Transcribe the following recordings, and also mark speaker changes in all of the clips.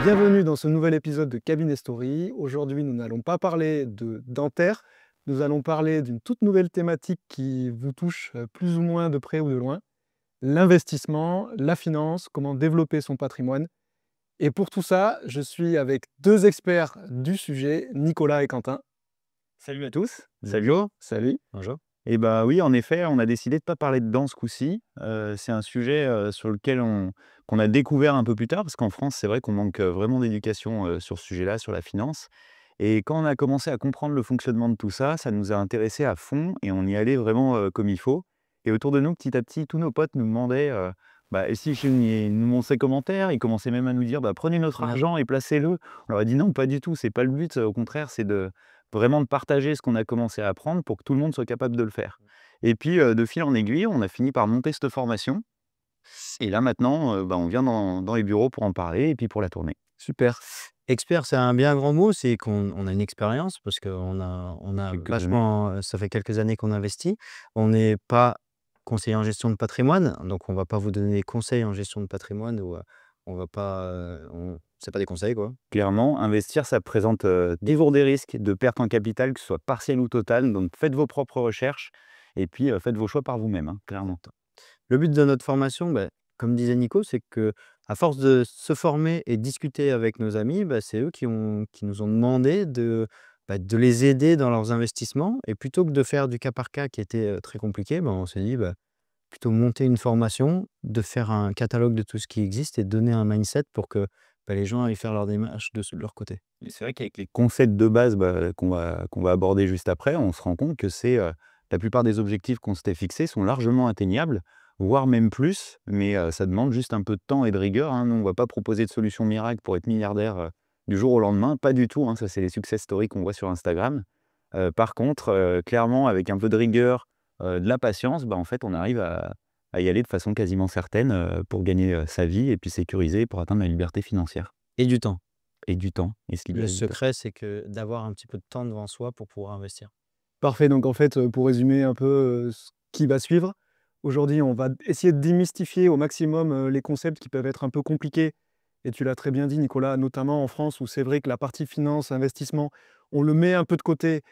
Speaker 1: Bienvenue dans ce nouvel épisode de Cabinet Story. Aujourd'hui, nous n'allons pas parler de dentaire, nous allons parler d'une toute nouvelle thématique qui vous touche plus ou moins de près ou de loin, l'investissement, la finance, comment développer son patrimoine. Et pour tout ça, je suis avec deux experts du sujet, Nicolas et Quentin.
Speaker 2: Salut à tous.
Speaker 1: Salut. Salut.
Speaker 2: Bonjour. Et bah oui, en effet, on a décidé de ne pas parler de danse ce coup-ci. C'est un sujet sur lequel qu'on a découvert un peu plus tard, parce qu'en France, c'est vrai qu'on manque vraiment d'éducation sur ce sujet-là, sur la finance. Et quand on a commencé à comprendre le fonctionnement de tout ça, ça nous a intéressés à fond et on y allait vraiment comme il faut. Et autour de nous, petit à petit, tous nos potes nous demandaient, et si ils nous montraient ces commentaires, ils commençaient même à nous dire, prenez notre argent et placez-le. On leur a dit non, pas du tout, c'est pas le but. Au contraire, c'est vraiment de partager ce qu'on a commencé à apprendre pour que tout le monde soit capable de le faire. Et puis, de fil en aiguille, on a fini par monter cette formation. Et là, maintenant, on vient dans les bureaux pour en parler et puis pour la tourner.
Speaker 1: Super.
Speaker 3: Expert, c'est un bien grand mot, c'est qu'on a une expérience parce qu'on a
Speaker 2: Quelques
Speaker 3: vachement, ça fait quelques années qu'on investit. On n'est pas conseiller en gestion de patrimoine, donc on va pas vous donner des conseils en gestion de patrimoine ou on va pas, c'est pas des conseils quoi.
Speaker 2: Clairement, investir, ça présente toujours des risques de perte en capital, que ce soit partiel ou total. Donc, faites vos propres recherches et puis faites vos choix par vous-même, hein, clairement.
Speaker 3: Le but de notre formation, comme disait Nico, c'est que à force de se former et discuter avec nos amis, c'est eux qui nous ont demandé de les aider dans leurs investissements. Et plutôt que de faire du cas par cas qui était très compliqué, on s'est dit plutôt monter une formation, de faire un catalogue de tout ce qui existe et de donner un mindset pour que les gens aillent faire leur démarche de leur côté.
Speaker 2: Et c'est vrai qu'avec les concepts de base qu'on va aborder juste après, on se rend compte que la plupart des objectifs qu'on s'était fixés sont largement atteignables, voire même plus, mais ça demande juste un peu de temps et de rigueur, hein. Nous, on ne va pas proposer de solution miracle pour être milliardaire du jour au lendemain, pas du tout, hein. Ça, c'est les success stories qu'on voit sur Instagram. Par contre, clairement, avec un peu de rigueur, de la patience, en fait, on arrive à y aller de façon quasiment certaine pour gagner sa vie et puis sécuriser pour atteindre la liberté financière.
Speaker 3: Et du temps.
Speaker 2: Et du temps, et se
Speaker 3: Le
Speaker 2: libérer du temps.
Speaker 3: secret, c'est que d'avoir un petit peu de temps devant soi pour pouvoir investir.
Speaker 1: Parfait, donc en fait, pour résumer un peu ce qui va suivre, aujourd'hui, on va essayer de démystifier au maximum les concepts qui peuvent être un peu compliqués. Et tu l'as très bien dit, Nicolas, notamment en France, où c'est vrai que la partie finance, investissement, on le met un peu de côté,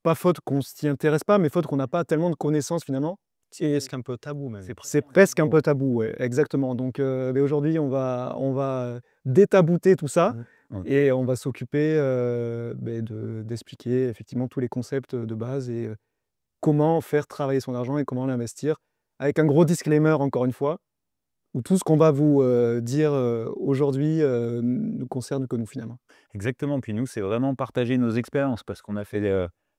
Speaker 1: pas faute qu'on ne s'y intéresse pas, mais faute qu'on n'a pas tellement de connaissances finalement.
Speaker 3: C'est presque un peu tabou même.
Speaker 1: C'est presque un peu tabou, ouais, exactement. Donc mais aujourd'hui, on va détabouter tout ça.
Speaker 2: Ouais.
Speaker 1: Et on va s'occuper d'expliquer effectivement tous les concepts de base et comment faire travailler son argent et comment l'investir. Avec un gros disclaimer, encore une fois, où tout ce qu'on va vous dire aujourd'hui ne concerne que nous finalement.
Speaker 2: Exactement, puis nous, c'est vraiment partager nos expériences parce qu'on a fait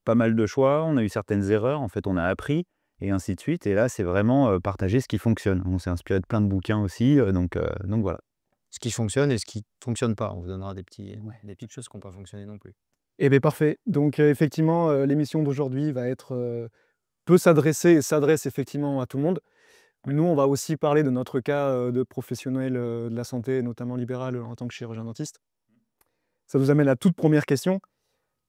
Speaker 2: pas mal de choix, on a eu certaines erreurs, en fait, on a appris et ainsi de suite. Et là, c'est vraiment partager ce qui fonctionne. On s'est inspiré de plein de bouquins aussi, donc voilà.
Speaker 3: Ce qui fonctionne et ce qui fonctionne pas. On vous donnera des petites choses qui n'ont pas fonctionné non plus.
Speaker 1: Eh bien parfait. Donc effectivement, l'émission d'aujourd'hui va être peut s'adresser et s'adresse effectivement à tout le monde. Nous, on va aussi parler de notre cas de professionnel de la santé, notamment libéral, en tant que chirurgien dentiste. Ça nous amène à la toute première question.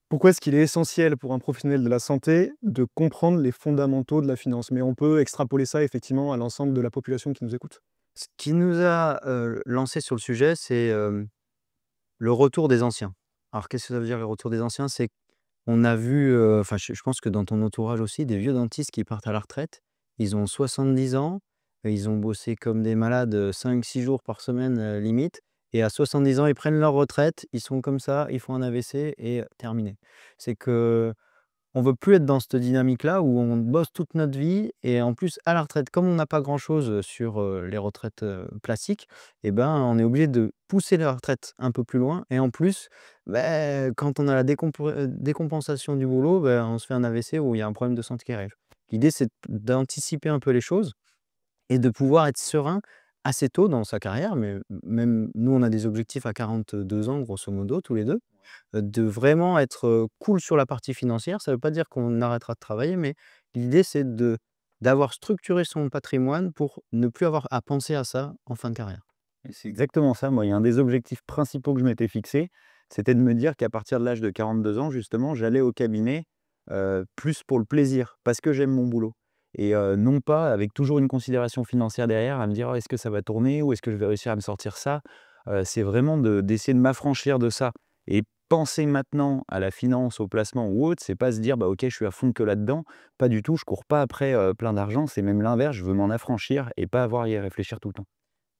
Speaker 1: Pourquoi est-ce qu'il est essentiel pour un professionnel de la santé de comprendre les fondamentaux de la finance? Mais on peut extrapoler ça effectivement à l'ensemble de la population qui nous écoute.
Speaker 3: Ce qui nous a lancé sur le sujet, c'est le retour des anciens. Alors, qu'est-ce que ça veut dire le retour des anciens? C'est qu'on a vu, enfin, je pense que dans ton entourage aussi, des vieux dentistes qui partent à la retraite. Ils ont 70 ans, ils ont bossé comme des malades 5-6 jours par semaine limite. Et à 70 ans, ils prennent leur retraite, ils sont comme ça, ils font un AVC et terminé. C'est que on veut plus être dans cette dynamique-là où on bosse toute notre vie et en plus à la retraite, comme on n'a pas grand-chose sur les retraites classiques, on est obligé de pousser la retraite un peu plus loin et en plus, quand on a la décompensation du boulot, on se fait un AVC où il y a un problème de santé qui arrive. L'idée, c'est d'anticiper un peu les choses et de pouvoir être serein assez tôt dans sa carrière, mais même nous, on a des objectifs à 42 ans, grosso modo, tous les deux, de vraiment être cool sur la partie financière. Ça ne veut pas dire qu'on arrêtera de travailler, mais l'idée, c'est d'avoir structuré son patrimoine pour ne plus avoir à penser à ça en fin de carrière.
Speaker 2: Et c'est exactement ça. Moi, il y a un des objectifs principaux que je m'étais fixé, c'était de me dire qu'à partir de l'âge de 42 ans, justement, j'allais au cabinet plus pour le plaisir, parce que j'aime mon boulot. Et non pas avec toujours une considération financière derrière, à me dire: «Oh, est-ce que ça va tourner ou est-ce que je vais réussir à me sortir ça?» c'est vraiment d'essayer de m'affranchir de ça et penser maintenant à la finance, au placement ou autre, c'est pas se dire: «Bah, OK, je suis à fond que là-dedans». Pas du tout, je cours pas après, plein d'argent, c'est même l'inverse, je veux m'en affranchir et pas avoir à y réfléchir tout le temps.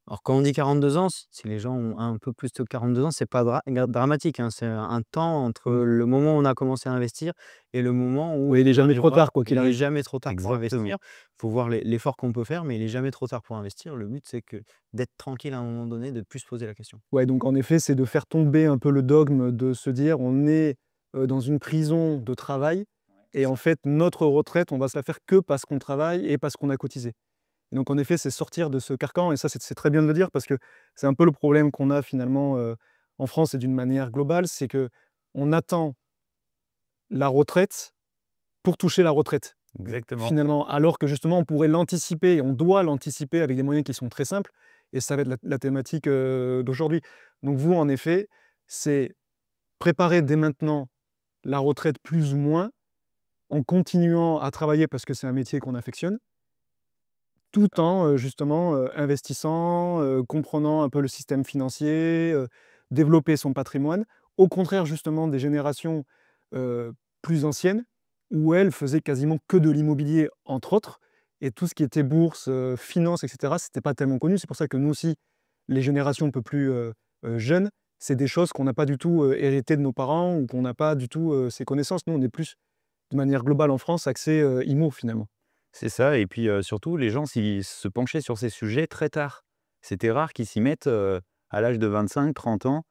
Speaker 3: Alors quand on dit 42 ans, si les gens ont un peu plus de 42 ans, c'est pas dramatique, hein. C'est un temps entre
Speaker 1: Mmh.
Speaker 3: le moment où on a commencé à investir et le moment où
Speaker 1: Oui, il est
Speaker 3: on
Speaker 1: jamais trop
Speaker 3: arrivera.
Speaker 1: tard quoi qu'il
Speaker 3: Il est
Speaker 1: arrive.
Speaker 3: jamais trop tard pour
Speaker 2: Exactement.
Speaker 3: investir. Il faut voir l'effort qu'on peut faire, mais il est jamais trop tard pour investir. Le but, c'est que d'être tranquille à un moment donné, de plus se poser la question.
Speaker 1: Ouais, donc en effet, c'est de faire tomber un peu le dogme de se dire: «On est, dans une prison de travail
Speaker 2: C'est
Speaker 1: et en
Speaker 2: ça.
Speaker 1: fait, notre retraite, on va se la faire que parce qu'on travaille et parce qu'on a cotisé». Et donc en effet, c'est sortir de ce carcan et ça, c'est très bien de le dire parce que c'est un peu le problème qu'on a finalement, en France et d'une manière globale, c'est que on attend la retraite pour toucher la retraite,
Speaker 2: Exactement.
Speaker 1: finalement. Alors que justement, on pourrait l'anticiper et on doit l'anticiper avec des moyens qui sont très simples et ça va être la thématique, d'aujourd'hui. Donc vous, en effet, c'est préparer dès maintenant la retraite plus ou moins, en continuant à travailler parce que c'est un métier qu'on affectionne, tout en, justement, investissant, comprenant un peu le système financier, développer son patrimoine. Au contraire, justement, des générations, heu, plus anciennes, où elles faisaient quasiment que de l'immobilier, entre autres et tout ce qui était bourse, finance et cetera, c'était pas tellement connu. C'est pour ça que nous aussi, les générations un peu plus, jeunes, c'est des choses qu'on n'a pas du tout, héritées de nos parents ou qu'on n'a pas du tout, ces connaissances. Nous, on est plus, de manière globale en France, axés, IMO, finalement.
Speaker 2: C'est ça et puis, surtout les gens s'ils se penchaient sur ces sujets très tard. C'était rare qu'ils s'y mettent, à l'âge de 25, 30 ans,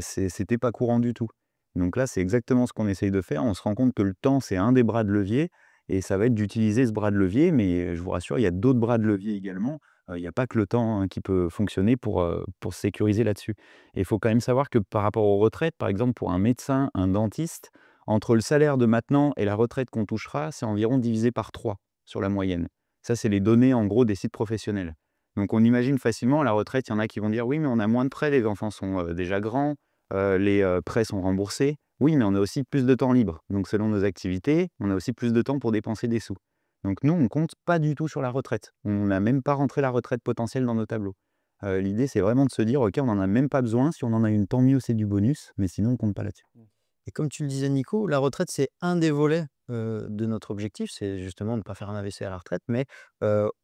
Speaker 2: c'était pas courant du tout. Donc là, c'est exactement ce qu'on essaye de faire. On se rend compte que le temps, c'est un des bras de levier et ça va être d'utiliser ce bras de levier, mais je vous rassure, il y a d'autres bras de levier également. Il y a pas que le temps, hein, qui peut fonctionner pour se sécuriser là-dessus et il faut quand même savoir que par rapport aux retraites, par exemple, pour un médecin, un dentiste, entre le salaire de maintenant et la retraite qu'on touchera, c'est environ divisé par 3 sur la moyenne. Ça, c'est les données en gros des sites professionnels. Donc on imagine facilement à la retraite, il y en a qui vont dire: «Oui, mais on a moins de prêts, les enfants sont, déjà grands, les, prêts sont remboursés». Oui, mais on a aussi plus de temps libre. Donc selon nos activités, on a aussi plus de temps pour dépenser des sous. Donc nous, on compte pas du tout sur la retraite. On n'a même pas rentré la retraite potentielle dans nos tableaux. L'idée, c'est vraiment de se dire: «OK, on n'en a même pas besoin. Si on en a une, tant mieux, c'est du bonus, mais sinon on compte pas là-dessus».
Speaker 3: Et comme tu le disais Nico, la retraite, c'est un des volets, de notre objectif. C'est justement de ne pas faire un AVC à la retraite, mais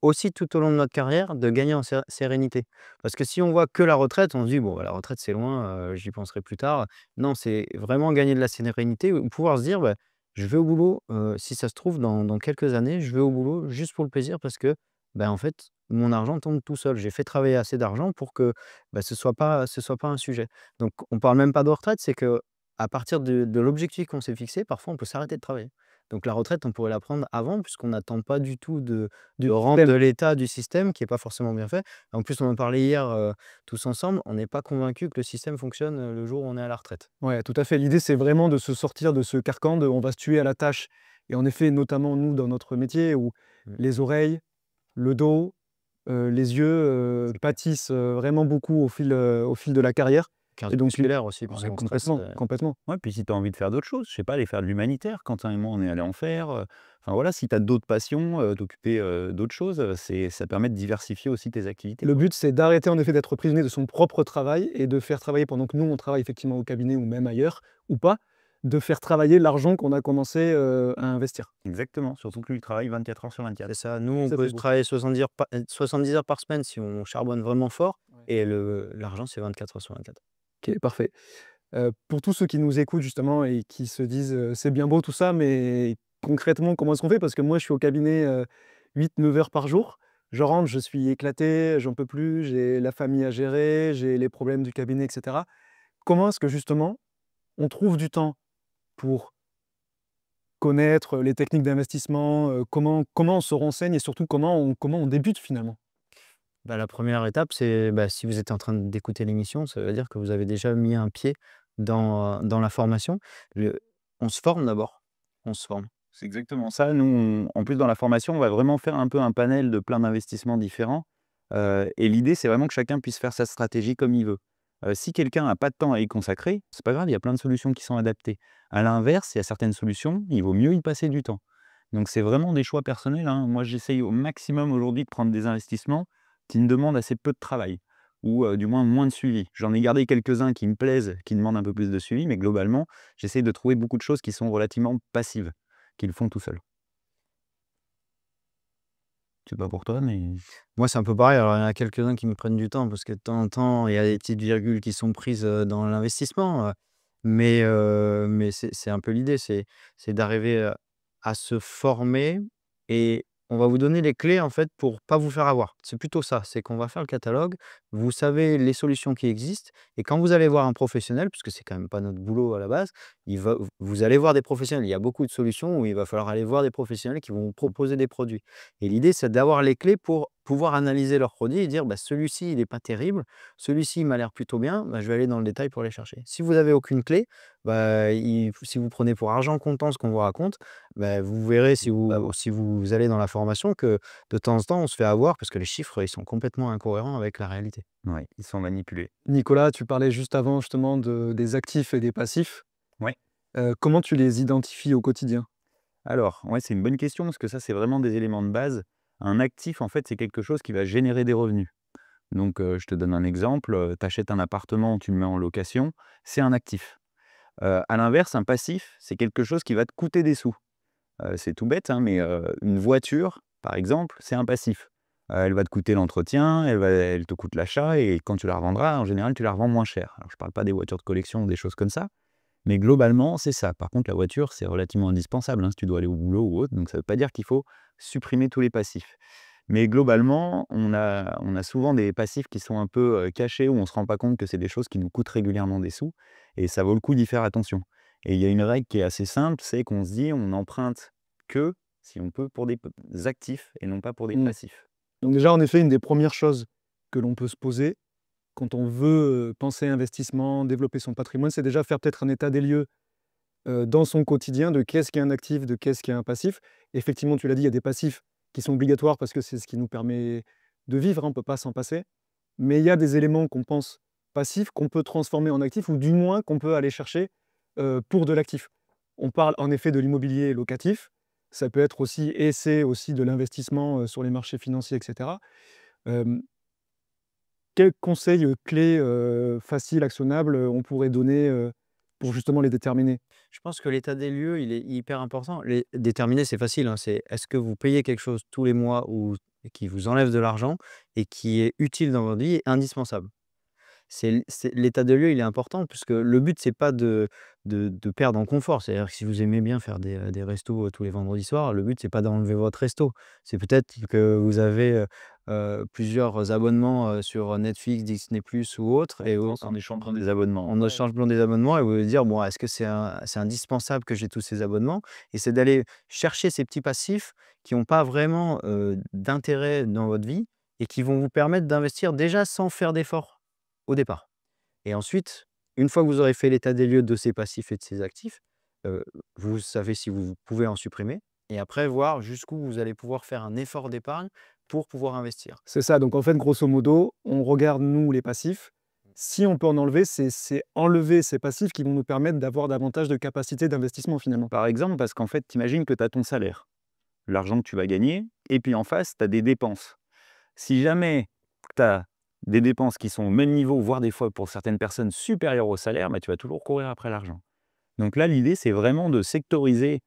Speaker 3: aussi tout au long de notre carrière, de gagner en sérénité. Parce que si on voit que la retraite, on se dit: «Bon, bah, la retraite, c'est loin, j'y penserai plus tard». Non, c'est vraiment gagner de la sérénité ou pouvoir se dire: «Bah, je vais au boulot, si ça se trouve dans quelques années, je vais au boulot juste pour le plaisir parce que, bah, en fait, mon argent tombe tout seul. J'ai fait travailler assez d'argent pour que, bah, ce soit pas un sujet». Donc on parle même pas de retraite, c'est que à partir de l'objectif qu'on s'est fixé, parfois, on peut s'arrêter de travailler. Donc la retraite, on pourrait la prendre avant puisqu'on n'attend pas du tout de
Speaker 1: Du
Speaker 3: rente de
Speaker 1: système.
Speaker 3: l'État, du système qui est pas forcément bien fait. En plus, on en parlait hier, tous ensemble, on n'est pas convaincus que le système fonctionne, le jour où on est à la retraite.
Speaker 1: Ouais, tout à fait. L'idée, c'est vraiment de se sortir de ce carcan de on va se tuer à la tâche et en effet, notamment nous, dans notre métier où
Speaker 3: Mmh.
Speaker 1: les oreilles, le dos, les yeux,
Speaker 2: C'est clair.
Speaker 1: pâtissent, vraiment beaucoup au fil de la carrière et donc l'i
Speaker 3: Cardiovasculaire aussi parce
Speaker 1: ouais,
Speaker 3: qu'on stresse,
Speaker 1: complètement, complètement.
Speaker 2: Ouais, puis si tu as envie de faire d'autres choses, je sais pas, aller faire de l'humanitaire, Quentin et moi, on est allés en faire, enfin voilà, si tu as d'autres passions, t'occuper, d'autres choses, ça permet de diversifier aussi tes activités,
Speaker 1: Le
Speaker 2: quoi.
Speaker 1: but, c'est d'arrêter en effet d'être prisonnier de son propre travail et de faire travailler pendant que nous, on travaille effectivement au cabinet ou même ailleurs ou pas, de faire travailler l'argent qu'on a commencé, à investir.
Speaker 2: Exactement, surtout que lui, il travaille 24 heures sur
Speaker 3: c'est
Speaker 2: 24.
Speaker 3: ça. Nous, on
Speaker 1: Ça,
Speaker 3: peut
Speaker 1: c'est beau.
Speaker 3: travailler 70 heures par semaine si on charbonne vraiment fort
Speaker 1: Ouais.
Speaker 3: et l'argent, c'est 24 heures sur 24.
Speaker 1: OK, parfait. Pour tous ceux qui nous écoutent justement et qui se disent, «C'est bien beau tout ça, mais concrètement, comment est-ce qu'on fait?» parce que moi, je suis au cabinet, 8-9 heures par jour. Je rentre, je suis éclaté, j'en peux plus, j'ai la famille à gérer, j'ai les problèmes du cabinet et cetera. Comment est-ce que justement, on trouve du temps pour connaître les techniques d'investissement? Comment on se renseigne et surtout comment on débute finalement?
Speaker 3: Bah, la première étape, c'est, bah, si vous êtes en train d'écouter l'émission, ça veut dire que vous avez déjà mis un pied dans la formation. On se forme d'abord, on se forme.
Speaker 2: C'est exactement ça. Nous, en plus, dans la formation, on va vraiment faire un peu un panel de plein d'investissements différents. Et l'idée, c'est vraiment que chacun puisse faire sa stratégie comme il veut. Si quelqu'un n'a pas de temps à y consacrer, c'est pas grave, il y a plein de solutions qui sont adaptées. À l'inverse, il y a certaines solutions, il vaut mieux y passer du temps. Donc, c'est vraiment des choix personnels, hein. Moi, j'essaye au maximum aujourd'hui de prendre des investissements qui me demandent assez peu de travail. ou du moins moins de suivi. J'en ai gardé quelques-uns qui me plaisent, qui demandent un peu plus de suivi, mais globalement, j'essaye de trouver beaucoup de choses qui sont relativement passives, qui le font tout seuls. C'est pas pour toi, mais
Speaker 3: Moi, c'est un peu pareil. Alors, il y en a quelques-uns qui me prennent du temps parce que de temps en temps, il y a des petites virgules qui sont prises, dans l'investissement, mais c'est un peu l'idée, c'est d'arriver, à se former et on va vous donner les clés, en fait, pour pas vous faire avoir. C'est plutôt ça, c'est qu'on va faire le catalogue, vous savez les solutions qui existent et quand vous allez voir un professionnel, puisque c'est quand même pas notre boulot à la base, il va vous allez voir des professionnels. Il y a beaucoup de solutions où il va falloir aller voir des professionnels qui vont vous proposer des produits. Et l'idée, c'est d'avoir les clés pour pouvoir analyser leurs produits et dire: «Bah, celui-ci, il est pas terrible, celui-ci, il m'a l'air plutôt bien, bah, je vais aller dans le détail pour les chercher». Si vous avez aucune clé, bah, si vous prenez pour argent comptant ce qu'on vous raconte, bah, vous verrez si vous allez dans la formation que de temps en temps, on se fait avoir parce que les chiffres, ils sont complètement incohérents avec la réalité.
Speaker 2: ouais, ils sont manipulés.
Speaker 1: Nicolas, tu parlais juste avant justement des actifs et des passifs.
Speaker 2: Ouais.
Speaker 1: Comment tu les identifies au quotidien?
Speaker 2: Alors, ouais, c'est une bonne question parce que ça, c'est vraiment des éléments de base. Un actif, en fait, c'est quelque chose qui va générer des revenus. Donc, je te donne un exemple, tu achètes un appartement, tu le mets en location, c'est un actif. À l'inverse, un passif, c'est quelque chose qui va te coûter des sous. C'est tout bête, hein, mais une voiture, par exemple, c'est un passif. Elle va te coûter l'entretien, elle te coûte l'achat et quand tu la revendras, en général, tu la revends moins cher. Alors je ne parle pas des voitures de collection ou des choses comme ça, mais globalement, c'est ça. Par contre, la voiture, c'est relativement indispensable, hein, si tu dois aller au boulot ou autre, donc ça ne veut pas dire qu'il faut supprimer tous les passifs. Mais globalement, on a souvent des passifs qui sont un peu, cachés, où on ne se rend pas compte que c'est des choses qui nous coûtent régulièrement des sous et ça vaut le coup d'y faire attention. Et il y a une règle qui est assez simple, c'est qu'on se dit: «On emprunte que, si on peut, pour des actifs et non pas pour des
Speaker 1: Mmh.
Speaker 2: passifs».
Speaker 1: Donc déjà, en effet, une des premières choses que l'on peut se poser quand on veut, penser investissement, développer son patrimoine, c'est déjà faire peut-être un état des lieux, dans son quotidien de qu'est-ce qui est un actif, de qu'est-ce qui est un passif. Effectivement, tu l'as dit, il y a des passifs qui sont obligatoires parce que c'est ce qui nous permet de vivre, hein, on ne peut pas s'en passer. Mais il y a des éléments qu'on pense passifs, qu'on peut transformer en actifs ou du moins qu'on peut aller chercher, pour de l'actif. On parle en effet de l'immobilier locatif, ça peut être aussi et c'est aussi de l'investissement, sur les marchés financiers et cetera. Hem, Quels conseils, clés, faciles, actionnables, on pourrait donner, pour justement les déterminer?
Speaker 3: Je pense que l'état des lieux, il est hyper important. Les déterminer, c'est facile, hein, c'est est-ce que vous payez quelque chose tous les mois ou qui vous enlève de l'argent et qui est utile dans votre vie et indispensable? C'est l'état des lieux, il est important puisque le but, c'est pas de perdre en confort. C'est-à-dire que si vous aimez bien faire des restos, tous les vendredis soirs, le but, c'est pas d'enlever votre resto. C'est peut-être que vous avez, plusieurs abonnements, sur Netflix, Disney+ ou autre et au
Speaker 2: On est champion des abonnements.
Speaker 3: en échangeant des abonnements et vous allez dire: «Bon, est-ce que c'est indispensable que j'ai tous ces abonnements?» Et c'est d'aller chercher ces petits passifs qui ont pas vraiment, d'intérêt dans votre vie et qui vont vous permettre d'investir déjà sans faire d'efforts au départ. Et ensuite, une fois que vous aurez fait l'état des lieux de ces passifs et de ces actifs, vous savez si vous pouvez en supprimer et après voir jusqu'où vous allez pouvoir faire un effort d'épargne pour pouvoir investir.
Speaker 1: C'est ça, donc en fait, grosso modo, on regarde nous les passifs. Si on peut en enlever, c'est enlever ces passifs qui vont nous permettre d'avoir davantage de capacité d'investissement finalement.
Speaker 2: Par exemple, parce qu'en fait, tu imagines que tu as ton salaire, l'argent que tu vas gagner et puis en face, tu as des dépenses. Si jamais tu as des dépenses qui sont au même niveau, voire des fois pour certaines personnes supérieures au salaire, bah, tu vas toujours courir après l'argent. Donc là, l'idée, c'est vraiment de sectoriser,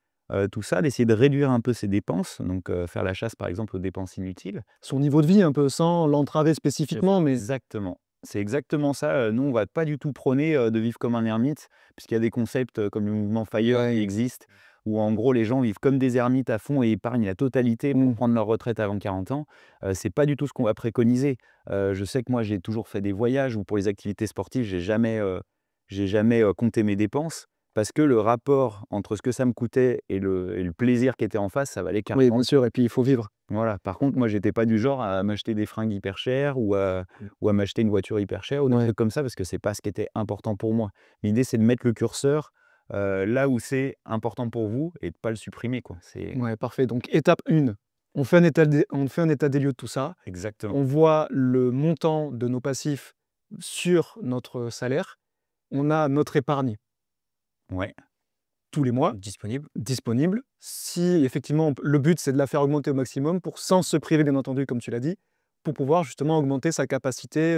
Speaker 2: tout ça, d'essayer de réduire un peu ses dépenses, donc faire la chasse, par exemple, aux dépenses inutiles.
Speaker 1: Son niveau de vie un peu, sans l'entraver spécifiquement, mais
Speaker 2: Exactement, c'est exactement ça, nous, on va pas du tout prôner, de vivre comme un ermite, puisqu'il y a des concepts, comme le mouvement FIRE qui
Speaker 1: ouais.
Speaker 2: existent, où en gros, les gens vivent comme des ermites à fond et épargnent la totalité pour
Speaker 1: Mmh.
Speaker 2: prendre leur retraite avant 40 ans. C'est pas du tout ce qu'on va préconiser. Je sais que moi, j'ai toujours fait des voyages où pour les activités sportives, j'ai jamais compté mes dépenses parce que le rapport entre ce que ça me coûtait et le plaisir qui était en face, ça valait
Speaker 1: Oui,
Speaker 2: carrément
Speaker 1: bien
Speaker 2: le coup.
Speaker 1: sûr et puis il faut vivre.
Speaker 2: Voilà. Par contre, moi, j'étais pas du genre à m'acheter des fringues hyper chères ou à m'acheter une voiture hyper chère ou des
Speaker 1: Ouais.
Speaker 2: trucs comme ça parce que c'est pas ce qui était important pour moi. L'idée, c'est de mettre le curseur, là où c'est important pour vous et de pas le supprimer, quoi. C'est
Speaker 1: Ouais, parfait, donc étape 1, on fait un état des lieux de tout ça.
Speaker 2: exactement.
Speaker 1: On voit le montant de nos passifs sur notre salaire. On a notre épargne
Speaker 2: Ouais,
Speaker 1: tous les mois
Speaker 3: Disponible.
Speaker 1: disponible. Si effectivement, le but, c'est de la faire augmenter au maximum pour sans se priver, bien entendu, comme tu l'as dit, pour pouvoir justement augmenter sa capacité,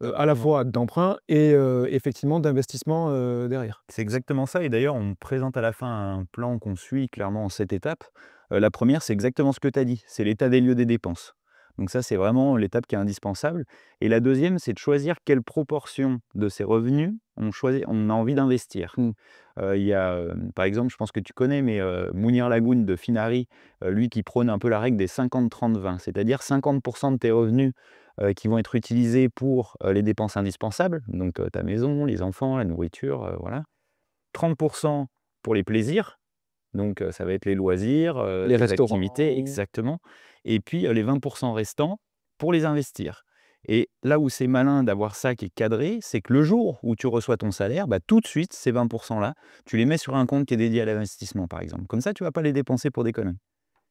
Speaker 1: à la fois d'emprunt et effectivement d'investissement derrière.
Speaker 2: C'est exactement ça et d'ailleurs on présente à la fin un plan qu'on suit clairement en 7 étapes. La première, c'est exactement ce que tu as dit, c'est l'état des lieux des dépenses. Donc ça, c'est vraiment l'étape qui est indispensable et la deuxième, c'est de choisir quelle proportion de ces revenus on a envie d'investir.
Speaker 1: Mmh.
Speaker 2: Il y a, par exemple, je pense que tu connais, mais Mounir Lagoun de Finari, lui qui prône un peu la règle des 50-30-20, c'est-à-dire 50 de tes revenus qui vont être utilisés pour les dépenses indispensables, donc ta maison, les enfants, la nourriture, voilà. 30 pour les plaisirs, donc ça va être les loisirs,
Speaker 1: Les
Speaker 2: les
Speaker 1: restaurants.
Speaker 2: activités, exactement. Et puis les 20 restants pour les investir. Et là où c'est malin d'avoir ça qui est cadré, c'est que le jour où tu reçois ton salaire, bah, tout de suite, ces 20 là, tu les mets sur un compte qui est dédié à l'investissement, par exemple. Comme ça, tu ne vas pas les dépenser pour des conneries.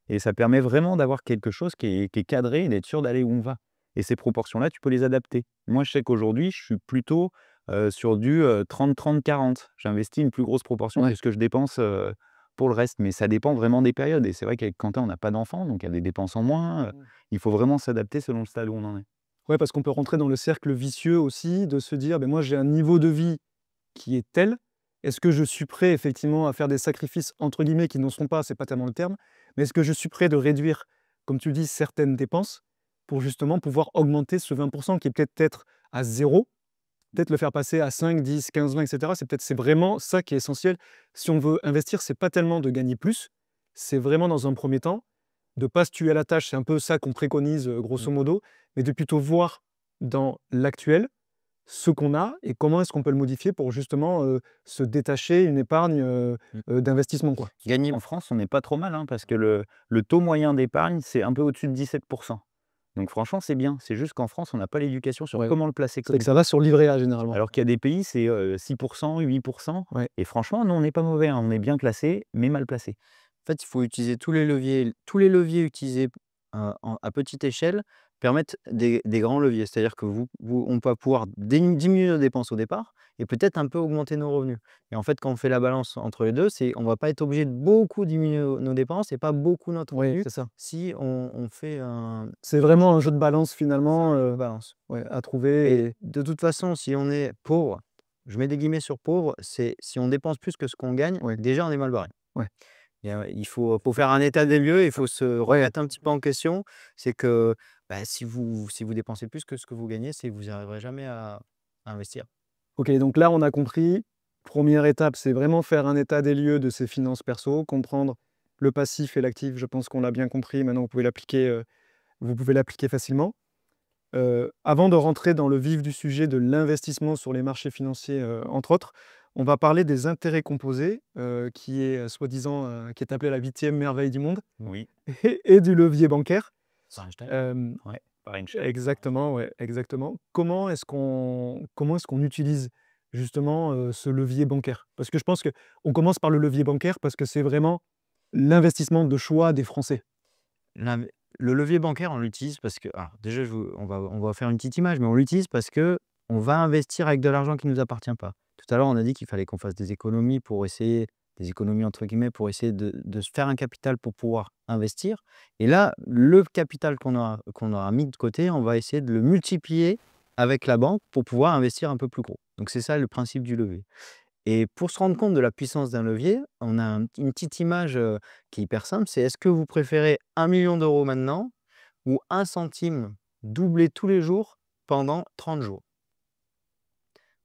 Speaker 2: Et ça permet vraiment d'avoir quelque chose qui est cadré et d'être sûr d'aller où on va. Et ces proportions-là, tu peux les adapter. Moi, je sais qu'aujourd'hui, je suis plutôt sur du 30-30-40. J'investis une plus grosse proportion
Speaker 1: Ouais.
Speaker 2: que ce que je dépense pour le reste. Mais ça dépend vraiment des périodes. Et c'est vrai qu'avec Quentin, on n'a pas d'enfants, donc il y a des dépenses en moins. Il faut vraiment s'adapter selon le stade où on en est.
Speaker 1: Ouais, parce qu'on peut rentrer dans le cercle vicieux aussi de se dire: «Beh, moi, j'ai un niveau de vie qui est tel. Est-ce que je suis prêt effectivement à faire des sacrifices entre guillemets qui n'en sont pas, c'est pas tellement le terme, mais est-ce que je suis prêt de réduire, comme tu dis, certaines dépenses pour justement pouvoir augmenter ce 20 qui est peut-être à zéro, peut-être le faire passer à 5, 10, 15, 20 et cetera. C'est vraiment ça qui est essentiel. Si on veut investir, c'est pas tellement de gagner plus, c'est vraiment dans un premier temps de pas se tuer à la tâche, c'est un peu ça qu'on préconise, grosso modo, mais de plutôt voir dans l'actuel ce qu'on a et comment est-ce qu'on peut le modifier pour justement, se détacher une épargne, d'investissement, quoi.
Speaker 3: Gagner
Speaker 2: En France, on n'est pas trop mal, hein, parce que le taux moyen d'épargne, c'est un peu au-dessus de 17 Donc franchement, c'est bien. C'est juste qu'en France, on n'a pas l'éducation sur
Speaker 1: Ouais.
Speaker 2: comment le placer
Speaker 1: C'est que ça va sur le livret A généralement.
Speaker 2: alors qu'il y a des pays, c'est 6 8
Speaker 1: Ouais.
Speaker 2: et franchement, nous, on n'est pas mauvais, hein. On est bien classé, mais mal placé.
Speaker 3: En fait, il faut utiliser tous les leviers. Tous les leviers utilisés à petite échelle permettent des grands leviers. C'est-à-dire que on va pouvoir diminuer nos dépenses au départ et peut-être un peu augmenter nos revenus. Et en fait, quand on fait la balance entre les deux, on ne va pas être obligé de beaucoup diminuer nos dépenses et pas beaucoup notre
Speaker 1: Oui,
Speaker 3: revenu
Speaker 1: c'est ça.
Speaker 3: si on fait un
Speaker 1: C'est vraiment un jeu de balance finalement,
Speaker 3: balance.
Speaker 1: ouais, à trouver
Speaker 3: Et
Speaker 1: et
Speaker 3: de toute façon, si on est pauvre, je mets des guillemets sur pauvre, c'est si on dépense plus que ce qu'on gagne,
Speaker 1: ouais,
Speaker 3: déjà on est mal barré.
Speaker 1: ouais.
Speaker 3: Il faut faire un état des lieux, il faut se remettre un petit peu en question. C'est que, bah, si vous dépensez plus que ce que vous gagnez, c'est que vous n'arriverez jamais à investir.
Speaker 1: OK, donc là, on a compris, première étape, c'est vraiment faire un état des lieux de ses finances perso, comprendre le passif et l'actif. Je pense qu'on l'a bien compris, maintenant vous pouvez l'appliquer facilement. Avant de rentrer dans le vif du sujet de l'investissement sur les marchés financiers, entre autres, on va parler des intérêts composés, qui est, soi-disant, qui est appelé la 8e merveille du monde
Speaker 2: Oui,
Speaker 1: et du levier bancaire.
Speaker 3: Sans Einstein.
Speaker 1: Hem,
Speaker 2: ouais, par Einstein.
Speaker 1: exactement, ouais, exactement. Comment est-ce qu'on utilise justement, ce levier bancaire? Parce que je pense qu'on commence par le levier bancaire parce que c'est vraiment l'investissement de choix des Français.
Speaker 3: L'inv Le levier bancaire, on l'utilise parce que alors déjà, on va faire une petite image, mais on l'utilise parce que on va investir avec de l'argent qui ne nous appartient pas. Tout à l'heure, on a dit qu'il fallait qu'on fasse des «économies» entre guillemets, pour essayer de se faire un capital pour pouvoir investir et là, le capital qu'on aura mis de côté, on va essayer de le multiplier avec la banque pour pouvoir investir un peu plus gros. Donc c'est ça le principe du levier. Et pour se rendre compte de la puissance d'un levier, on a une petite image, qui est hyper simple, c'est est-ce que vous préférez 1 million d'euros maintenant ou 1 centime doublé tous les jours pendant 30 jours?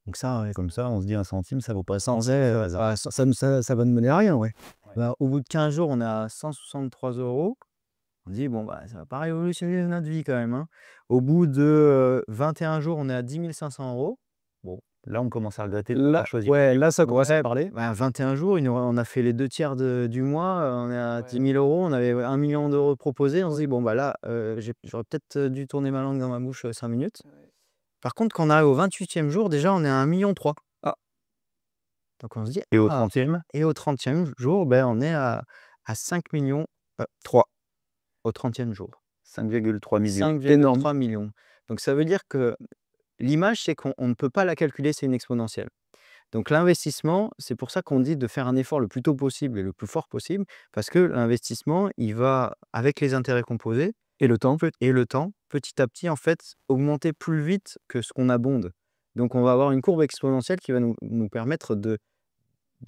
Speaker 3: Donc ça, ouais,
Speaker 2: Comme ça, on se dit 1 centime, ça vaut pas 100
Speaker 3: sans
Speaker 2: au hasard.
Speaker 1: Bah, ça va nous mener à rien, ouais.
Speaker 3: bah, au bout de 15 jours, on est à 163 €. On dit: «Bon, bah, ça va pas révolutionner notre vie quand même, hein». Au bout de, 21 jours, on est à 10 500 €. Bon.
Speaker 2: Là, on commence à regretter de ne pas
Speaker 1: Là
Speaker 2: avoir choisi.
Speaker 1: ouais, là, ça commence à
Speaker 3: Ouais,
Speaker 1: parler.
Speaker 3: bah, 21 jours, on a fait les 2 tiers du mois, on est à
Speaker 1: Ouais.
Speaker 3: 10 000 €, on avait 1 million d'euros proposés. On se dit: «Bon, bah, là, j'aurais peut-être, dû tourner ma langue dans ma bouche, 5 minutes».
Speaker 1: Ouais.
Speaker 3: Par contre, quand on arrive au 28e jour, déjà, on est à 1,3 million.
Speaker 1: Ah,
Speaker 3: Donc on se dit:
Speaker 2: Et au
Speaker 3: «Ah»
Speaker 2: 30e,
Speaker 3: et au 30e jour, ben, on est à 5 millions 3 au 30e jour.
Speaker 2: 5,3 millions.
Speaker 1: énorme.
Speaker 3: 5,3 millions. Donc ça veut dire que l'image, c'est qu'on ne peut pas la calculer, c'est une exponentielle. Donc l'investissement, c'est pour ça qu'on dit de faire un effort le plus tôt possible et le plus fort possible, parce que l'investissement, il va avec les intérêts composés,
Speaker 1: Et le temps?
Speaker 3: et le temps, petit à petit, en fait, augmenter plus vite que ce qu'on abonde. Donc on va avoir une courbe exponentielle qui va nous permettre de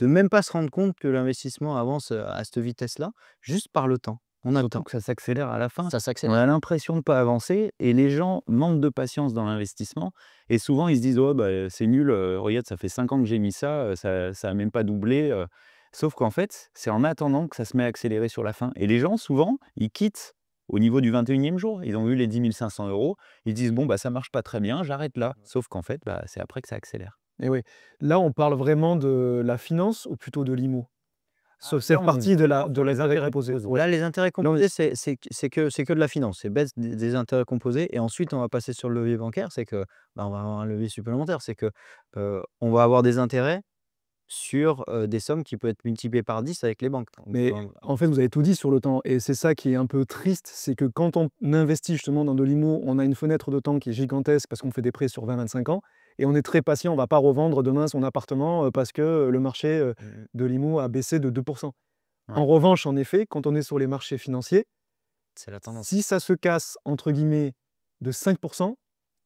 Speaker 3: même pas se rendre compte que l'investissement avance, à cette vitesse-là, juste par le temps. On a le
Speaker 2: Surtout
Speaker 3: temps.
Speaker 2: que ça s'accélère à la fin.
Speaker 3: Ça
Speaker 2: On
Speaker 3: s'accélère.
Speaker 2: a l'impression de pas avancer et les gens manquent de patience dans l'investissement et souvent ils se disent: «Oh bah, c'est nul, regarde ça fait 5 ans que j'ai mis ça, ça a même pas doublé». Sauf qu'en fait, c'est en attendant que ça se met à accélérer sur la fin et les gens souvent, ils quittent au niveau du 21e jour. Ils ont eu les 10 500 €, ils disent: «Bon bah, ça marche pas très bien, j'arrête là». Sauf qu'en fait, bah, c'est après que ça accélère.
Speaker 1: Et oui. Là, on parle vraiment de la finance ou plutôt de l'IMO?
Speaker 2: Ah,
Speaker 1: Cette
Speaker 2: là on
Speaker 1: partie
Speaker 2: est vraiment
Speaker 1: de
Speaker 2: sur
Speaker 1: les
Speaker 2: les intérêts
Speaker 1: intérêts composés.
Speaker 2: composés.
Speaker 1: Ouais.
Speaker 3: Là, les intérêts
Speaker 1: Là, on
Speaker 3: composés, c'est que de la finance, c'est bête des intérêts composés et ensuite on va passer sur le levier bancaire, c'est que, bah, on va avoir un levier supplémentaire, c'est que, on va avoir des intérêts sur, des sommes qui peuvent être multipliées par 10 avec les banques. Donc
Speaker 1: mais en fait, vous avez tout dit sur le temps et c'est ça qui est un peu triste, c'est que quand on investit justement dans de l'IMO, on a une fenêtre de temps qui est gigantesque parce qu'on fait des prêts sur 20-25 ans et on est très patient. On va pas revendre demain son appartement, parce que, le marché, de l'IMO a baissé de 2.
Speaker 2: Ouais.
Speaker 1: En revanche, en effet, quand on est sur les marchés financiers,
Speaker 3: c'est la tendance.
Speaker 1: si ça se casse entre guillemets de 5,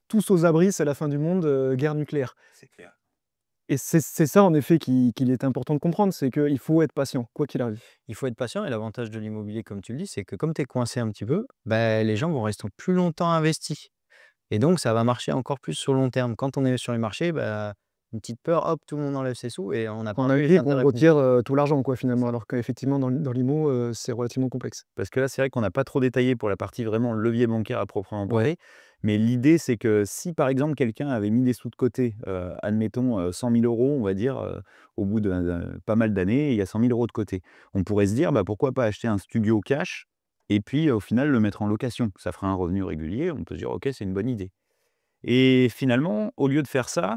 Speaker 1: tous aux abris, c'est la fin du monde, guerre nucléaire.
Speaker 2: C'est clair.
Speaker 1: Et c'est ça en effet qu'il est important de comprendre, c'est qu'il faut être patient, quoi qu'il arrive.
Speaker 3: Il faut être patient et l'avantage de l'immobilier, comme tu le dis, c'est que comme tu es coincé un petit peu, bah, les gens vont rester plus longtemps investis et donc ça va marcher encore plus sur le long terme. Quand on est sur les marchés, bah, une petite peur, hop, tout le monde enlève ses sous et on n'a pas
Speaker 1: En
Speaker 3: un
Speaker 1: Amérique, on
Speaker 3: intérêt
Speaker 1: retire, tout l'argent quoi finalement, alors qu'effectivement dans l'IMO, c'est relativement complexe.
Speaker 2: Parce que là, c'est vrai qu'on n'a pas trop détaillé pour la partie vraiment levier bancaire à proprement
Speaker 1: Ouais.
Speaker 2: parler. Mais l'idée, c'est que si par exemple quelqu'un avait mis des sous de côté, admettons 100 000 €, on va dire, au bout de pas mal d'années, il y a 100 000 € de côté. On pourrait se dire, bah, pourquoi pas acheter un studio cash et puis au final le mettre en location. Ça fera un revenu régulier. On peut se dire, ok, c'est une bonne idée. Et finalement, au lieu de faire ça,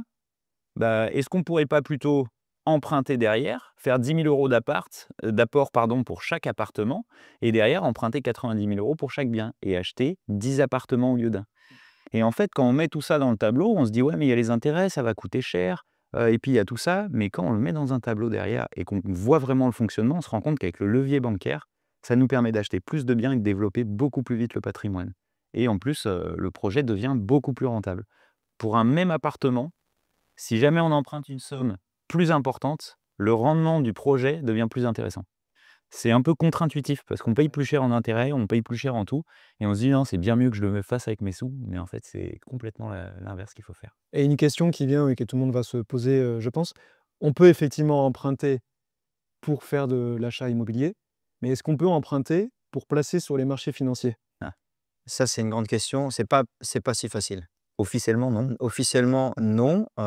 Speaker 2: bah, est-ce qu'on pourrait pas plutôt emprunter derrière, faire 10 000 € d'apport pardon, pour chaque appartement et derrière emprunter 90 000 € pour chaque bien et acheter 10 appartements au lieu d'un? Et en fait, quand on met tout ça dans le tableau, on se dit: «Ouais, mais il y a les intérêts, ça va coûter cher, et puis il y a tout ça». Mais quand on le met dans un tableau derrière et qu'on voit vraiment le fonctionnement, on se rend compte qu'avec le levier bancaire, ça nous permet d'acheter plus de biens et de développer beaucoup plus vite le patrimoine. Et en plus, le projet devient beaucoup plus rentable. Pour un même appartement, si jamais on emprunte une somme plus importante, le rendement du projet devient plus intéressant. C'est un peu contre-intuitif parce qu'on paye plus cher en intérêt, on paye plus cher en tout et on se dit: «Non, c'est bien mieux que je le fasse avec mes sous», mais en fait, c'est complètement l'inverse qu'il faut faire.
Speaker 1: Et une question qui vient et que tout le monde va se poser, je pense, on peut effectivement emprunter pour faire de l'achat immobilier, mais est-ce qu'on peut emprunter pour placer sur les marchés financiers?
Speaker 3: Ah, ça, c'est une grande question, c'est pas si facile.
Speaker 2: Officiellement, non.
Speaker 3: Officiellement, non, on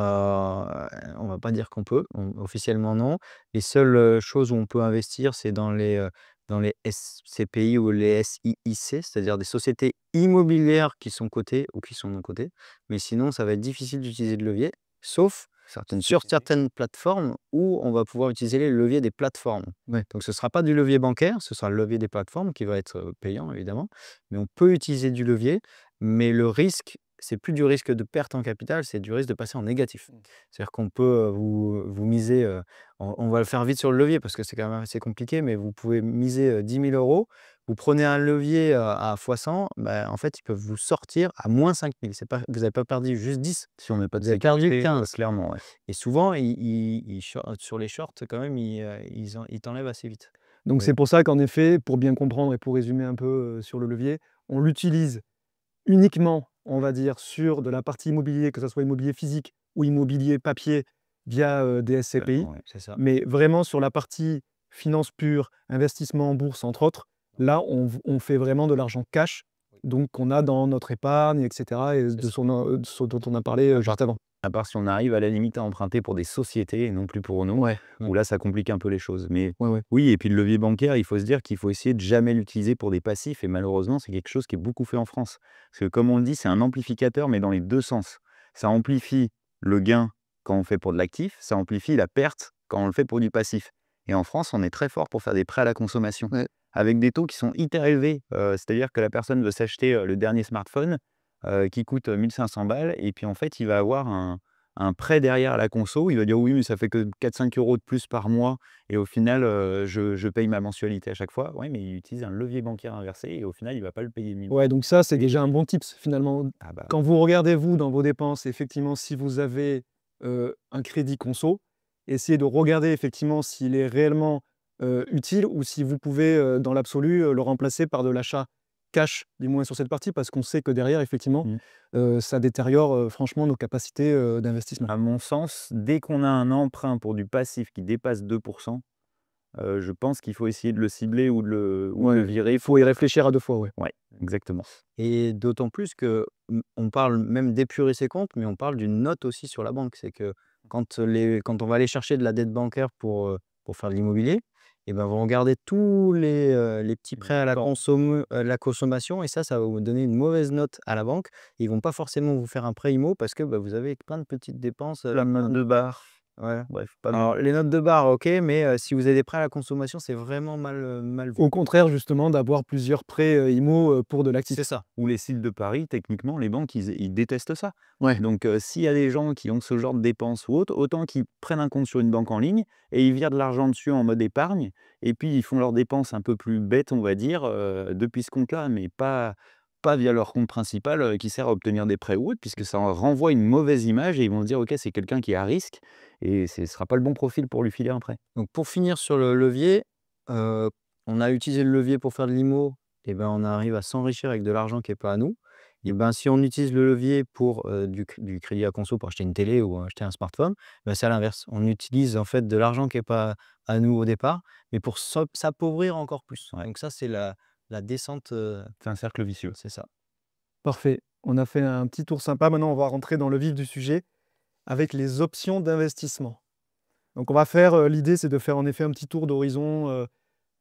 Speaker 3: va pas dire qu'on peut, officiellement non. Les seules, choses où on peut investir, c'est dans les SCPI ou les SIIC, c'est-à-dire des sociétés immobilières qui sont cotées ou qui sont non cotées. Mais sinon, ça va être difficile d'utiliser de levier, sauf
Speaker 2: Certaines
Speaker 3: sur
Speaker 2: sociétés.
Speaker 3: certaines plateformes où on va pouvoir utiliser les leviers des plateformes.
Speaker 1: Ouais.
Speaker 3: Donc ce ne sera pas du levier bancaire, ce sera le levier des plateformes qui va être, payant évidemment, mais on peut utiliser du levier, mais le risque, c'est plus du risque de perte en capital, c'est du risque de passer en négatif. C'est-à-dire qu'on peut, vous miser, on va le faire vite sur le levier parce que c'est quand même assez compliqué, mais vous pouvez miser, 10 000 €. Vous prenez un levier, à x100, bah, en fait, ils peuvent vous sortir à -5 000. C'est pas vous n'avez pas perdu juste 10,
Speaker 2: Si on met pas de
Speaker 3: vous avez perdu
Speaker 2: sécurité,
Speaker 3: 15.
Speaker 2: clairement, ouais.
Speaker 3: Et souvent, sur les shorts quand même, ils t'enlèvent assez vite.
Speaker 1: Donc
Speaker 3: Oui.
Speaker 1: c'est pour ça qu'en effet, pour bien comprendre et pour résumer un peu, sur le levier, on l'utilise uniquement, on va dire, sur de la partie immobilier, que ça soit immobilier physique ou immobilier papier via, des SCPI.
Speaker 2: Complètement, ouais.
Speaker 3: C'est ça.
Speaker 1: Mais vraiment sur la partie finance pure, investissement en bourse entre autres, là on fait vraiment de l'argent cash, donc qu'on a dans notre épargne et cetera et
Speaker 3: C'est ça.
Speaker 1: de ce dont on a parlé, juste avant.
Speaker 2: À part si on arrive à la limite à emprunter pour des sociétés et non plus pour nous,
Speaker 1: Ouais,
Speaker 2: où là, ça complique un peu les choses. Mais
Speaker 1: ouais, ouais.
Speaker 2: oui, et puis le levier bancaire, il faut se dire qu'il faut essayer de jamais l'utiliser pour des passifs et malheureusement, c'est quelque chose qui est beaucoup fait en France. Parce que comme on le dit, c'est un amplificateur, mais dans les 2 sens. Ça amplifie le gain quand on fait pour de l'actif, ça amplifie la perte quand on le fait pour du passif. Et en France, on est très fort pour faire des prêts à la consommation,
Speaker 1: Ouais.
Speaker 2: avec des taux qui sont hyper élevés. C'est-à-dire que la personne veut s'acheter, le dernier smartphone, qui coûte, 1 500 balles et puis en fait, il va avoir un un prêt derrière à la conso, il va dire: «Oui, mais ça fait que 4-5 € de plus par mois et au final, je paye ma mensualité à chaque fois». Ouais, mais il utilise un levier bancaire inversé et au final, il va pas le payer 1 000 €.
Speaker 1: Ouais, donc ça, c'est déjà un bon tips finalement.
Speaker 2: Ah bah,
Speaker 1: Quand vous regardez, vous, dans vos dépenses, effectivement, si vous avez, un crédit conso, essayez de regarder effectivement s'il est réellement, utile ou si vous pouvez, dans l'absolu, le remplacer par de l'achat cash, du moins sur cette partie, parce qu'on sait que derrière, effectivement,
Speaker 2: mmh.
Speaker 1: ça détériore, franchement nos capacités, d'investissement.
Speaker 2: À mon sens, dès qu'on a un emprunt pour du passif qui dépasse 2, je pense qu'il faut essayer de le cibler ou de le
Speaker 1: Ouais,
Speaker 2: virer.
Speaker 1: il faut y réfléchir à 2 fois, ouais.
Speaker 2: Ouais, exactement.
Speaker 3: Et d'autant plus que, on parle même d'épurer ses comptes, mais on parle d'une note aussi sur la banque. C'est que quand on va aller chercher de la dette bancaire pour faire de l'immobilier, et ben, vont regarder tous les petits prêts à la consommation, et ça va vous donner une mauvaise note à la banque. Ils vont pas forcément vous faire un prêt IMO parce que, bah, vous avez plein de petites dépenses,
Speaker 2: La note de barre,
Speaker 3: voilà.
Speaker 2: bref, pas
Speaker 3: Alors les notes de barre, OK, mais si vous avez des prêts à la consommation, c'est vraiment mal vu.
Speaker 1: Au contraire, justement, d'avoir plusieurs prêts, IMO, pour de l'actif.
Speaker 3: C'est ça.
Speaker 2: ou les sites de paris, techniquement, les banques, ils détestent ça.
Speaker 1: Ouais.
Speaker 2: Donc, s'il y a des gens qui ont ce genre de dépenses ou autre, autant qu'ils prennent un compte sur une banque en ligne et ils virent de l'argent dessus en mode épargne et puis ils font leurs dépenses un peu plus bêtes, on va dire, depuis ce compte-là, mais pas via leur compte principal, qui sert à obtenir des prêts ou autre, puisque ça en renvoie une mauvaise image et ils vont se dire: «OK, c'est quelqu'un qui est à risque» et ce ne sera pas le bon profil pour lui filer un prêt.
Speaker 3: Donc pour finir sur le levier, heu, on a utilisé le levier pour faire de l'IMO, et ben, on arrive à s'enrichir avec de l'argent qui est pas à nous. Et ben, si on utilise le levier pour, du crédit à conso pour acheter une télé ou acheter un smartphone, ben c'est à l'inverse. On utilise en fait de l'argent qui est pas à nous au départ, mais pour s'appauvrir encore plus.
Speaker 2: Ouais,
Speaker 3: Donc ça, c'est la descente,
Speaker 2: c'est un cercle vicieux.
Speaker 3: c'est ça.
Speaker 1: Parfait. On a fait un petit tour sympa. Maintenant, on va rentrer dans le vif du sujet avec les options d'investissement. Donc, on va faire, l'idée, c'est de faire en effet un petit tour d'horizon,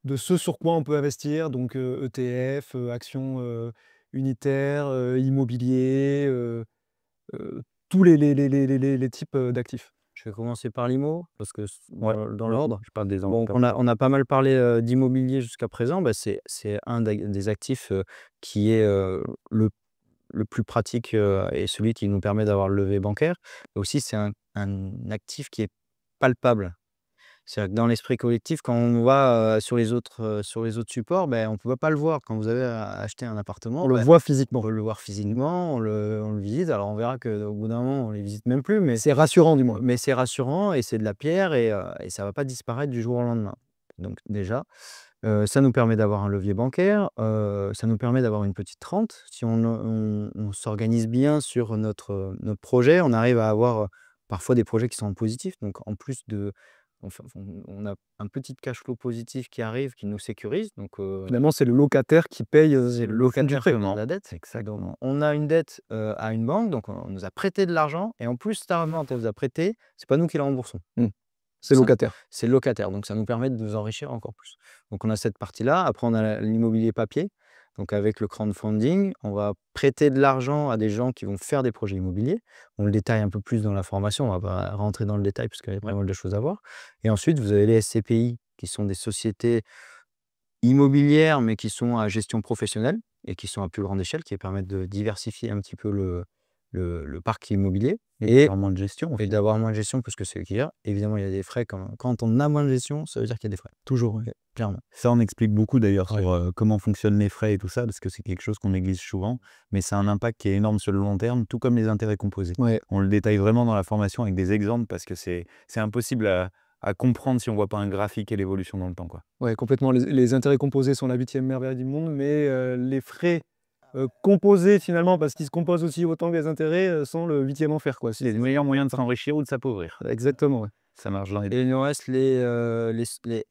Speaker 1: de ce sur quoi on peut investir. Donc, ETF, actions, unitaires, immobilier, tous les types, d'actifs.
Speaker 3: Je vais commencer par l'IMO parce que
Speaker 2: Ouais,
Speaker 3: dans l'ordre.
Speaker 2: je parle des
Speaker 3: Donc
Speaker 2: entreprises.
Speaker 3: on a pas mal parlé, d'immobilier jusqu'à présent. Bah, c'est un des actifs, qui est, le plus pratique, et celui qui nous permet d'avoir le levier bancaire. Et aussi, c'est un actif qui est palpable. C'est-à-dire que dans l'esprit collectif, quand on va, sur les autres supports, ben on ne peut pas le voir. Quand vous avez acheté un appartement,
Speaker 1: On le
Speaker 3: bah,
Speaker 1: voit
Speaker 3: on
Speaker 1: physiquement.
Speaker 3: peut le voir physiquement, on le visite. Alors on verra qu'au bout d'un moment, on ne les visite même plus, mais
Speaker 1: C'est rassurant, du moins.
Speaker 3: c'est rassurant et c'est de la pierre, et ça ne va pas disparaître du jour au lendemain. Donc déjà, ça nous permet d'avoir un levier bancaire, ça nous permet d'avoir une petite rente. Si on s'organise bien sur notre projet, on arrive à avoir, parfois des projets qui sont positifs. Donc en plus de on a un petit cash flow positif qui arrive, qui nous sécurise. Donc
Speaker 1: Finalement, c'est le locataire qui paye,
Speaker 3: c'est le
Speaker 1: le fond du
Speaker 3: locataire
Speaker 1: prêt.
Speaker 3: qui paye la dette. Donc
Speaker 2: Exactement.
Speaker 3: on a une dette, à une banque, donc on nous a prêté de l'argent, et en plus cet argent qu'on nous a prêté, c'est pas nous qui la remboursons.
Speaker 1: Mmh. C'est
Speaker 3: Ça
Speaker 1: locataire.
Speaker 3: c'est le locataire, donc ça nous permet de nous enrichir encore plus. Donc on a cette partie-là. Après on a l'immobilier papier. Donc avec le crowdfunding, on va prêter de l'argent à des gens qui vont faire des projets immobiliers. On le détaille un peu plus dans la formation, on va pas rentrer dans le détail parce qu'il y a pas mal de choses à voir. Et ensuite, vous avez les SCPI qui sont des sociétés immobilières, mais qui sont à gestion professionnelle et qui sont à plus grande échelle, qui permettent de diversifier un petit peu le parc immobilier et
Speaker 2: Moins de gestion au final.
Speaker 3: d'avoir moins de gestion parce que c'est eux qui gèrent. Évidemment, il y a des frais. Quand on a moins de gestion, ça veut dire qu'il y a des frais.
Speaker 1: Toujours, ouais.
Speaker 3: Clairement.
Speaker 2: Ça, on explique beaucoup d'ailleurs
Speaker 1: Ouais.
Speaker 2: sur, comment fonctionnent les frais et tout ça, parce que c'est quelque chose qu'on néglige souvent, mais c'est un impact qui est énorme sur le long terme, tout comme les intérêts composés.
Speaker 1: Ouais.
Speaker 2: On le détaille vraiment dans la formation avec des exemples parce que c'est impossible à comprendre si on voit pas un graphique et l'évolution dans le temps, quoi.
Speaker 1: Ouais, complètement. Les intérêts composés sont la 8e merveille du monde, mais les frais, composés finalement, parce qu'ils se composent aussi autant que les intérêts, sont le 8e enfer, quoi.
Speaker 2: C'est le meilleur moyen de s'enrichir ou de s'appauvrir.
Speaker 1: Exactement, ouais.
Speaker 2: Ça marche dans les 2.
Speaker 3: Et il nous reste les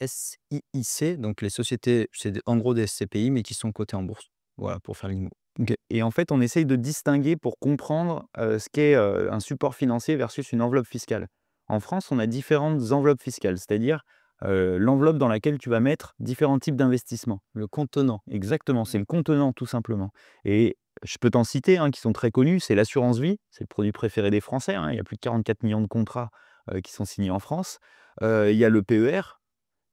Speaker 3: SIIC, donc les sociétés, en gros des SCPI, mais qui sont cotées en bourse. Voilà, pour faire l'IMO.
Speaker 2: OK, et en fait, on essaye de distinguer pour comprendre, ce qu'est, un support financier versus une enveloppe fiscale. En France, on a différentes enveloppes fiscales, c'est-à-dire, l'enveloppe dans laquelle tu vas mettre différents types d'investissements.
Speaker 3: Le contenant.
Speaker 2: Exactement, c'est le contenant tout simplement, et je peux t'en citer, hein, qui sont très connus. C'est l'assurance vie, c'est le produit préféré des Français, hein. Il y a plus de 44 millions de contrats, qui sont signés en France. Il y a le PER,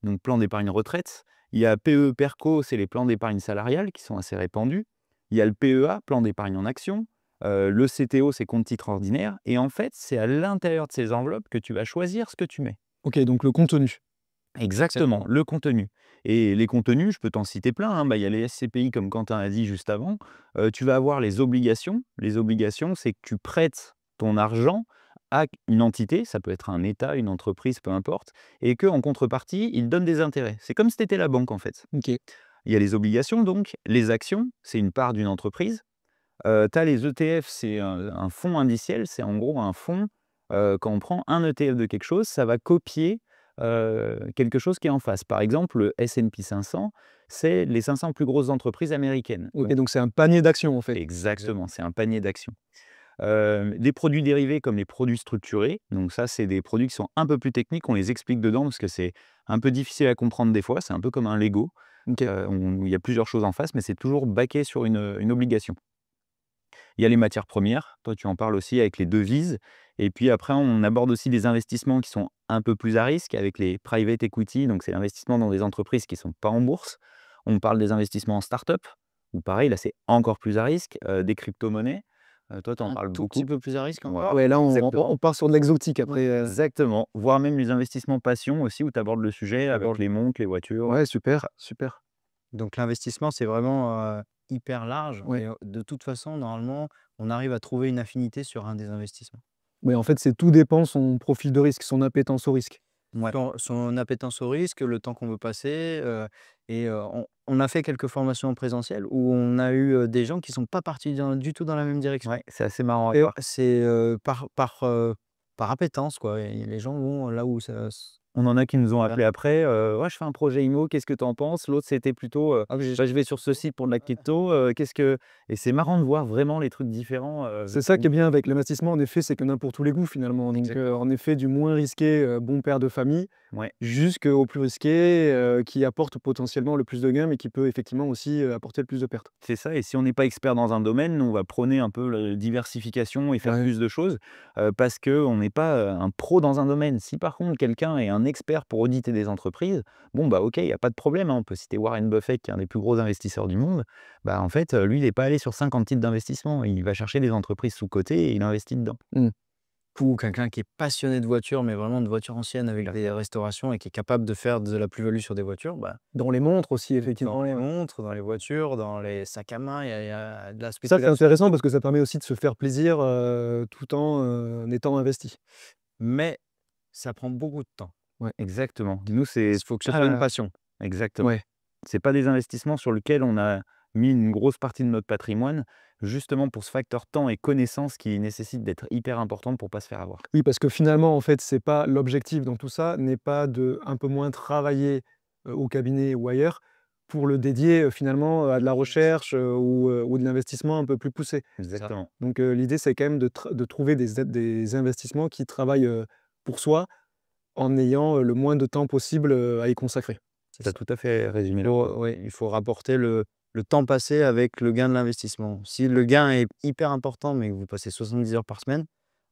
Speaker 2: donc plan d'épargne retraite. Il y a PE-PERCO, c'est les plans d'épargne salariale qui sont assez répandus. Il y a le PEA, plan d'épargne en action. Le CTO, c'est compte titre ordinaire. Et en fait, c'est à l'intérieur de ces enveloppes que tu vas choisir ce que tu mets.
Speaker 1: OK, donc le contenu.
Speaker 2: Exactement, le contenu. Et les contenus, je peux t'en citer plein, hein. Bah, il y a les SCPI comme Quentin a dit juste avant. Tu vas avoir les obligations. Les obligations, c'est que tu prêtes ton argent à une entité, ça peut être un État, une entreprise, peu importe, et qu'en contrepartie, il donne des intérêts. C'est comme si tu étais la banque en fait.
Speaker 1: OK.
Speaker 2: Il y a les obligations donc, les actions, c'est une part d'une entreprise. Tu as les ETF, c'est un fonds indiciel, c'est en gros un fonds, quand on prend un ETF de quelque chose, ça va copier, quelque chose qui est en face. Par exemple, le S&P 500, c'est les 500 plus grosses entreprises américaines.
Speaker 1: OK, donc c'est un panier d'actions, en fait.
Speaker 2: Exactement, c'est un panier d'actions. Les produits dérivés comme les produits structurés, donc ça, c'est des produits qui sont un peu plus techniques, on les explique dedans parce que c'est un peu difficile à comprendre des fois, c'est un peu comme un Lego.
Speaker 1: OK.
Speaker 2: Il y a plusieurs choses en face, mais c'est toujours baqué sur une obligation. Il y a les matières premières, toi tu en parles aussi avec les devises. Et puis après, on aborde aussi des investissements qui sont un peu plus à risque avec les private equity, donc c'est l'investissement dans des entreprises qui ne sont pas en bourse. On parle des investissements en start-up, où pareil, là c'est encore plus à risque, des crypto-monnaies. Toi, tu en
Speaker 3: Un
Speaker 2: parles
Speaker 3: tout petit
Speaker 2: beaucoup.
Speaker 3: peu plus à risque
Speaker 2: Ouais,
Speaker 3: encore.
Speaker 1: Ouais, là,
Speaker 2: exactement.
Speaker 1: on part sur de l'exotique après,
Speaker 2: Exactement, voire même les investissements passion aussi, où tu abordes le sujet avec les montres, les voitures.
Speaker 1: ouais, super, super.
Speaker 3: Donc l'investissement, c'est vraiment, hyper large
Speaker 1: Ouais.
Speaker 3: et de toute façon, normalement, on arrive à trouver une affinité sur un des investissements.
Speaker 1: Mais en fait, c'est tout dépend son profil de risque, son appétence au risque.
Speaker 2: Ouais.
Speaker 3: Son appétence au risque, le temps qu'on veut passer, et on a fait quelques formations en présentiel où on a eu, des gens qui sont pas partis du tout dans la même direction.
Speaker 2: Ouais, c'est assez marrant à
Speaker 3: Et
Speaker 2: voir.
Speaker 3: c'est, par appétence quoi et les gens vont là où ça
Speaker 2: On en a qui nous ont
Speaker 3: Voilà.
Speaker 2: appelé après, «Ouais, je fais un projet IMO, qu'est-ce que tu en penses?» L'autre, c'était plutôt,
Speaker 3: ah oui,
Speaker 2: «Bah, je vais sur ce site pour de la crypto, qu'est-ce que» et c'est marrant de voir vraiment les trucs différents,
Speaker 1: C'est ça qui est bien avec l'investissement, en effet, c'est qu'il y en a pour tous les goûts finalement. Donc,
Speaker 2: Exactement.
Speaker 1: en effet, du moins risqué, bon père de famille,
Speaker 2: Ouais,
Speaker 1: jusqu'au plus risqué, qui apporte potentiellement le plus de gains, mais qui peut effectivement aussi, apporter le plus de pertes.
Speaker 2: c'est ça. Et si on n'est pas expert dans un domaine, nous, on va prôner un peu la diversification et faire
Speaker 1: Ouais.
Speaker 2: plus de choses, parce qu'on n'est pas, un pro dans un domaine. Si par contre quelqu'un est un expert pour auditer des entreprises, bon, bah, OK, il y a pas de problème, hein. On peut citer Warren Buffett qui est un des plus gros investisseurs du monde. Bah, en fait, lui, il n'est pas allé sur 50 titres d'investissement. Il va chercher des entreprises sous-cotées et il investit dedans.
Speaker 1: Mmh.
Speaker 3: ou quelqu'un qui est passionné de voitures, mais vraiment de voitures anciennes avec des restaurations et qui est capable de faire de la plus-value sur des voitures, bah,
Speaker 1: Dans les montres aussi,
Speaker 3: dans
Speaker 1: effectivement.
Speaker 3: les montres, dans les voitures, dans les sacs à main, il y a de la
Speaker 1: Ça, c'est
Speaker 3: spéculation.
Speaker 1: intéressant parce que ça permet aussi de se faire plaisir, tout en étant investi.
Speaker 3: Mais ça prend beaucoup de temps.
Speaker 2: Exactement. Nous, c'est
Speaker 3: Il faut que ce soit une
Speaker 2: pas
Speaker 3: passion.
Speaker 2: exactement.
Speaker 1: Ouais.
Speaker 2: C'est pas des investissements sur lesquels on a mis une grosse partie de notre patrimoine, justement pour ce facteur temps et connaissance qui nécessite d'être hyper important pour pas se faire avoir.
Speaker 1: Oui, parce que finalement, en fait, c'est pas l'objectif dans tout ça n'est pas de un peu moins travailler, au cabinet ou ailleurs pour le dédier, finalement, à de la recherche, ou de l'investissement un peu plus poussé.
Speaker 2: Exactement.
Speaker 1: Donc, l'idée, c'est quand même de trouver des investissements qui travaillent, pour soi, en ayant, le moins de temps possible, à y consacrer.
Speaker 2: Tu as tout à fait résumé là.
Speaker 3: Il faut rapporter le temps passé avec le gain de l'investissement. Si le gain est hyper important, mais que vous passez 70 heures par semaine,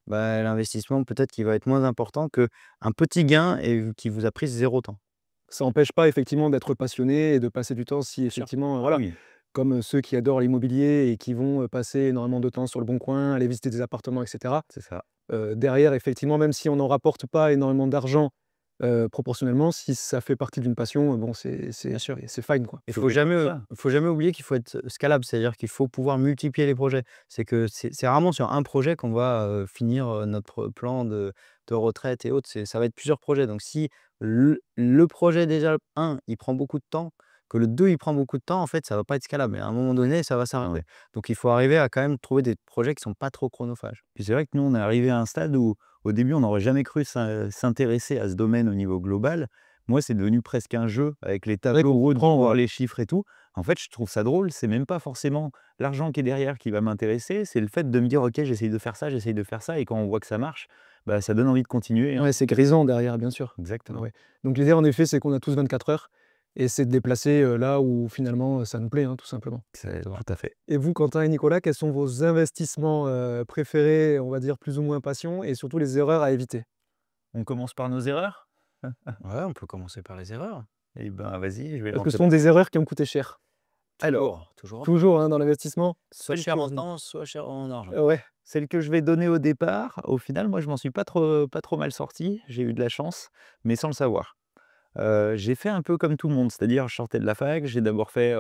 Speaker 3: bah, l'investissement peut-être qu'il va être moins important qu'un petit gain et qui vous a pris 0 temps.
Speaker 1: Ça n'empêche pas effectivement d'être passionné et de passer du temps si
Speaker 3: Sûr.
Speaker 1: effectivement,
Speaker 2: Ah
Speaker 1: voilà,
Speaker 2: oui,
Speaker 1: comme, ceux qui adorent l'immobilier et qui vont, passer énormément de temps sur le bon coin, aller visiter des appartements et cetera.
Speaker 2: c'est ça.
Speaker 1: Derrière effectivement, même si on n'en rapporte pas énormément d'argent, proportionnellement, si ça fait partie d'une passion, bon
Speaker 3: Bien sûr.
Speaker 1: c'est fine quoi.
Speaker 3: Il
Speaker 2: Faut
Speaker 3: faut
Speaker 2: que
Speaker 3: jamais,
Speaker 2: ça.
Speaker 3: faut jamais oublier qu'il faut être scalable, c'est-à-dire qu'il faut pouvoir multiplier les projets. C'est rarement sur un projet qu'on va, finir, notre plan de retraite et autres, ça va être plusieurs projets. Donc si le projet déjà, un il prend beaucoup de temps, que le 2 il prend beaucoup de temps, en fait, ça va pas être scalable et à un moment donné, ça va s'arrêter.
Speaker 2: Ouais.
Speaker 3: Donc il faut arriver à quand même trouver des projets qui sont pas trop chronophages.
Speaker 2: Puis c'est vrai que nous, on est arrivé à un stade où, au début, on n'aurait jamais cru s'intéresser à ce domaine au niveau global. Moi, c'est devenu presque un jeu avec les tableaux
Speaker 1: qu'on
Speaker 2: ronds,
Speaker 1: comprend,
Speaker 2: voir
Speaker 1: ouais.
Speaker 2: les chiffres et tout. En fait, je trouve ça drôle. C'est même pas forcément l'argent qui est derrière qui va m'intéresser. C'est le fait de me dire, OK, j'essaye de faire ça, j'essaye de faire ça. Et quand on voit que ça marche, bah, ça donne envie de continuer, hein.
Speaker 1: Ouais, c'est grisant derrière, bien sûr.
Speaker 2: Exactement.
Speaker 1: Ouais. Donc l'idée en effet, c'est qu'on a tous 24 heures et c'est de les placer, là où finalement, ça nous plaît, hein, tout simplement.
Speaker 2: C'est tout à fait.
Speaker 1: Et vous, Quentin et Nicolas, quels sont vos investissements, préférés, on va dire plus ou moins passion et surtout les erreurs à éviter?
Speaker 2: On commence par nos erreurs?
Speaker 3: Ouais, on peut commencer par les erreurs.
Speaker 2: Eh ben, vas-y, je vais
Speaker 1: Est-ce que ce
Speaker 2: lancer.
Speaker 1: sont des erreurs qui ont coûté cher?
Speaker 2: Alors,
Speaker 3: Toujours.
Speaker 1: Toujours, hein, dans l'investissement?
Speaker 3: Soit
Speaker 2: celle
Speaker 3: cher en
Speaker 2: que
Speaker 3: temps, soit cher en argent.
Speaker 1: Ouais.
Speaker 2: celle que je vais donner au départ, au final, moi, je m'en suis pas trop mal sorti. J'ai eu de la chance, mais sans le savoir. J'ai fait un peu comme tout le monde, c'est-à-dire je sortais de la fac, j'ai d'abord fait,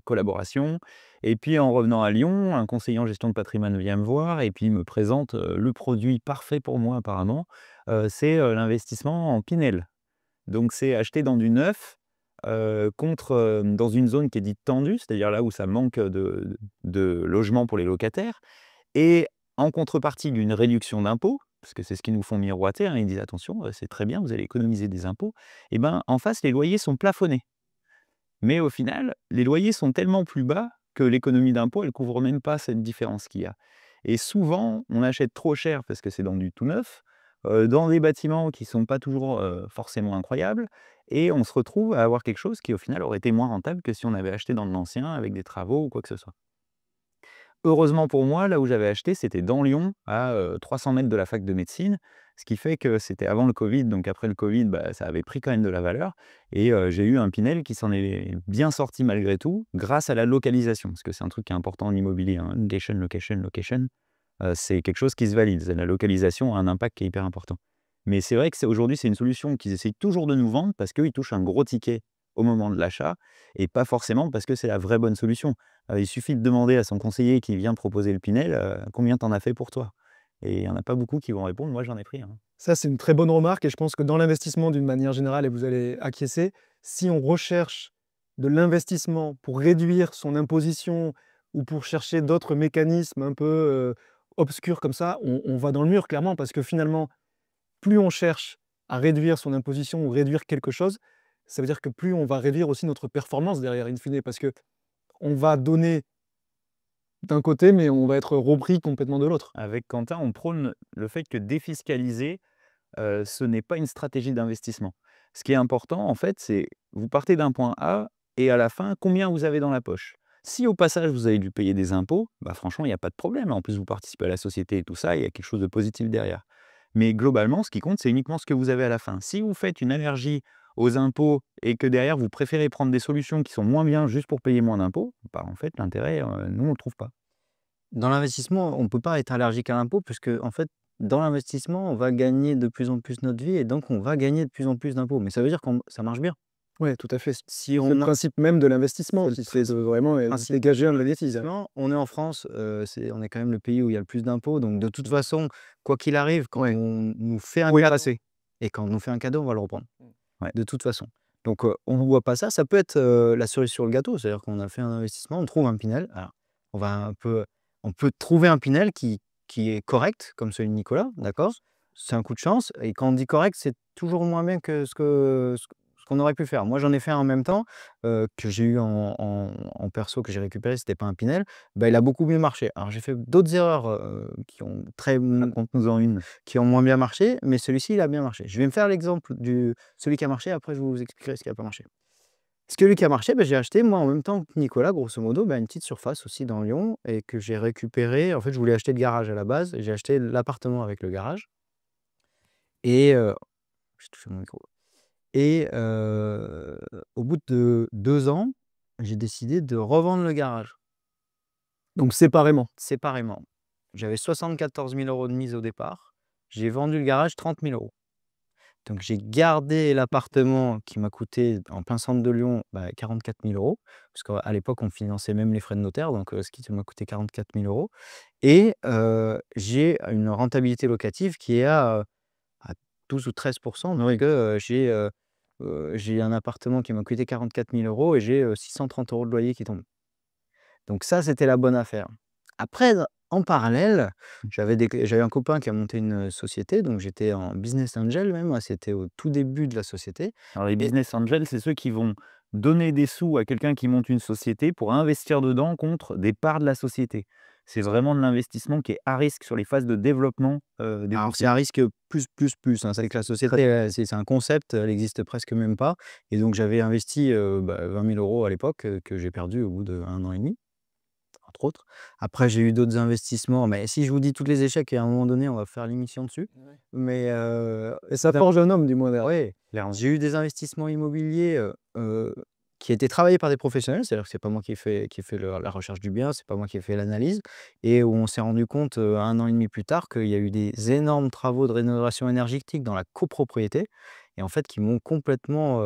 Speaker 2: collaboration et puis en revenant à Lyon, un conseiller en gestion de patrimoine vient me voir et puis il me présente, le produit parfait pour moi apparemment, c'est, l'investissement en Pinel. Donc c'est acheter dans du neuf, dans une zone qui est dite tendue, c'est-à-dire là où ça manque de logements pour les locataires et en contrepartie d'une réduction d'impôts, parce que c'est ce qu'ils nous font miroiter, hein, ils disent: «Attention, c'est très bien, vous allez économiser des impôts» et ben, en face, les loyers sont plafonnés. Mais au final, les loyers sont tellement plus bas que l'économie d'impôt, elle couvre même pas cette différence qu'il y a. Et souvent, on achète trop cher parce que c'est dans du tout neuf, dans des bâtiments qui sont pas toujours, forcément incroyables et on se retrouve à avoir quelque chose qui, au final, aurait été moins rentable que si on avait acheté dans de l'ancien avec des travaux ou quoi que ce soit. Heureusement pour moi, là où j'avais acheté, c'était dans Lyon, à, 300 m de la fac de médecine, ce qui fait que c'était avant le covid, donc après le covid, bah, ça avait pris quand même de la valeur et j'ai eu un Pinel qui s'en est bien sorti malgré tout, grâce à la localisation. Parce que c'est un truc qui est important en immobilier, hein, location, location, location, c'est quelque chose qui se valide. La localisation a un impact qui est hyper important. Mais c'est vrai que aujourd'hui, c'est une solution qu'ils essayent toujours de nous vendre parce qu'ils touchent un gros ticket au moment de l'achat et pas forcément parce que c'est la vraie bonne solution. Il suffit de demander à son conseiller qui vient proposer le Pinel, «Combien t'en as fait pour toi?» et il y en a pas beaucoup qui vont répondre: «Moi, j'en ai pris, hein».
Speaker 1: Ça, c'est une très bonne remarque et je pense que dans l'investissement d'une manière générale, et vous allez acquiescer, si on recherche de l'investissement pour réduire son imposition ou pour chercher d'autres mécanismes un peu, obscurs comme ça, on va dans le mur clairement parce que finalement, plus on cherche à réduire son imposition ou réduire quelque chose, ça veut dire que plus on va réduire aussi notre performance derrière in fine parce qu'on va donner d'un côté, mais on va être repris complètement de l'autre.
Speaker 2: Avec Quentin, on prône le fait que défiscaliser, ce n'est pas une stratégie d'investissement. Ce qui est important, en fait, c'est vous partez d'un point A et à la fin, combien vous avez dans la poche? Si au passage, vous avez dû payer des impôts, bah, franchement, il n'y a pas de problème. En plus, vous participez à la société et tout ça, il y a quelque chose de positif derrière. Mais globalement, ce qui compte, c'est uniquement ce que vous avez à la fin. Si vous faites une allergie aux impôts et que derrière, vous préférez prendre des solutions qui sont moins bien juste pour payer moins d'impôts, bah, en fait, l'intérêt, nous, on ne le trouve pas.
Speaker 3: Dans l'investissement, on ne peut pas être allergique à l'impôt puisque, en fait, dans l'investissement, on va gagner de plus en plus notre vie et donc on va gagner de plus en plus d'impôts. Mais ça veut dire que ça marche bien.
Speaker 1: Ouais, tout à fait.
Speaker 3: Si
Speaker 1: C'est le
Speaker 3: on a
Speaker 1: principe même de l'investissement
Speaker 3: c'est le
Speaker 1: aussi, c'est de
Speaker 3: principe
Speaker 1: vraiment,
Speaker 3: principe
Speaker 1: dégager un bénéfice.
Speaker 3: d'investissement, on est en France, on est quand même le pays où il y a le plus d'impôts, donc de toute façon, quoi qu'il arrive, quand
Speaker 1: Ouais.
Speaker 3: on nous fait un
Speaker 1: Oui,
Speaker 3: cadeau
Speaker 1: assez.
Speaker 3: et quand on nous fait un cadeau, on va le reprendre,
Speaker 2: Ouais.
Speaker 3: de toute façon. Donc on ne voit pas ça. Ça peut être, la cerise sur le gâteau, c'est-à-dire qu'on a fait un investissement, on trouve un Pinel. Alors on va un peu on peut trouver un Pinel qui est correct, comme celui de Nicolas, d'accord? C'est un coup de chance et quand on dit correct, c'est toujours moins bien que ce qu'on aurait pu faire. Moi, j'en ai fait un en même temps, que j'ai eu en perso, que j'ai récupéré, c'était pas un Pinel, bah, il a beaucoup mieux marché. Alors j'ai fait d'autres erreurs, qui ont
Speaker 2: Raconte-nous-en une.
Speaker 3: qui ont moins bien marché, mais celui-ci, il a bien marché. Je vais me faire l'exemple du celui qui a marché, après je vous expliquerai ce qui a pas marché. Celui qui a marché, bah, j'ai acheté moi en même temps que Nicolas, grosso modo, bah, une petite surface aussi dans Lyon et que j'ai récupéré. En fait, je voulais acheter le garage à la base et j'ai acheté l'appartement avec le garage et j'ai touché mon micro et au bout de 2 ans, j'ai décidé de revendre le garage
Speaker 1: Donc séparément.
Speaker 3: séparément. J'avais 74 000 € de mise au départ. J'ai vendu le garage 30 000 €. Donc j'ai gardé l'appartement qui m'a coûté en plein centre de Lyon, bah, 44 000 €, parce qu'à l'époque, on finançait même les frais de notaire, donc ce qui m'a coûté 44 000 € et j'ai une rentabilité locative qui est à 12 ou 13 donc j'ai un appartement qui m'a coûté 44 000 € et j'ai 630 € de loyer qui tombe. Donc ça, c'était la bonne affaire. Après, en parallèle, j'avais un copain qui a monté une société, donc j'étais en business angel même, ouais, c'était au tout début de la société
Speaker 2: Alors les
Speaker 3: et
Speaker 2: business angels, c'est ceux qui vont donner des sous à quelqu'un qui monte une société pour investir dedans contre des parts de la société. C'est vraiment de l'investissement qui est à risque sur les phases de développement, des
Speaker 3: alors c'est
Speaker 2: boutiques.
Speaker 3: un risque plus, hein. C'est que la société, c'est un concept, elle existe presque même pas et donc j'avais investi, 20 000 € à l'époque, que j'ai perdu au bout d'1 an et demi, entre autres. Après j'ai eu d'autres investissements, mais si je vous dis tous les échecs et à un moment donné, on va faire l'émission dessus.
Speaker 1: Ouais.
Speaker 3: Mais
Speaker 1: Et ça forge un homme, du moins derrière.
Speaker 3: ouais,
Speaker 2: Clairement.
Speaker 3: j'ai eu des investissements immobiliers, qui a été travaillé par des professionnels, c'est-à-dire que c'est pas moi qui ai fait la recherche du bien, c'est pas moi qui ai fait l'analyse, et où on s'est rendu compte 1 an et demi plus tard qu'il y a eu des énormes travaux de rénovation énergétique dans la copropriété, et en fait qui m'ont complètement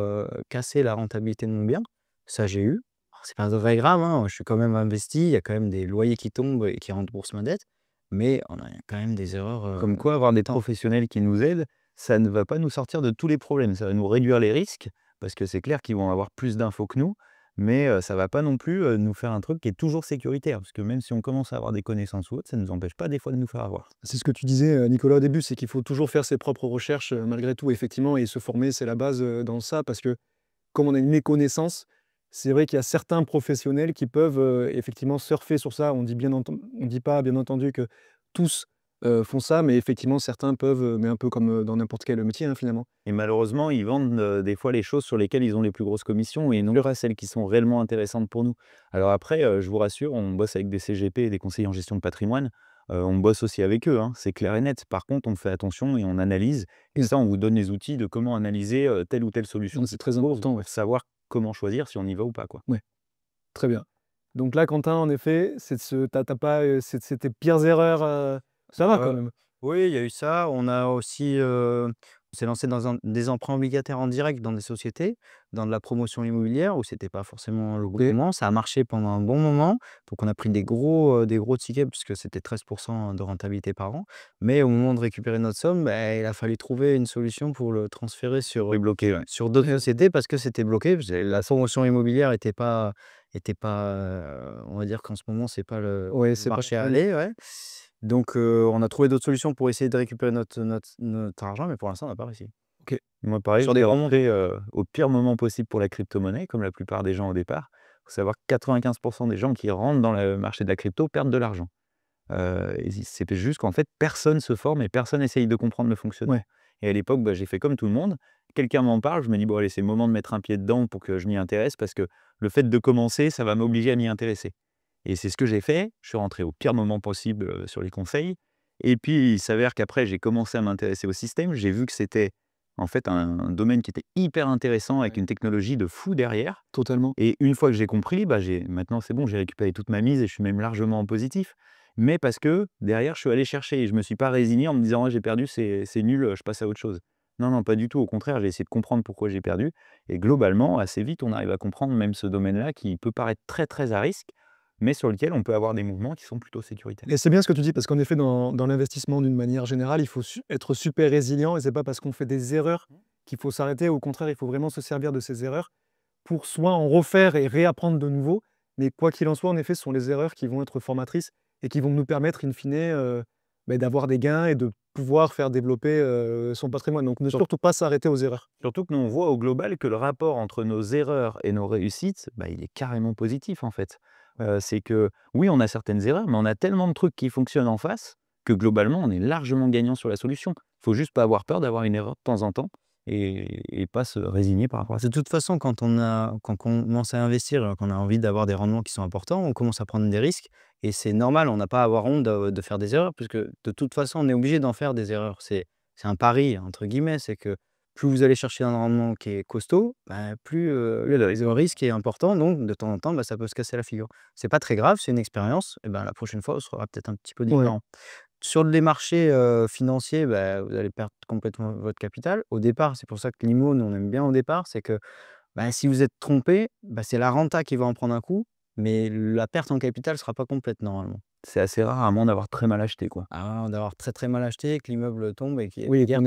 Speaker 3: cassé la rentabilité de mon bien. Ça, j'ai eu. Alors, c'est pas très grave, hein, je suis quand même investi, il y a quand même des loyers qui tombent et qui remboursent ma dette, mais on a quand même des erreurs.
Speaker 2: Comme quoi, avoir des
Speaker 3: Attends.
Speaker 2: professionnels qui nous aident, ça ne va pas nous sortir de tous les problèmes. Ça va nous réduire les risques, parce que c'est clair qu'ils vont avoir plus d'infos que nous, mais ça va pas non plus nous faire un truc qui est toujours sécuritaire. Parce que même si on commence à avoir des connaissances ou autre, ça ne nous empêche pas des fois de nous faire avoir.
Speaker 1: C'est ce que tu disais, Nicolas, au début, c'est qu'il faut toujours faire ses propres recherches, malgré tout, effectivement, et se former, c'est la base, dans ça, parce que comme on a une méconnaissance, c'est vrai qu'il y a certains professionnels qui peuvent, effectivement surfer sur ça. On dit pas, bien entendu, que tous, font ça, mais effectivement, certains peuvent, mais un peu comme, dans n'importe quel métier, hein, finalement.
Speaker 2: Et malheureusement, ils vendent des fois les choses sur lesquelles ils ont les plus grosses commissions et non pas celles qui sont réellement intéressantes pour nous. Alors après, je vous rassure, on bosse avec des CGP et des conseillers en gestion de patrimoine. On bosse aussi avec eux, hein, c'est clair et net. Par contre, on fait attention et on analyse. Et
Speaker 1: Mmh.
Speaker 2: ça, on vous donne les outils de comment analyser telle ou telle solution
Speaker 1: Donc c'est très important, ouais.
Speaker 2: pour savoir comment choisir si on y va ou pas, quoi.
Speaker 1: Ouais, très bien. Donc là, Quentin, en effet, tu pas, c'est tes pires erreurs, ça va quand
Speaker 3: Heu,
Speaker 1: même?
Speaker 3: oui, il y a eu ça. On a aussi, on s'est lancé dans des emprunts obligataires en direct dans des sociétés, dans de la promotion immobilière où c'était pas forcément le bon
Speaker 1: OK.
Speaker 3: moment. Ça a marché pendant un bon moment, donc on a pris des gros tickets puisque c'était 13% de rentabilité par an. Mais au moment de récupérer notre somme, il a fallu trouver une solution pour le transférer
Speaker 2: Oui, bloqué, ouais.
Speaker 3: sur d'autres sociétés parce que c'était bloqué. Parce que la promotion immobilière était pas, on va dire qu'en ce moment, c'est pas le
Speaker 1: Ouais, c'est pas
Speaker 3: marché à
Speaker 1: mmh.
Speaker 3: aller, ouais. Donc on a trouvé d'autres solutions pour essayer de récupérer notre argent, mais pour l'instant, on n'a pas réussi.
Speaker 1: OK.
Speaker 2: Moi, pareil,
Speaker 3: Sur
Speaker 2: j'étais
Speaker 3: des grands montants.
Speaker 2: rentré au pire moment possible pour la crypto-monnaie, comme la plupart des gens au départ. Il faut savoir que 95 des gens qui rentrent dans le marché de la crypto perdent de l'argent. Et c'est juste qu'en fait, personne se forme et personne essaye de comprendre le fonctionnement.
Speaker 1: Ouais.
Speaker 2: Et à l'époque, bah, j'ai fait comme tout le monde. Quelqu'un m'en parle, je me dis: «Bon allez, c'est le moment de mettre un pied dedans pour que je m'y intéresse parce que le fait de commencer, ça va m'obliger à m'y intéresser». Et c'est ce que j'ai fait. Je suis rentré au pire moment possible, sur les conseils et puis il s'avère qu'après j'ai commencé à m'intéresser au système. J'ai vu que c'était en fait un domaine qui était hyper intéressant avec
Speaker 3: Ouais.
Speaker 2: une technologie de fou derrière
Speaker 1: Totalement.
Speaker 2: et une fois que j'ai compris, bah, maintenant c'est bon, j'ai récupéré toute ma mise et je suis même largement en positif. Mais parce que derrière, je suis allé chercher et je me suis pas résigné en me disant: «Ah j'ai perdu, c'est nul, je passe à autre chose». Non, non, pas du tout. Au contraire, j'ai essayé de comprendre pourquoi j'ai perdu et globalement, assez vite, on arrive à comprendre même ce domaine-là qui peut paraître très, très à risque, mais sur lequel on peut avoir des mouvements qui sont plutôt sécuritaires.
Speaker 1: Et c'est bien ce que tu dis parce qu'en effet, dans l'investissement d'une manière générale, il faut être super résilient et c'est pas parce qu'on fait des erreurs qu'il faut s'arrêter. Au contraire, il faut vraiment se servir de ces erreurs pour soit en refaire et réapprendre de nouveau. Mais quoi qu'il en soit, en effet, ce sont les erreurs qui vont être formatrices et qui vont nous permettre, in fine, d'avoir des gains et de pouvoir faire développer son patrimoine. Donc ne surtout pas s'arrêter aux erreurs.
Speaker 2: Surtout que nous, on voit au global que le rapport entre nos erreurs et nos réussites, bah, il est carrément positif en fait. C'est que oui, on a certaines erreurs, mais on a tellement de trucs qui fonctionnent en face que globalement, on est largement gagnant sur la solution. Il faut juste pas avoir peur d'avoir une erreur de temps en temps et pas se résigner par rapport à ça.
Speaker 3: De toute façon, quand on commence à investir, qu'on a envie d'avoir des rendements qui sont importants, on commence à prendre des risques et c'est normal, on n'a pas à avoir honte de faire des erreurs puisque de toute façon, on est obligé d'en faire des erreurs. C'est un «pari» entre guillemets, c'est que plus vous allez chercher un rendement qui est costaud, plus, le risque est important donc de temps en temps, ça peut se casser la figure. C'est pas très grave, c'est une expérience et la prochaine fois, ce sera peut-être un petit peu
Speaker 1: Ouais,
Speaker 3: différent. Sur les marchés, financiers, vous allez perdre complètement votre capital. Au départ, c'est pour ça que l'IMO, nous, on aime bien au départ, c'est que, si vous êtes trompé, c'est la renta qui va en prendre un coup, mais la perte en capital ne sera pas complète normalement.
Speaker 2: C'est assez rare, à moins d'avoir très mal acheté, quoi.
Speaker 3: À d'avoir très, très mal acheté, que l'immeuble tombe et qu'il y ait
Speaker 1: oui,
Speaker 3: guerre
Speaker 1: qu'on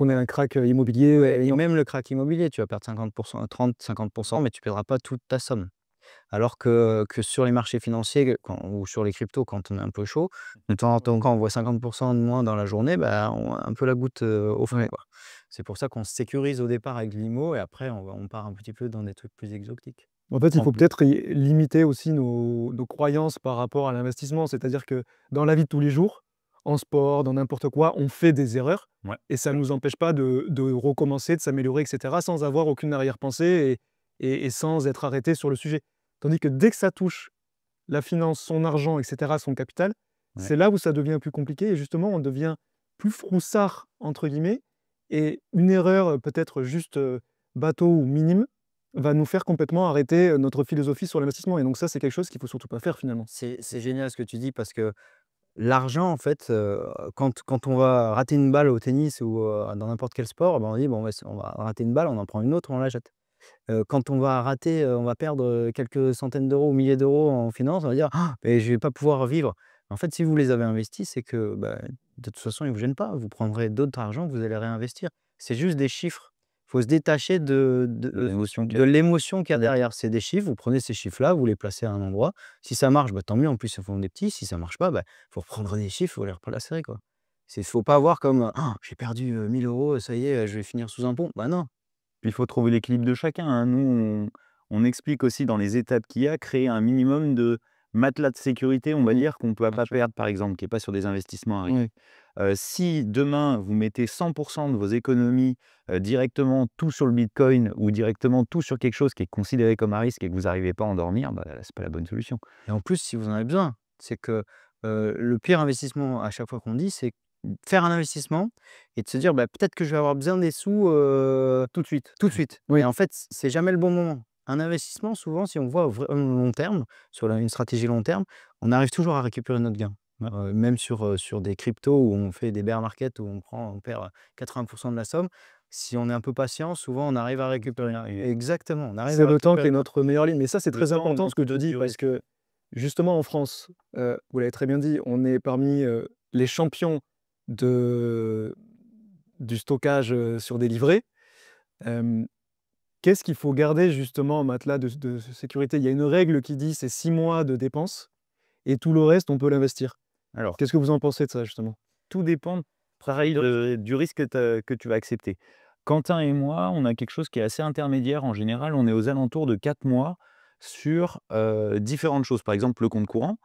Speaker 1: ait un crack immobilier. Ouais,
Speaker 3: et
Speaker 1: non.
Speaker 3: même le crack immobilier, tu vas perdre 50%, 30-50, mais tu ne perdras pas toute ta somme. Alors que sur les marchés financiers ou sur les cryptos, quand on est un peu chaud, de temps en temps, quand on voit 50 de moins dans la journée, on a un peu la goutte, au frais,
Speaker 1: Ouais.
Speaker 3: quoi. C'est pour ça qu'on se sécurise au départ avec l'IMO et après on part un petit peu dans des trucs plus exotiques.
Speaker 1: En fait, il
Speaker 3: En
Speaker 1: faut
Speaker 3: plus
Speaker 1: peut-être limiter aussi nos croyances par rapport à l'investissement. C'est-à-dire que dans la vie de tous les jours, en sport, dans n'importe quoi, on fait des erreurs
Speaker 2: Ouais.
Speaker 1: et ça ne nous empêche pas de recommencer, de s'améliorer, et cetera, sans avoir aucune arrière-pensée et sans être arrêté sur le sujet. Tandis que dès que ça touche la finance, son argent, et cetera, son capital,
Speaker 2: Ouais.
Speaker 1: c'est là où ça devient plus compliqué et justement, on devient plus «froussard» entre guillemets et une erreur, peut-être juste, bateau ou minime, va nous faire complètement arrêter notre philosophie sur l'investissement. Et donc ça, c'est quelque chose qu'il faut surtout pas faire finalement.
Speaker 3: C'est génial ce que tu dis parce que l'argent, en fait, quand on va rater une balle au tennis ou dans n'importe quel sport, ben, on dit: «Bon, on va rater une balle, on en prend une autre, on la jette». Quand on va perdre, quelques centaines d'euros ou milliers d'euros en finance, on va dire: «Ah, mais je vais pas pouvoir vivre». En fait, si vous les avez investis, c'est que, bah, de toute façon, ils ne vous gênent pas. Vous prendrez d'autres argent que vous allez réinvestir. C'est juste des chiffres. Il faut se détacher
Speaker 2: L'émotion qu'il y
Speaker 3: de
Speaker 2: a.
Speaker 3: l'émotion qu'il y a derrière. C'est des chiffres, vous prenez ces chiffres-là, vous les placez à un endroit. Si ça marche, bah, tant mieux, en plus, ça font des petits. Si ça marche pas, bah, faut reprendre des chiffres, faut les replacer, quoi. Faut pas voir comme: «Ah, j'ai perdu, 1 000 €, ça y est, je vais finir sous un pont». Bah, non.
Speaker 2: Puis il faut trouver l'équilibre de chacun, hein. Nous, on explique aussi dans les étapes qu'il y a, créer un minimum de matelas de sécurité, on va dire, qu'on ne peut
Speaker 3: Bien
Speaker 2: pas
Speaker 3: sûr.
Speaker 2: perdre, par exemple, qui est pas sur des investissements à risque.
Speaker 1: Ouais.
Speaker 2: Si demain, vous mettez 100 de vos économies, directement tout sur le bitcoin ou directement tout sur quelque chose qui est considéré comme un risque et que vous n'arrivez pas à en dormir, bah, là, c'est pas la bonne solution.
Speaker 3: Et en plus, si vous en avez besoin, c'est que, le pire investissement à chaque fois qu'on dit, c'est faire un investissement et de se dire: «Bah, peut-être que je vais avoir besoin des sous,
Speaker 1: Tout de suite.
Speaker 3: tout de suite». Et
Speaker 1: Oui.
Speaker 3: en fait, c'est jamais le bon moment. Un investissement, souvent, si on voit au long terme, une stratégie long terme, on arrive toujours à récupérer notre gain.
Speaker 2: Ouais.
Speaker 3: Même sur des cryptos où on fait des bear market où on perd, 80 de la somme. Si on est un peu patient, souvent on arrive à récupérer. Exactement, on arrive
Speaker 1: C'est
Speaker 3: à
Speaker 1: le temps qui est
Speaker 3: récupérer.
Speaker 1: notre meilleure ligne. Mais ça, c'est
Speaker 2: Le
Speaker 1: très
Speaker 2: temps
Speaker 1: important ce que tu
Speaker 2: du
Speaker 1: dis parce
Speaker 2: risque.
Speaker 1: que justement en France, vous l'avez très bien dit, on est parmi, les champions de du stockage, sur des livrets. Hem, Qu'est-ce qu'il faut garder justement en matelas de sécurité? Il y a une règle qui dit: «C'est 6 mois de dépenses et tout le reste, on peut l'investir».
Speaker 2: Alors,
Speaker 1: Qu'est-ce que vous en pensez de ça justement?
Speaker 2: tout dépend pareil du risque que tu vas accepter. Quentin et moi, on a quelque chose qui est assez intermédiaire. En général, on est aux alentours de 4 mois sur, différentes choses. Par exemple, le compte courant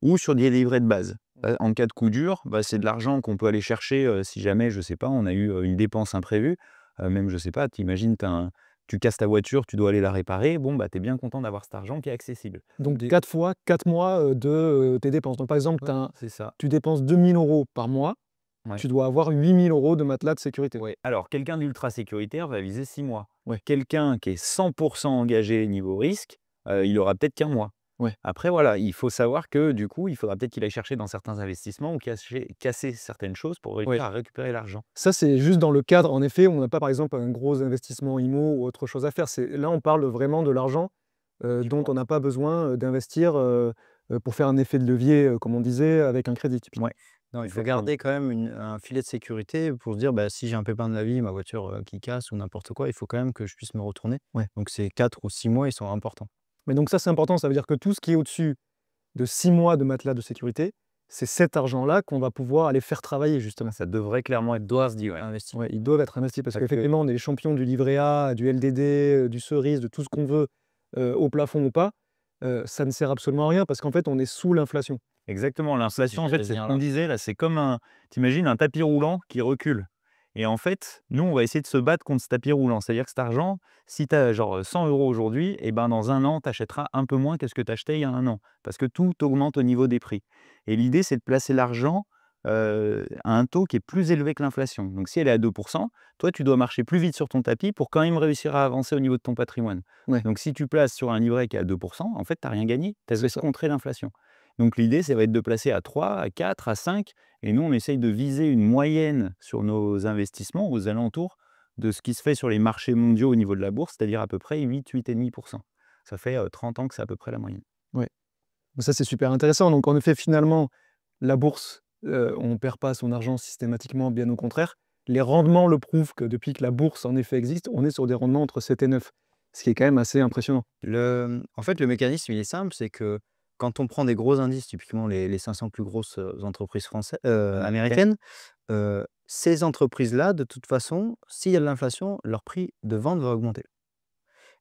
Speaker 2: ou sur des livrets de base. En cas de coup dur, bah, c'est de l'argent qu'on peut aller chercher, si jamais, je sais pas, on a eu, une dépense imprévue. Même, je sais pas, tu imagines, tu casses ta voiture, tu dois aller la réparer. Bon, bah, tu es bien content d'avoir cet argent qui est accessible.
Speaker 1: Donc
Speaker 2: Des
Speaker 1: 4 fois 4 mois, de, tes dépenses. Donc par exemple,
Speaker 2: Ouais, c'est ça.
Speaker 1: tu dépenses 2 000 € par mois,
Speaker 2: Ouais.
Speaker 1: tu dois avoir 8 000 € de matelas de sécurité.
Speaker 2: Ouais, alors quelqu'un d'ultra sécuritaire va viser 6 mois.
Speaker 1: Ouais.
Speaker 2: Quelqu'un qui est 100 engagé niveau risque, il aura peut-être qu'1 mois.
Speaker 1: Ouais.
Speaker 2: Après voilà, il faut savoir que du coup, il faudra peut-être qu'il aille chercher dans certains investissements ou casser certaines choses pour réussir
Speaker 1: Ouais.
Speaker 2: à récupérer l'argent.
Speaker 1: Ça, c'est juste dans le cadre, en effet, on n'a pas, par exemple, un gros investissement IMO ou autre chose à faire. Là, on parle vraiment de l'argent,
Speaker 2: Tu
Speaker 1: dont
Speaker 2: vois?
Speaker 1: on n'a pas besoin, d'investir, pour faire un effet de levier, comme on disait, avec un crédit typiquement.
Speaker 2: Ouais,
Speaker 3: Non, il faut
Speaker 2: exactement.
Speaker 3: garder quand même un filet de sécurité pour se dire: «Bah, si j'ai un pépin de la vie, ma voiture, qui casse ou n'importe quoi, il faut quand même que je puisse me retourner».
Speaker 1: Ouais.
Speaker 3: Donc ces 4 ou 6 mois, ils sont importants.
Speaker 1: Mais donc ça, c'est important, ça veut dire que tout ce qui est au-dessus de 6 mois de matelas de sécurité, c'est cet argent-là qu'on va pouvoir aller faire travailler justement.
Speaker 2: Ça devrait clairement être doit se dire, ouais.
Speaker 3: Investi.
Speaker 1: Ouais, ils doivent être investis parce
Speaker 2: Parce que
Speaker 1: qu'effectivement, on est les champions du livret A, du LDD, du cerise, de tout ce qu'on veut, au plafond ou pas. Ça ne sert absolument à rien parce qu'en fait, on est sous l'inflation.
Speaker 2: exactement, l'inflation, en fait,
Speaker 3: J'allais
Speaker 2: c'est ce
Speaker 3: venir
Speaker 2: qu'on
Speaker 3: là.
Speaker 2: disait là, c'est comme un tapis roulant qui recule et en fait, nous, on va essayer de se battre contre ce tapis roulant. C'est-à-dire que cet argent, si tu as genre, 100 € aujourd'hui et ben, dans un an, tu achèteras un peu moins que ce que tu achetais il y a un an. Parce que tout augmente au niveau des prix et l'idée, c'est de placer l'argent, à un taux qui est plus élevé que l'inflation. Donc si elle est à 2, toi, tu dois marcher plus vite sur ton tapis pour quand même réussir à avancer au niveau de ton patrimoine.
Speaker 1: Ouais,
Speaker 2: Donc si tu places sur un livret qui est à 2, en fait, tu as rien gagné, tu as
Speaker 1: c'est
Speaker 2: juste
Speaker 1: ça.
Speaker 2: contré l'inflation. Donc l'idée, ça va être de placer à 3, à 4, à 5, et nous, on essaye de viser une moyenne sur nos investissements aux alentours de ce qui se fait sur les marchés mondiaux au niveau de la bourse, c'est-à-dire à peu près 8, 8,5%. Ça fait 30 ans que c'est à peu près la moyenne.
Speaker 1: Ouais. Ça, c'est super intéressant. Donc en effet, finalement, la bourse, on ne perd pas son argent systématiquement, bien au contraire. Les rendements le prouvent que depuis que la bourse, en effet, existe, on est sur des rendements entre 7 et 9, ce qui est quand même assez impressionnant.
Speaker 3: En fait, le mécanisme, il est simple, c'est que quand on prend des gros indices, typiquement les 500 plus grosses, entreprises
Speaker 2: Américaine.
Speaker 3: américaines, ces entreprises-là, de toute façon, s'il y a de l'inflation, leur prix de vente va augmenter.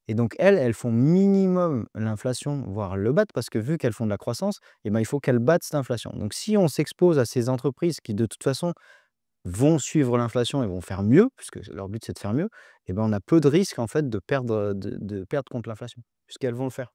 Speaker 3: Et donc elles font minimum l'inflation, voire le battent, parce que vu qu'elles font de la croissance, et ben, il faut qu'elles battent cette inflation. Donc si on s'expose à ces entreprises qui, de toute façon, vont suivre l'inflation et vont faire mieux, puisque leur but, c'est de faire mieux, et ben, on a peu de risques, en fait, de perdre contre l'inflation, puisqu'elles vont le faire.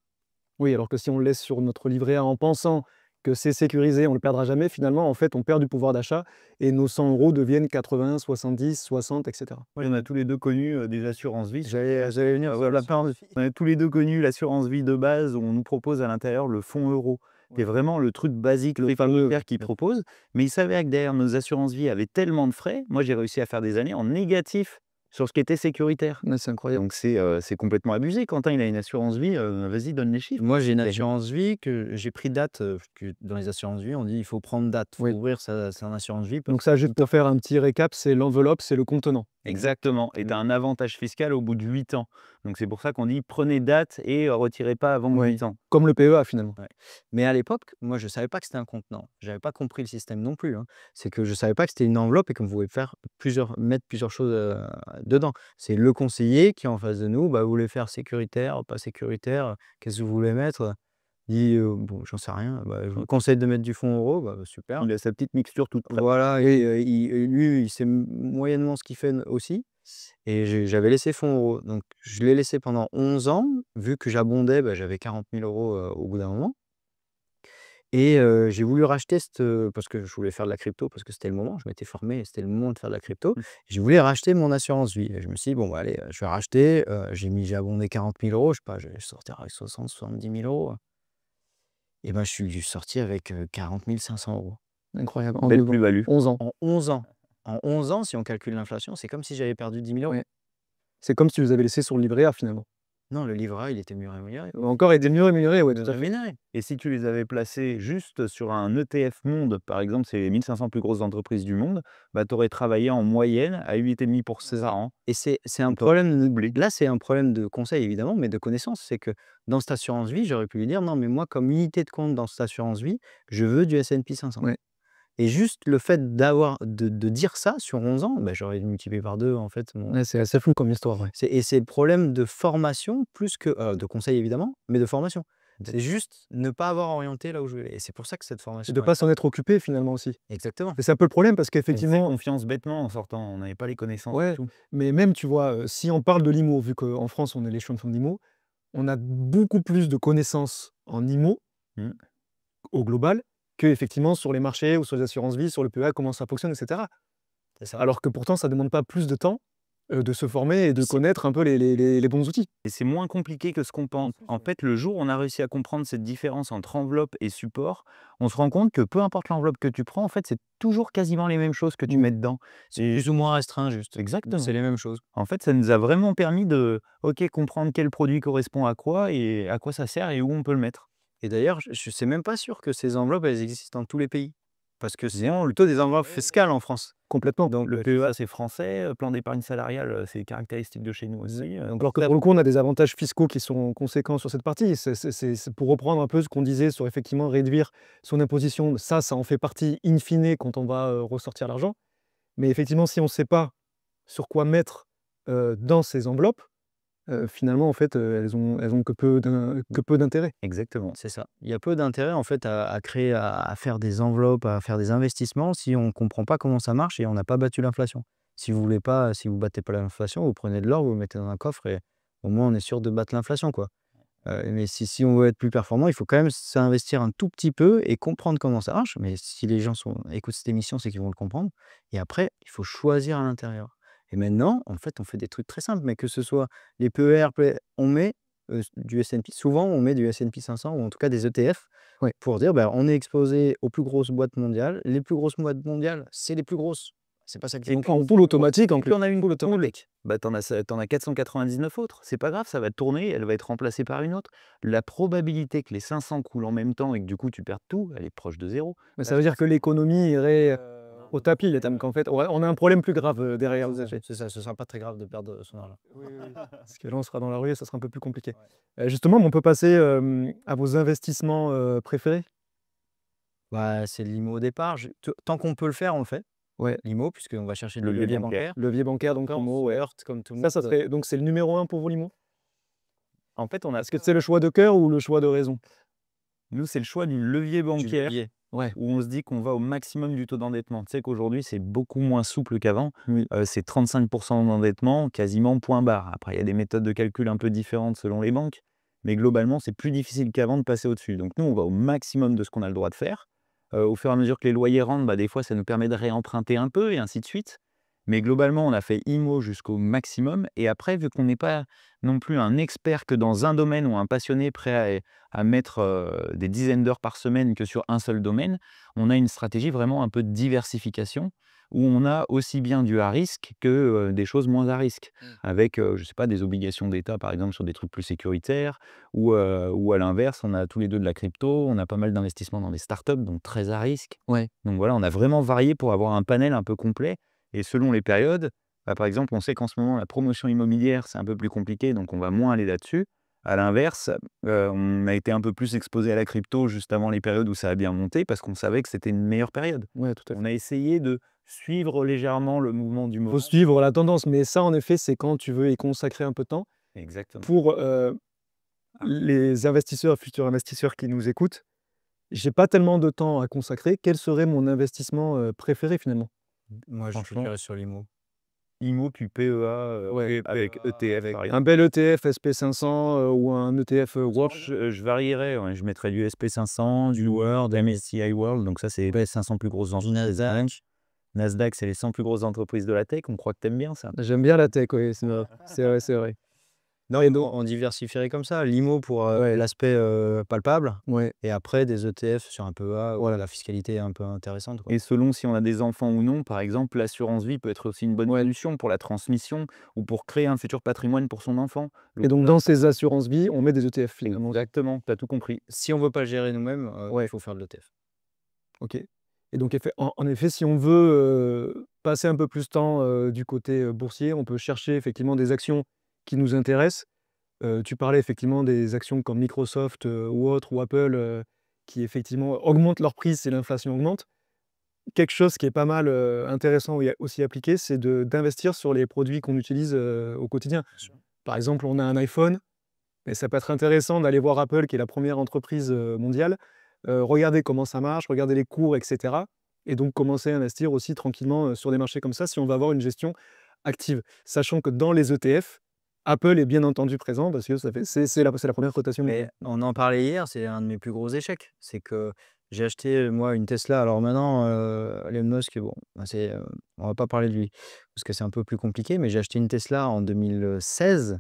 Speaker 1: Oui, alors que si on le laisse sur notre livret A en pensant que c'est sécurisé, on ne le perdra jamais, finalement, en fait, on perd du pouvoir d'achat et nos 100 € deviennent 80, 70, 60, etc.
Speaker 2: Ouais, on a tous les 2 connu, des assurances vie.
Speaker 3: J'allais venir sur
Speaker 2: Voilà,
Speaker 3: l'assurance vie.
Speaker 2: on a tous les 2 connu l'assurance vie de base où on nous propose à l'intérieur le fonds euro, qui est vraiment le truc basique, le fameux qu'ils proposent. Mais ils savaient que derrière nos assurances vie avaient tellement de frais. Moi, j'ai réussi à faire des années en négatif sur ce qui était sécuritaire.
Speaker 1: Ouais, c'est incroyable.
Speaker 2: Donc c'est complètement abusé. Quentin, il a une assurance vie, vas-y, donne les chiffres.
Speaker 3: Moi, j'ai une assurance vie que j'ai pris date, que dans les assurances vie, on dit il faut prendre date, il faut
Speaker 1: Oui.
Speaker 3: ouvrir son assurance vie.
Speaker 1: Donc ça, juste pour faire un petit récap, c'est l'enveloppe, c'est le contenant.
Speaker 2: Exactement. Et tu as un avantage fiscal au bout de 8 ans. Donc c'est pour ça qu'on dit prenez date et retirez pas avant
Speaker 1: Ouais.
Speaker 2: 8 ans.
Speaker 1: Comme le PEA, finalement.
Speaker 3: Ouais. Mais à l'époque, moi, je ne savais pas que c'était un contenant. Je n'avais pas compris le système non plus, hein. C'est que je ne savais pas que c'était une enveloppe et qu'on pouvait mettre plusieurs choses dedans. C'est le conseiller qui est en face de nous. Bah, vous voulez faire sécuritaire, pas sécuritaire, qu'est-ce que vous voulez mettre? Il dit, bon, j'en sais rien. Bah, je vous conseille de mettre du fonds euro. Bah, super.
Speaker 2: Il a sa petite mixture toute prête.
Speaker 3: Voilà, et lui, il sait moyennement ce qu'il fait aussi. Et j'avais laissé fonds euros. Donc, je l'ai laissé pendant 11 ans. Vu que j'abondais, bah, j'avais 40 000 € au bout d'un moment. Et j'ai voulu racheter parce que je voulais faire de la crypto, parce que c'était le moment. Je m'étais formé, c'était le moment de faire de la crypto. Je voulais racheter mon assurance vie. Et je me suis dit, bon, bah, allez, je vais racheter. J'ai abondé 40 000 €. Je sais pas, je vais sortir avec 60, 70 000 €. Et ben, je suis sorti avec 40 500 €.
Speaker 1: Incroyable.
Speaker 2: Belle plus-value.
Speaker 1: 11 ans.
Speaker 3: En 11 ans. En 11 ans, si on calcule l'inflation, c'est comme si j'avais perdu 10 000 €.
Speaker 1: Ouais. C'est comme si tu les avais laissés sur le livret A, finalement.
Speaker 3: Non, le livret A, il était mieux rémunéré.
Speaker 1: Encore, il était mieux rémunéré, ouais, tout à fait.
Speaker 3: Rémunéré.
Speaker 2: Et si tu les avais placés juste sur un ETF monde, par exemple, c'est les 1500 plus grosses entreprises du monde, bah, tu aurais travaillé en moyenne à 8,5% par an.
Speaker 3: Et c'est un
Speaker 2: Donc,
Speaker 3: problème. Là, c'est un problème de conseil, évidemment, mais de connaissance. C'est que dans cette assurance vie, j'aurais pu lui dire, non, mais moi, comme unité de compte dans cette assurance vie, je veux du S&P 500.
Speaker 1: Ouais.
Speaker 3: Et juste le fait de dire ça sur 11 ans, bah, j'aurais multiplié par 2, en fait.
Speaker 1: Ouais, c'est assez fou comme histoire, ouais.
Speaker 3: C'est le problème de formation plus que de conseil, évidemment, mais de formation. C'est juste ne pas avoir orienté là où je voulais. Et c'est pour ça que cette
Speaker 1: Et
Speaker 3: formation.
Speaker 1: de ne pas s'en être occupé, finalement, aussi.
Speaker 3: Exactement.
Speaker 1: Et c'est un peu le problème parce
Speaker 2: On fait
Speaker 1: qu'effectivement,
Speaker 2: confiance bêtement en sortant, on n'avait pas les connaissances
Speaker 1: ouais,
Speaker 2: et tout.
Speaker 1: mais même, tu vois, si on parle de l'IMO, vu qu'en France, on est les champions de l'IMO, on a beaucoup plus de connaissances en IMO,
Speaker 2: Mmh.
Speaker 1: au global, qu'effectivement sur les marchés ou sur les assurances vie, sur le PEA, comment ça fonctionne, etc.
Speaker 3: C'est ça.
Speaker 1: Alors que pourtant, ça ne demande pas plus de temps de se former et de
Speaker 3: Si.
Speaker 1: connaître un peu les bons outils.
Speaker 2: Et c'est moins compliqué que ce qu'on pense. En fait, le jour où on a réussi à comprendre cette différence entre enveloppe et support, on se rend compte que peu importe l'enveloppe que tu prends, en fait, c'est toujours quasiment les mêmes choses que tu mets dedans.
Speaker 3: C'est plus ou moins restreint, juste.
Speaker 2: Exactement.
Speaker 3: C'est les mêmes choses.
Speaker 2: En fait, ça nous a vraiment permis de, comprendre quel produit correspond à quoi et à quoi ça sert et où on peut le mettre.
Speaker 3: Et d'ailleurs, je ne suis même pas sûr que ces enveloppes, elles existent dans tous les pays. Parce que c'est plutôt des enveloppes fiscales en France.
Speaker 1: Complètement.
Speaker 2: Donc le PEA, c'est français, plan d'épargne salariale, c'est caractéristique de chez nous aussi. Donc
Speaker 1: Alors que pour le coup, on a des avantages fiscaux qui sont conséquents sur cette partie. C'est pour reprendre un peu ce qu'on disait sur effectivement réduire son imposition. Ça en fait partie in fine quand on va ressortir l'argent. Mais effectivement, si on ne sait pas sur quoi mettre dans ces enveloppes, finalement, en fait, elles ont que peu d'intérêt.
Speaker 2: exactement.
Speaker 3: C'est ça. Il y a peu d'intérêt en fait à créer, à faire des enveloppes, à faire des investissements si on ne comprend pas comment ça marche et on n'a pas battu l'inflation. Si vous battez pas l'inflation, vous prenez de l'or, vous le mettez dans un coffre et au moins on est sûr de battre l'inflation, quoi. Mais si on veut être plus performant, il faut quand même s'investir un tout petit peu et comprendre comment ça marche. Mais si les gens écoutent cette émission, c'est qu'ils vont le comprendre. Et après, il faut choisir à l'intérieur. Et maintenant, en fait, on fait des trucs très simples, mais que ce soit les PER, on met du S&P. Souvent, on met du S&P 500 ou en tout cas des ETF
Speaker 1: Ouais.
Speaker 3: pour dire on est exposé aux plus grosses boîtes mondiales. Les plus grosses boîtes mondiales, c'est les plus grosses. C'est pas ça qui
Speaker 1: Et
Speaker 3: compte.
Speaker 1: en poule automatique, en
Speaker 2: Et
Speaker 1: plus.
Speaker 2: puis on a une poule, bah, t'en as 499 autres. C'est pas grave, ça va tourner, elle va être remplacée par une autre. La probabilité que les 500 coulent en même temps et que du coup tu perds tout, elle est proche de zéro.
Speaker 1: Mais ça veut dire que l'économie irait au tapis, les termes qu'en fait, on a un problème plus grave derrière vous avez.
Speaker 3: C'est ça, ce sera pas très grave de perdre son argent.
Speaker 1: Parce que là, on sera dans la rue et ça sera un peu plus compliqué. Justement, on peut passer à vos investissements préférés.
Speaker 3: Bah, c'est l'IMO au départ. Tant qu'on peut le faire, on le fait.
Speaker 1: Ouais.
Speaker 3: L'IMO, puisqu'on va chercher
Speaker 2: Le
Speaker 3: le
Speaker 2: levier
Speaker 3: levier
Speaker 2: bancaire.
Speaker 3: bancaire.
Speaker 1: Levier bancaire, donc
Speaker 3: Après, on
Speaker 1: IMO,
Speaker 3: se
Speaker 1: ouais.
Speaker 3: heurte comme tout le
Speaker 1: Ça
Speaker 3: monde.
Speaker 1: serait donc c'est le numéro 1 pour vous, l'IMO?
Speaker 2: En fait,
Speaker 1: Est-ce que c'est le choix de cœur ou le choix de raison?
Speaker 2: nous, c'est le choix du levier
Speaker 3: Du
Speaker 2: bancaire
Speaker 3: levier.
Speaker 1: Ouais.
Speaker 2: où on se dit qu'on va au maximum du taux d'endettement. Tu sais qu'aujourd'hui, c'est beaucoup moins souple qu'avant.
Speaker 1: Oui.
Speaker 2: C'est 35% d'endettement, quasiment point barre. Après, il y a des méthodes de calcul un peu différentes selon les banques. mais globalement, c'est plus difficile qu'avant de passer au-dessus. Donc nous, on va au maximum de ce qu'on a le droit de faire. Au fur et à mesure que les loyers rentrent, bah, des fois, ça nous permet de réemprunter un peu et ainsi de suite. Mais globalement, on a fait IMO jusqu'au maximum. Et après, vu qu'on n'est pas non plus un expert que dans un domaine ou un passionné prêt à mettre des dizaines d'heures par semaine que sur un seul domaine, on a une stratégie vraiment un peu de diversification où on a aussi bien du à risque que des choses moins à risque, avec, je sais pas, des obligations d'État, par exemple, sur des trucs plus sécuritaires, ou à l'inverse, on a tous les deux de la crypto, on a pas mal d'investissements dans des startups, donc très à risque.
Speaker 3: Ouais.
Speaker 2: Donc voilà, on a vraiment varié pour avoir un panel un peu complet. Et selon les périodes, bah, par exemple, on sait qu'en ce moment, la promotion immobilière, c'est un peu plus compliqué, donc on va moins aller là-dessus. À l'inverse, on a été un peu plus exposé à la crypto juste avant les périodes où ça a bien monté, parce qu'on savait que c'était une meilleure période.
Speaker 1: Ouais, tout à fait.
Speaker 2: On a essayé de suivre légèrement le mouvement du
Speaker 1: Il
Speaker 2: moment.
Speaker 1: faut suivre la tendance, mais ça, en effet, c'est quand tu veux y consacrer un peu de temps.
Speaker 2: Exactement.
Speaker 1: Pour les investisseurs, futurs investisseurs qui nous écoutent, j'ai pas tellement de temps à consacrer. Quel serait mon investissement préféré finalement?
Speaker 3: Moi, je
Speaker 2: Franchement,
Speaker 3: dirais sur l'IMO.
Speaker 2: IMO puis PEA
Speaker 1: Ouais,
Speaker 2: avec ETF, par
Speaker 1: un
Speaker 2: exemple.
Speaker 1: bel ETF SP500 ou un ETF World.
Speaker 2: Je varierais, ouais, je mettrais du SP500, du World, MSCI World, donc ça, c'est les 500 plus grosses entreprises. Nasdaq, c'est les 100 plus grosses entreprises de la tech. On croit que tu aimes bien ça.
Speaker 1: J'aime bien la tech, oui, c'est vrai, c'est vrai, c'est vrai.
Speaker 3: Non, et donc on diversifierait comme ça. L'IMO pour
Speaker 1: Ouais.
Speaker 3: l'aspect palpable,
Speaker 1: Ouais,
Speaker 3: et après des ETF sur un PEA où
Speaker 1: Voilà.
Speaker 3: la fiscalité est un peu intéressante, quoi.
Speaker 2: Et selon si on a des enfants ou non, par exemple, l'assurance vie peut être aussi une bonne
Speaker 1: Ouais.
Speaker 2: solution pour la transmission ou pour créer un futur patrimoine pour son enfant.
Speaker 1: Et donc dans ces assurances vie, on met des ETF finalement.
Speaker 2: Exactement, tu as tout compris.
Speaker 3: Si on veut pas le gérer nous-mêmes,
Speaker 1: Ouais.
Speaker 3: il faut faire de l'ETF.
Speaker 1: OK. Et donc en effet, si on veut passer un peu plus de temps du côté boursier, on peut chercher effectivement des actions qui nous intéressent. Tu parlais effectivement des actions comme Microsoft ou autres, ou Apple, qui effectivement augmentent leur prix si l'inflation augmente. Quelque chose qui est pas mal intéressant et aussi appliqué, c'est d'investir sur les produits qu'on utilise au quotidien. Par exemple, on a un iPhone, et ça peut être intéressant d'aller voir Apple, qui est la première entreprise mondiale, regarder comment ça marche, regarder les cours, et cetera. Et donc commencer à investir aussi tranquillement sur des marchés comme ça, si on va avoir une gestion active. Sachant que dans les ETF, Apple est bien entendu présent parce que c'est la première cotation
Speaker 3: Mais
Speaker 1: mondiale.
Speaker 3: on en parlait hier, c'est un de mes plus gros échecs. C'est que j'ai acheté, moi, une Tesla. Alors maintenant, Elon Musk, bon, bah, on va pas parler de lui parce que c'est un peu plus compliqué, mais j'ai acheté une Tesla en 2016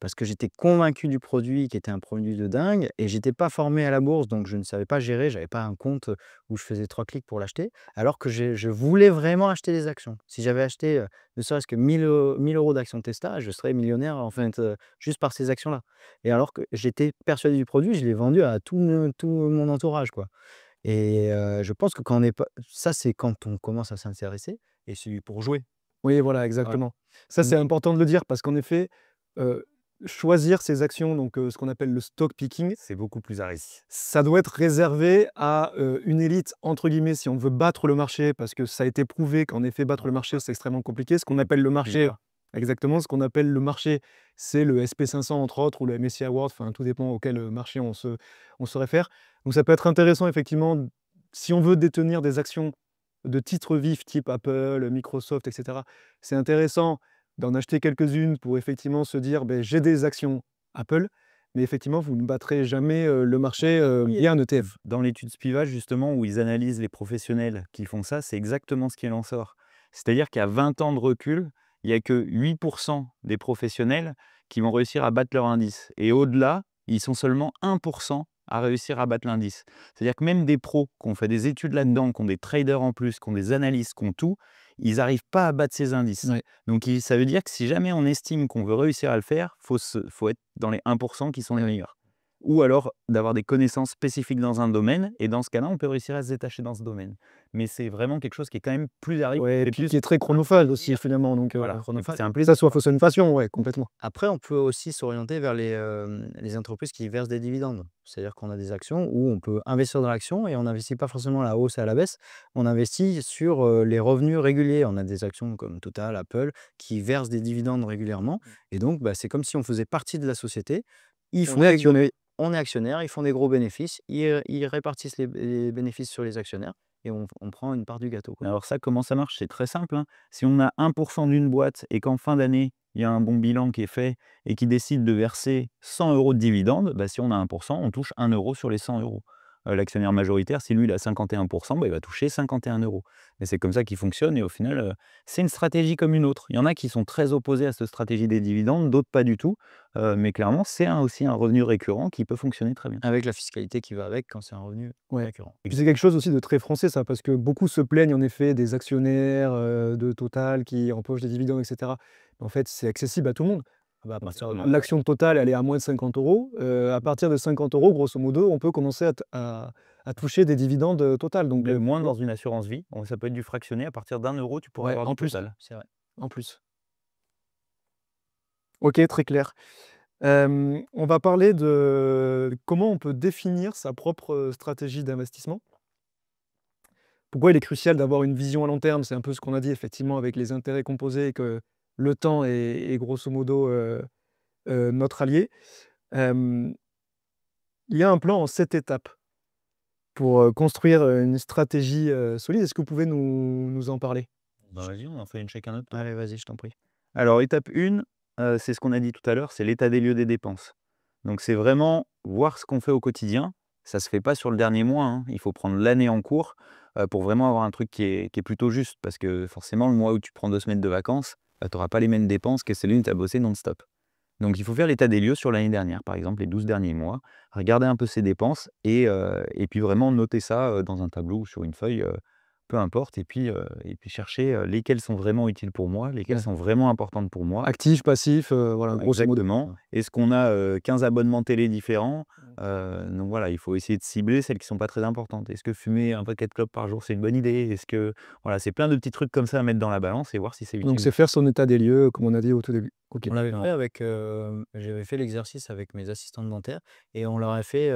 Speaker 3: parce que j'étais convaincu du produit, qui était un produit de dingue, et j'étais pas formé à la bourse, donc je ne savais pas gérer. J'avais pas un compte où je faisais 3 clics pour l'acheter, alors que je voulais vraiment acheter des actions. Si j'avais acheté, ne serait-ce que 1 000 € d'actions Tesla, je serais millionnaire, en fait, juste par ces actions-là. Et alors que j'étais persuadé du produit, je l'ai vendu à tout mon entourage, quoi. Et je pense que quand on est pas ça, c'est quand on commence à s'intéresser, et c'est pour jouer.
Speaker 1: Oui, voilà,
Speaker 3: Voilà.
Speaker 1: exactement. Ça,
Speaker 3: Mmh.
Speaker 1: c'est important de le dire parce qu'en effet, heu, choisir ces actions, donc ce qu'on appelle le stock picking,
Speaker 2: C'est beaucoup plus à risque.
Speaker 1: ça doit être réservé à une élite, entre guillemets, si on veut battre le marché, parce que ça a été prouvé qu'en effet, battre le marché, c'est extrêmement compliqué. Ce qu'on appelle le marché,
Speaker 2: Dur.
Speaker 1: exactement, ce qu'on appelle le marché, c'est le SP500 entre autres, ou le MSCI World, enfin, tout dépend auquel marché on se réfère. Donc ça peut être intéressant, effectivement, si on veut détenir des actions de titres vifs type Apple, Microsoft, et cetera. C'est intéressant d'en acheter quelques-unes pour effectivement se dire: «Beh, j'ai des actions Apple», mais effectivement, vous ne battrez jamais le marché
Speaker 2: Oui,
Speaker 1: via un ETF.
Speaker 2: dans l'étude Spivak, justement, où ils analysent les professionnels qui font ça, c'est exactement ce qu'il en sort. C'est-à-dire qu'à 20 ans de recul, il y a que 8% des professionnels qui vont réussir à battre leur indice. Et au-delà, ils sont seulement 1% à réussir à battre l'indice. C'est-à-dire que même des pros qui ont fait des études là-dedans, qui ont des traders en plus, qui ont des analystes, qui ont tout, ils n'arrivent pas à battre ces indices.
Speaker 1: Ouais.
Speaker 2: Donc ça veut dire que si jamais on estime qu'on veut réussir à le faire, faut être dans les 1% qui sont les meilleurs. Ou alors d'avoir des connaissances spécifiques dans un domaine, et dans ce cas-là, on peut réussir à se détacher dans ce domaine. Mais c'est vraiment quelque chose qui est quand même plus à risque
Speaker 1: Ouais, et
Speaker 2: et
Speaker 1: puis
Speaker 2: plus
Speaker 1: qui est très chronophage aussi finalement, donc
Speaker 2: voilà,
Speaker 3: Chronophage.
Speaker 2: c'est un
Speaker 1: que
Speaker 2: plaisir.
Speaker 1: ça soit fausse passion, ouais, complètement.
Speaker 3: Après, on peut aussi s'orienter vers les entreprises qui versent des dividendes. C'est-à-dire qu'on a des actions où on peut investir dans l'action, et on n'investit pas forcément à la hausse et à la baisse. On investit sur les revenus réguliers. On a des actions comme Total, Apple, qui versent des dividendes régulièrement. Et donc, bah, c'est comme si on faisait partie de la société. Ils
Speaker 1: On
Speaker 3: font
Speaker 1: est
Speaker 3: des gros-
Speaker 1: actionnaire.
Speaker 3: on est actionnaire, ils font des gros bénéfices, ils répartissent les bénéfices sur les actionnaires, et on prend une part du gâteau, quoi.
Speaker 2: Alors ça, comment ça marche? C'est très simple, hein. Si on a 1 d'une boîte et qu'en fin d'année, il y a un bon bilan qui est fait et qui décide de verser 100 € de dividendes, bah, si on a 1 on touche 1 € sur les 100 €. L'actionnaire majoritaire, si lui, il a 51 bah, il va toucher 51 €. Et c'est comme ça qu'il fonctionne et au final, c'est une stratégie comme une autre. Il y en a qui sont très opposés à cette stratégie des dividendes, d'autres pas du tout. Mais clairement, c'est aussi un revenu récurrent qui peut fonctionner très bien.
Speaker 3: Avec la fiscalité qui va avec quand c'est un revenu
Speaker 1: Ouais.
Speaker 3: récurrent.
Speaker 1: Puis c'est quelque chose aussi de très français ça, parce que beaucoup se plaignent en effet des actionnaires, de Total qui empochent des dividendes et cetera. En fait, c'est accessible à tout le monde.
Speaker 3: Ah bah, à partir de
Speaker 1: L'action de Total, elle est à moins de 50 €. À partir de 50 €, grosso modo, on peut commencer à toucher des dividendes, Total. Donc
Speaker 2: Même moins dans une assurance vie, ça peut être du fractionné, à partir d'1 €, tu pourras
Speaker 1: ouais,
Speaker 2: avoir
Speaker 1: en
Speaker 2: du
Speaker 1: plus,
Speaker 2: Total.
Speaker 3: c'est vrai.
Speaker 1: en plus. OK, très clair. On va parler de comment on peut définir sa propre, stratégie d'investissement. Pourquoi il est crucial d'avoir une vision à long terme? C'est un peu ce qu'on a dit effectivement avec les intérêts composés et que le temps est grosso modo, notre allié. Hem, il y a un plan en 7 étapes pour, construire, une stratégie, solide. Est-ce que vous pouvez nous en parler?
Speaker 2: Bah, vas-y, on en fait une chacun notre tour.
Speaker 3: Allez, vas-y, je t'en prie.
Speaker 2: Alors étape 1, c'est ce qu'on a dit tout à l'heure, c'est l'état des lieux des dépenses. Donc c'est vraiment voir ce qu'on fait au quotidien. Ça ne se fait pas sur le dernier mois, hein. Il faut prendre l'année en cours, pour vraiment avoir un truc qui est plutôt juste. Parce que forcément, le mois où tu prends 2 semaines de vacances, bah, tu auras pas les mêmes dépenses que celui où tu as bossé non-stop. Donc il faut faire l'état des lieux sur l'année dernière, par exemple les 12 derniers mois, regarder un peu ses dépenses et puis vraiment noter ça, dans un tableau ou sur une feuille, peu importe et puis chercher, lesquelles sont vraiment utiles pour moi, lesquelles
Speaker 1: Ouais.
Speaker 2: sont vraiment importantes pour moi.
Speaker 1: Actif, passif, voilà, grosso modo.
Speaker 2: Exactement. Est-ce qu'on a, 15 abonnements télé différents? Donc voilà, il faut essayer de cibler celles qui sont pas très importantes. Est-ce que fumer un paquet de clopes par jour, c'est une bonne idée? Est-ce que voilà, c'est plein de petits trucs comme ça à mettre dans la balance et voir si c'est
Speaker 1: Donc
Speaker 2: utile.
Speaker 1: c'est faire son état des lieux, comme on a dit au tout début. OK.
Speaker 3: On l'avait fait avec, j'avais fait l'exercice avec mes assistantes dentaires et on leur a fait,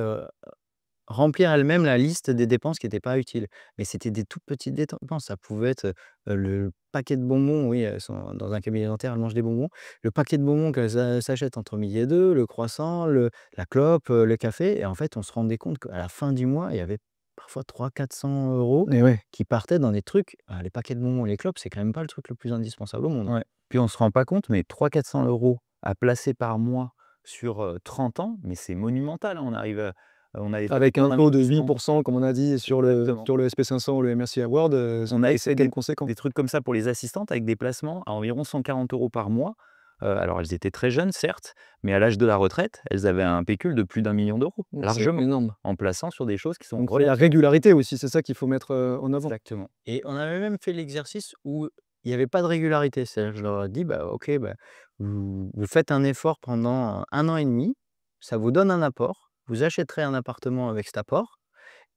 Speaker 3: remplir elles-mêmes la liste des dépenses qui étaient pas utiles. Mais c'était des toutes petites dépenses. Ça pouvait être, le paquet de bonbons, oui, elles sont dans un cabinet dentaire, elles mangent des bonbons. Le paquet de bonbons qu'elles s'achètent entre midi et 2, le croissant, la clope, le café et en fait, on se rendait compte qu'à la fin du mois, il y avait parfois 300-400 €
Speaker 1: Et ouais.
Speaker 3: qui partaient dans des trucs les paquets de bonbons et les clopes, c'est quand même pas le truc le plus indispensable au monde, hein.
Speaker 2: Ouais. Puis on se rend pas compte, mais 300-400 € à placer par mois sur, 30 ans, mais c'est monumental, hein. On a des
Speaker 1: Avec un
Speaker 2: traitements
Speaker 1: taux de
Speaker 2: d'investissement.
Speaker 1: 8 comme on a dit
Speaker 2: Exactement.
Speaker 1: sur le SP500 ou le MSCI World,
Speaker 2: On a
Speaker 1: c'est
Speaker 2: essayé
Speaker 1: quand même conséquent.
Speaker 2: des trucs comme ça pour les assistantes avec des placements à environ 140 € par mois. Alors elles étaient très jeunes certes, mais à l'âge de la retraite, elles avaient un pécule de plus d'1 million d'euros,
Speaker 1: C'est
Speaker 2: largement,
Speaker 1: énorme.
Speaker 2: en plaçant sur des choses qui sont
Speaker 1: Donc il y a la régularité aussi, c'est ça qu'il faut mettre, en avant.
Speaker 2: exactement.
Speaker 3: Et on avait même fait l'exercice où il y avait pas de régularité. C'est-à-dire que je leur ai dit: «Bah, OK, bah, vous faites un effort pendant 1 an et demi, ça vous donne un apport, vous achèterez un appartement avec cet apport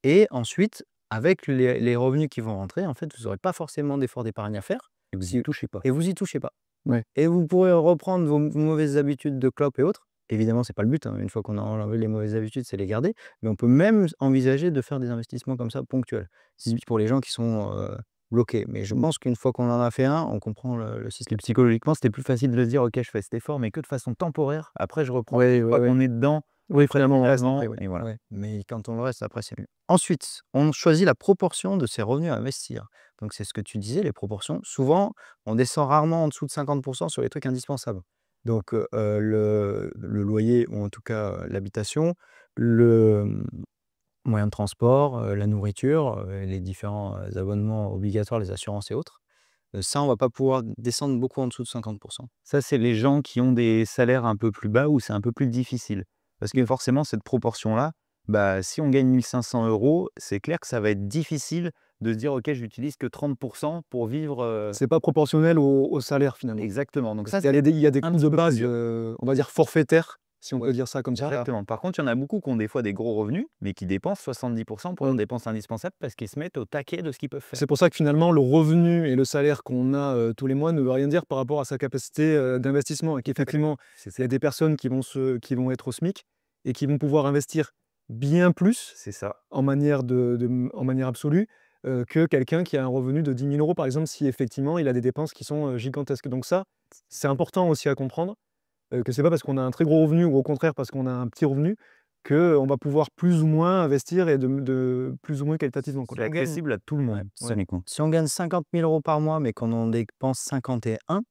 Speaker 3: et ensuite, avec les revenus qui vont rentrer, en fait, vous aurez pas forcément d'effort d'épargne à faire
Speaker 2: Et vous y
Speaker 3: si
Speaker 2: touchez pas.
Speaker 3: et vous y touchez pas
Speaker 1: Ouais.
Speaker 3: et vous pourrez reprendre vos mauvaises habitudes de clope et autres». Évidemment, c'est pas le but, hein, une fois qu'on a enlevé les mauvaises habitudes, c'est les garder, mais on peut même envisager de faire des investissements comme ça ponctuels. C'est pour les gens qui sont, bloqués, mais je pense qu'une fois qu'on en a fait un, on comprend le
Speaker 2: Et
Speaker 3: système.
Speaker 2: psychologiquement, c'était plus facile de se dire: «OK, je fais cet effort, mais que de façon temporaire. Après je reprends.
Speaker 1: Ouais,
Speaker 2: Une
Speaker 1: ouais,
Speaker 2: fois
Speaker 1: ouais.
Speaker 2: qu'on est dedans,
Speaker 1: Oui, finalement, on reste
Speaker 2: vraiment»
Speaker 1: après, ouais.
Speaker 2: et voilà.
Speaker 3: Ouais, mais quand on le reste, après, c'est mieux. Ensuite, on choisit la proportion de ses revenus à investir. Donc, c'est ce que tu disais, les proportions. Souvent, on descend rarement en dessous de 50 sur les trucs indispensables. Donc, le loyer ou en tout cas, l'habitation, le, moyen de transport, la nourriture, les différents, abonnements obligatoires, les assurances et autres. Ça, on va pas pouvoir descendre beaucoup en dessous de 50.
Speaker 2: Ça, c'est les gens qui ont des salaires un peu plus bas où c'est un peu plus difficile. Parce que forcément, cette proportion-là, bah, si on gagne 1 500 €, c'est clair que ça va être difficile de se dire: «OK, j'utilise que 30 pour vivre»,
Speaker 1: C'est pas proportionnel au salaire finalement.
Speaker 2: exactement. Donc ça,
Speaker 1: Il y a des
Speaker 2: un
Speaker 1: coûts
Speaker 2: petit
Speaker 1: de
Speaker 2: peu
Speaker 1: base,
Speaker 2: plus dur.
Speaker 1: on va dire forfaitaires, si on
Speaker 2: Ouais,
Speaker 1: peut dire ça comme ça.
Speaker 2: exactement. Par contre, il y en a beaucoup qui ont des fois des gros revenus, mais qui dépensent 70 pour leurs dépenses indispensables parce qu'ils se mettent au taquet de ce qu'ils peuvent faire.
Speaker 1: C'est pour ça que finalement le revenu et le salaire qu'on a, tous les mois ne veut rien dire par rapport à sa capacité, d'investissement et qu'effectivement,
Speaker 2: C'est
Speaker 1: il y
Speaker 2: ça.
Speaker 1: a des personnes qui vont être au SMIC et qui vont pouvoir investir bien plus
Speaker 2: C'est ça.
Speaker 1: en manière en manière absolue, que quelqu'un qui a un revenu de 10 000 € par exemple, si effectivement il a des dépenses qui sont, gigantesques. Donc ça, c'est important aussi à comprendre, que c'est pas parce qu'on a un très gros revenu ou au contraire parce qu'on a un petit revenu qu'on va pouvoir plus ou moins investir et de plus ou moins qualitativement, quoi.
Speaker 2: C'est accessible à tout le monde,
Speaker 3: Ouais.
Speaker 2: Soniquement.
Speaker 3: Si on gagne 50 000 € par mois, mais qu'on en dépense 51,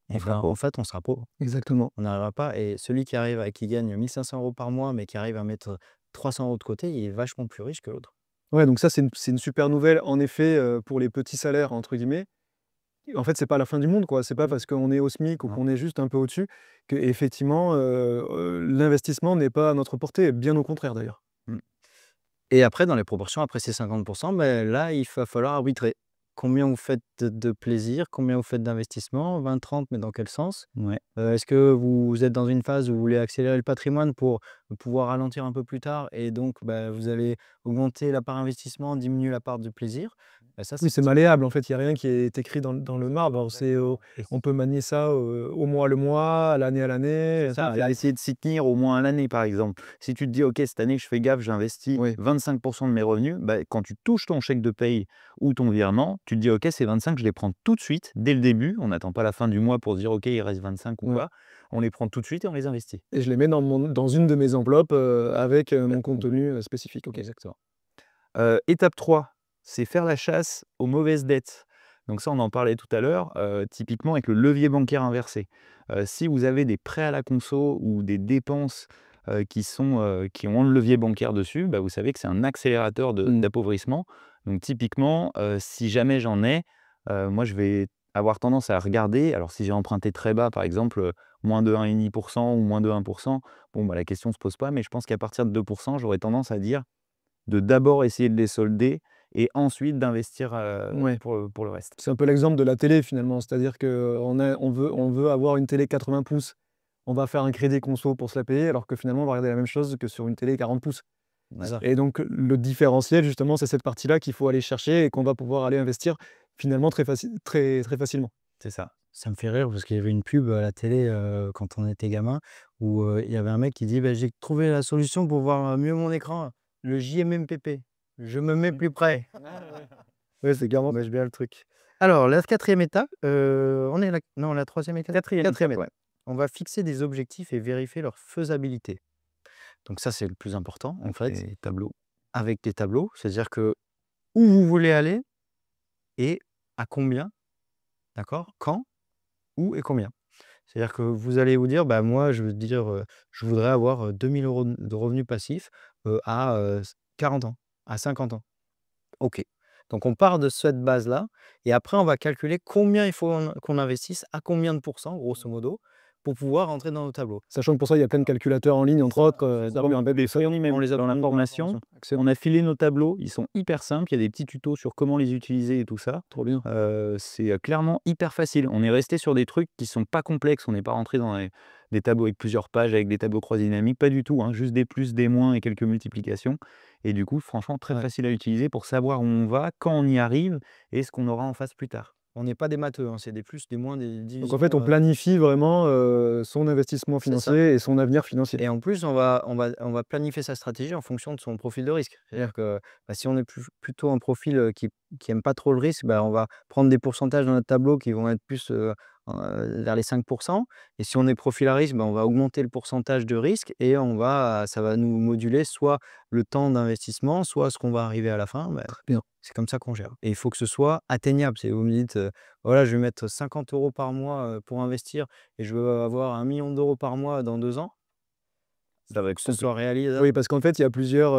Speaker 2: On sera pauvre.
Speaker 3: en fait, on sera pauvre.
Speaker 1: Exactement.
Speaker 3: On n'arrivera pas. Et celui qui gagne 1 500 € par mois, mais qui arrive à mettre 300 € de côté, il est vachement plus riche que l'autre.
Speaker 1: Ouais, donc ça, c'est une super nouvelle, en effet, pour les «petits salaires» entre guillemets. En fait, c'est pas la fin du monde, quoi. C'est pas parce qu'on est au SMIC ou
Speaker 2: Non.
Speaker 1: qu'on est juste un peu au-dessus qu'effectivement, l'investissement n'est pas à notre portée, bien au contraire d'ailleurs.
Speaker 3: Et après, dans les proportions, après ces 50%, là, il va falloir arbitrer. Combien vous faites de plaisir? Combien vous faites d'investissement? 20-30, mais dans quel sens?
Speaker 2: Ouais.
Speaker 3: Est-ce que vous êtes dans une phase où vous voulez accélérer le patrimoine pour pouvoir ralentir un peu plus tard et donc vous allez augmenter la part investissement, diminuer la part du plaisir? Ça,
Speaker 1: Oui, c'est malléable, en fait, il y a rien qui est écrit dans le marbre.
Speaker 3: Et
Speaker 1: On peut manier ça, au mois le mois, à l'année.
Speaker 2: Ça, à essayer de s'y tenir au moins à l'année, par exemple. Si tu te dis: «OK, cette année, je fais gaffe, j'investis
Speaker 1: Oui.
Speaker 2: 25% de mes revenus», quand tu touches ton chèque de paye ou ton virement, tu te dis: «OK, ces 25, je les prends tout de suite, dès le début». On n'attend pas la fin du mois pour se dire: «OK, il reste 25 ou
Speaker 1: Ouais.
Speaker 2: quoi». On les prend tout de suite et on les investit.
Speaker 1: Et je les mets dans une de mes enveloppes, avec, mon contenu, spécifique. OK.
Speaker 2: Exactement. Étape 3, c'est faire la chasse aux mauvaises dettes. Donc ça, on en parlait tout à l'heure, typiquement avec le levier bancaire inversé. Si vous avez des prêts à la conso ou des dépenses, qui ont le levier bancaire dessus, vous savez que c'est un accélérateur d'appauvrissement. Donc typiquement, si jamais j'en ai, moi je vais avoir tendance à regarder, alors si j'ai emprunté très bas, par exemple, moins de 1,5% ou moins de 1%, la question ne se pose pas, mais je pense qu'à partir de 2%, j'aurais tendance à dire de d'abord essayer de les solder et ensuite d'investir,
Speaker 1: Ouais.
Speaker 2: pour le reste.
Speaker 1: C'est un peu l'exemple de la télé finalement, c'est-à-dire on veut avoir une télé 80 pouces. On va faire un crédit conso pour se la payer, alors que finalement on va regarder la même chose que sur une télé 40 pouces.
Speaker 3: C'est ça.
Speaker 1: Et donc le différentiel justement, c'est cette partie-là qu'il faut aller chercher et qu'on va pouvoir aller investir finalement très facilement.
Speaker 2: C'est ça.
Speaker 3: Ça me fait rire parce qu'il y avait une pub à la télé, quand on était gamin où, il y avait un mec qui dit: «J'ai trouvé la solution pour voir mieux mon écran, le JMMPP. Je me mets plus près».
Speaker 1: Ouais, c'est clairement.
Speaker 3: Image bien le truc. Alors la 4e étape, on est non, la 3e étape?
Speaker 2: 4e
Speaker 3: 4e
Speaker 2: étape,
Speaker 3: étape. On va fixer des objectifs et vérifier leur faisabilité. Donc ça, c'est le plus important en fait,
Speaker 2: Et tableau.
Speaker 3: avec des tableaux. C'est-à-dire que où vous voulez aller et à combien, d'accord? Quand, où et combien. C'est-à-dire que vous allez vous dire: moi, je veux dire, je voudrais avoir, 2 000 € de revenus passifs, à, 40 ans, à 50 ans». OK. Donc on part de cette base-là et après on va calculer combien il faut qu'on investisse, à combien de pourcents, grosso modo, pour pouvoir rentrer dans nos tableaux.
Speaker 1: Sachant que pour ça, il y a plein de calculateurs en ligne, entre autres,
Speaker 2: On les a dans la formation. On a filé nos tableaux, ils sont hyper simples, il y a des petits tutos sur comment les utiliser et tout ça.
Speaker 1: Trop bien.
Speaker 2: C'est clairement hyper facile. On est resté sur des trucs qui sont pas complexes, on n'est pas rentré dans des tableaux avec plusieurs pages, avec des tableaux croisés dynamiques, pas du tout, hein, juste des plus, des moins et quelques multiplications. Et du coup, franchement, très facile à utiliser pour savoir où on va, quand on y arrive et ce qu'on aura en face plus tard.
Speaker 3: On n'est pas des matheux, hein, c'est des plus, des moins, des
Speaker 1: Donc
Speaker 3: divisions,
Speaker 1: en fait, on planifie vraiment, son investissement
Speaker 3: C'est ça.
Speaker 1: financier et son avenir financier.
Speaker 3: et en plus, on va planifier sa stratégie en fonction de son profil de risque. C'est-à-dire que, si on est plutôt un profil, qui aime pas trop le risque, on va prendre des pourcentages dans notre tableau qui vont être plus, vers les 5%. Et si on est profil à risque, on va augmenter le pourcentage de risque et ça va nous moduler soit le temps d'investissement, soit ce qu'on va arriver à la fin.
Speaker 1: Très bien.
Speaker 3: C'est comme ça qu'on gère et il faut que ce soit atteignable. C'est vous me dites, voilà, je vais mettre 50 € par mois, pour investir et je veux avoir 1 000 000 € par mois dans 2 ans.
Speaker 2: Ça va être
Speaker 3: Que ce soit réalisable.
Speaker 1: Oui, parce qu'en fait, il y a plusieurs,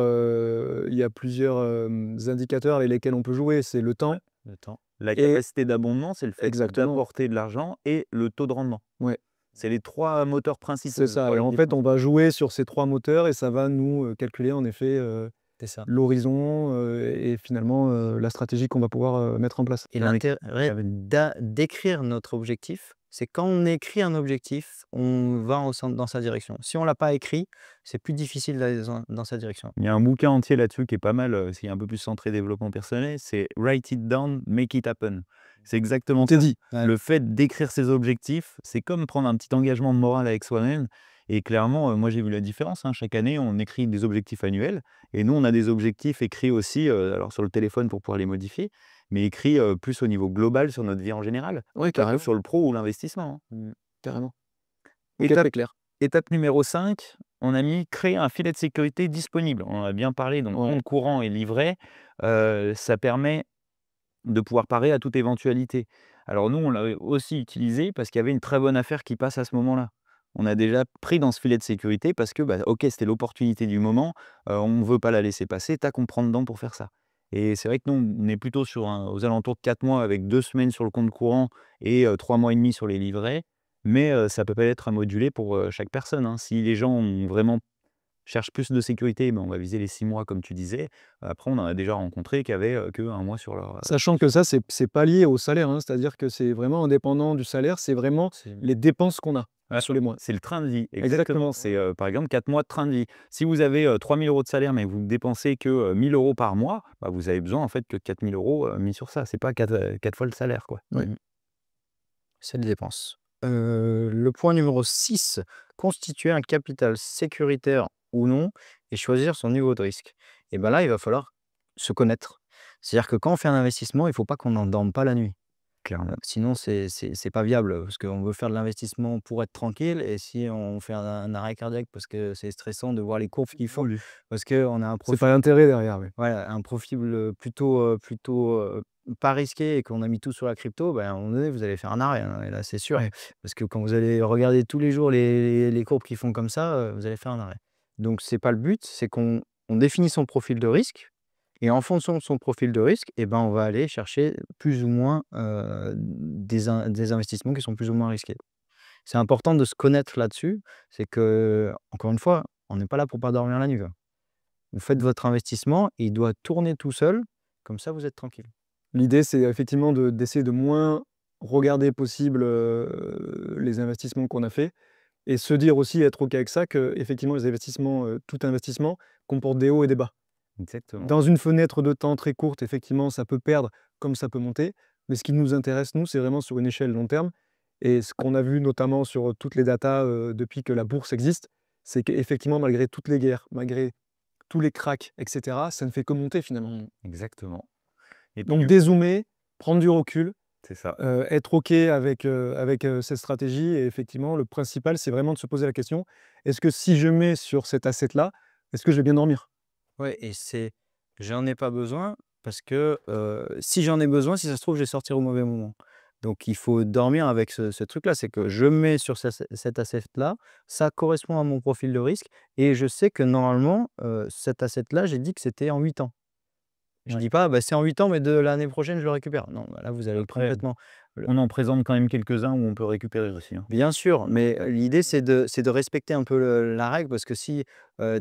Speaker 1: indicateurs avec lesquels on peut jouer. C'est le temps.
Speaker 3: Le temps.
Speaker 2: La
Speaker 1: Et
Speaker 2: capacité d'abondement, c'est le fait
Speaker 1: exactement.
Speaker 2: d'apporter de l'argent et le taux de rendement.
Speaker 1: Ouais.
Speaker 2: C'est les 3 moteurs principaux.
Speaker 1: C'est ça. Et en fait, on va jouer sur ces 3 moteurs et ça va nous, calculer en effet,
Speaker 3: C'est ça.
Speaker 1: l'horizon, et finalement, la stratégie qu'on va pouvoir, mettre en place.
Speaker 3: Et
Speaker 2: Dans les-
Speaker 3: l'intérêt d'écrire notre objectif, c'est quand on écrit un objectif, on va dans sa direction. Si on l'a pas écrit, c'est plus difficile d'aller dans sa direction.
Speaker 2: Il y a un bouquin entier là-dessus qui est pas mal, qui est un peu plus centré développement personnel, c'est Write it down, make it happen. C'est exactement
Speaker 1: On t'est
Speaker 2: ça.
Speaker 1: dit.
Speaker 3: Ouais.
Speaker 2: Le fait d'écrire ses objectifs, c'est comme prendre un petit engagement de morale avec soi-même. Et clairement, moi j'ai vu la différence, hein. Chaque année, on écrit des objectifs annuels. Et nous, on a des objectifs écrits aussi, alors sur le téléphone pour pouvoir les modifier, mais écrits plus au niveau global sur notre vie en général.
Speaker 1: Oui,
Speaker 2: Pas que
Speaker 1: carrément.
Speaker 2: sur le pro ou l'investissement, hein.
Speaker 1: Carrément. OK,
Speaker 2: Étape,
Speaker 1: très clair.
Speaker 2: étape numéro 5, on a mis créer un filet de sécurité disponible. On en a bien parlé, donc
Speaker 1: Ouais.
Speaker 2: compte courant et livret, ça permet de pouvoir parer à toute éventualité. Alors nous, on l'a aussi utilisé parce qu'il y avait une très bonne affaire qui passe à ce moment-là. On a déjà pris dans ce filet de sécurité parce que, bah, OK, c'était l'opportunité du moment, on ne veut pas la laisser passer, tac, on prend dedans pour faire ça. Et c'est vrai que nous, on est plutôt aux alentours de 4 mois avec 2 semaines sur le compte courant et 3 mois et demi sur les livrets, mais ça peut pas être à moduler pour, chaque personne, hein. Si les gens ont vraiment cherchent plus de sécurité, ben, on va viser les 6 mois comme tu disais. Après, on en a déjà rencontré qui avaient, que 1 mois sur leur,
Speaker 1: Sachant que ça, c'est pas lié au salaire, hein, c'est-à-dire que c'est vraiment indépendant du salaire, c'est vraiment
Speaker 2: c'est
Speaker 1: les dépenses qu'on a
Speaker 2: ouais,
Speaker 1: sur les mois.
Speaker 2: c'est le train de vie, exactement.
Speaker 1: Exactement.
Speaker 2: C'est, par exemple 4 mois de train de vie. Si vous avez, 3 000 € de salaire, mais vous ne dépensez que, 1 000 € par mois, bah, vous avez besoin en fait que de 4 000 € mis sur ça. C'est pas 4 fois le salaire, quoi.
Speaker 1: Ouais.
Speaker 3: C'est les dépenses. Le point numéro 6, constituer un capital sécuritaire ou non et choisir son niveau de risque. Et ben là, il va falloir se connaître. C'est-à-dire que quand on fait un investissement, il ne faut pas qu'on n'en dorme pas la nuit.
Speaker 2: Clairement.
Speaker 3: Sinon, c'est pas viable parce qu'on veut faire de l'investissement pour être tranquille et si on fait un arrêt cardiaque parce que c'est stressant de voir les courbes qui font, parce qu'on a un
Speaker 1: C'est
Speaker 3: profil,
Speaker 1: pas l'intérêt derrière, oui.
Speaker 3: voilà, un profil pas risqué et qu'on a mis tout sur la crypto, ben, à un moment donné, vous allez faire un arrêt, hein, et là, c'est sûr.
Speaker 1: Ouais.
Speaker 3: Parce que quand vous allez regarder tous les jours les courbes qui font comme ça, vous allez faire un arrêt. Donc c'est pas le but, c'est qu'on définit son profil de risque et en fonction de son profil de risque et ben, on va aller chercher plus ou moins, des investissements qui sont plus ou moins risqués. C'est important de se connaître là-dessus, c'est que encore une fois, on n'est pas là pour pas dormir la nuit, quoi. Vous faites votre investissement et il doit tourner tout seul, comme ça vous êtes tranquille.
Speaker 1: L'idée, c'est effectivement d'essayer de moins regarder possible, les investissements qu'on a faits et se dire aussi, être OK avec ça, qu'effectivement les investissements, tout investissement comporte des hauts et des bas.
Speaker 2: Exactement.
Speaker 1: Dans une fenêtre de temps très courte, effectivement, ça peut perdre comme ça peut monter, mais ce qui nous intéresse, nous, c'est vraiment sur une échelle long terme et ce qu'on a vu notamment sur toutes les datas, depuis que la bourse existe, c'est qu'effectivement, malgré toutes les guerres, malgré tous les cracks et cetera, ça ne fait que monter finalement.
Speaker 2: Exactement. Et puis
Speaker 1: Donc dézoomer, prendre du recul,
Speaker 2: c'est ça.
Speaker 1: être OK avec cette stratégie et effectivement, le principal, c'est vraiment de se poser la question: «Est-ce que si je mets sur cet asset-là, est-ce que je vais bien dormir?»
Speaker 3: Ouais et j'en ai pas besoin parce que, si j'en ai besoin, si ça se trouve, je vais sortir au mauvais moment. Donc il faut dormir avec ce truc-là, c'est que je mets sur cet asset-là, ça correspond à mon profil de risque et je sais que normalement, cet asset-là, j'ai dit que c'était en 8 ans. Je
Speaker 1: Ouais.
Speaker 3: dis pas: «Bah, c'est en 8 ans, mais de l'année prochaine, je le récupère». Non, bah, là, vous allez
Speaker 2: Après,
Speaker 3: complètement
Speaker 2: on en présente quand même quelques-uns où on peut récupérer aussi, hein.
Speaker 3: bien sûr, mais l'idée c'est de respecter un peu la règle parce que si,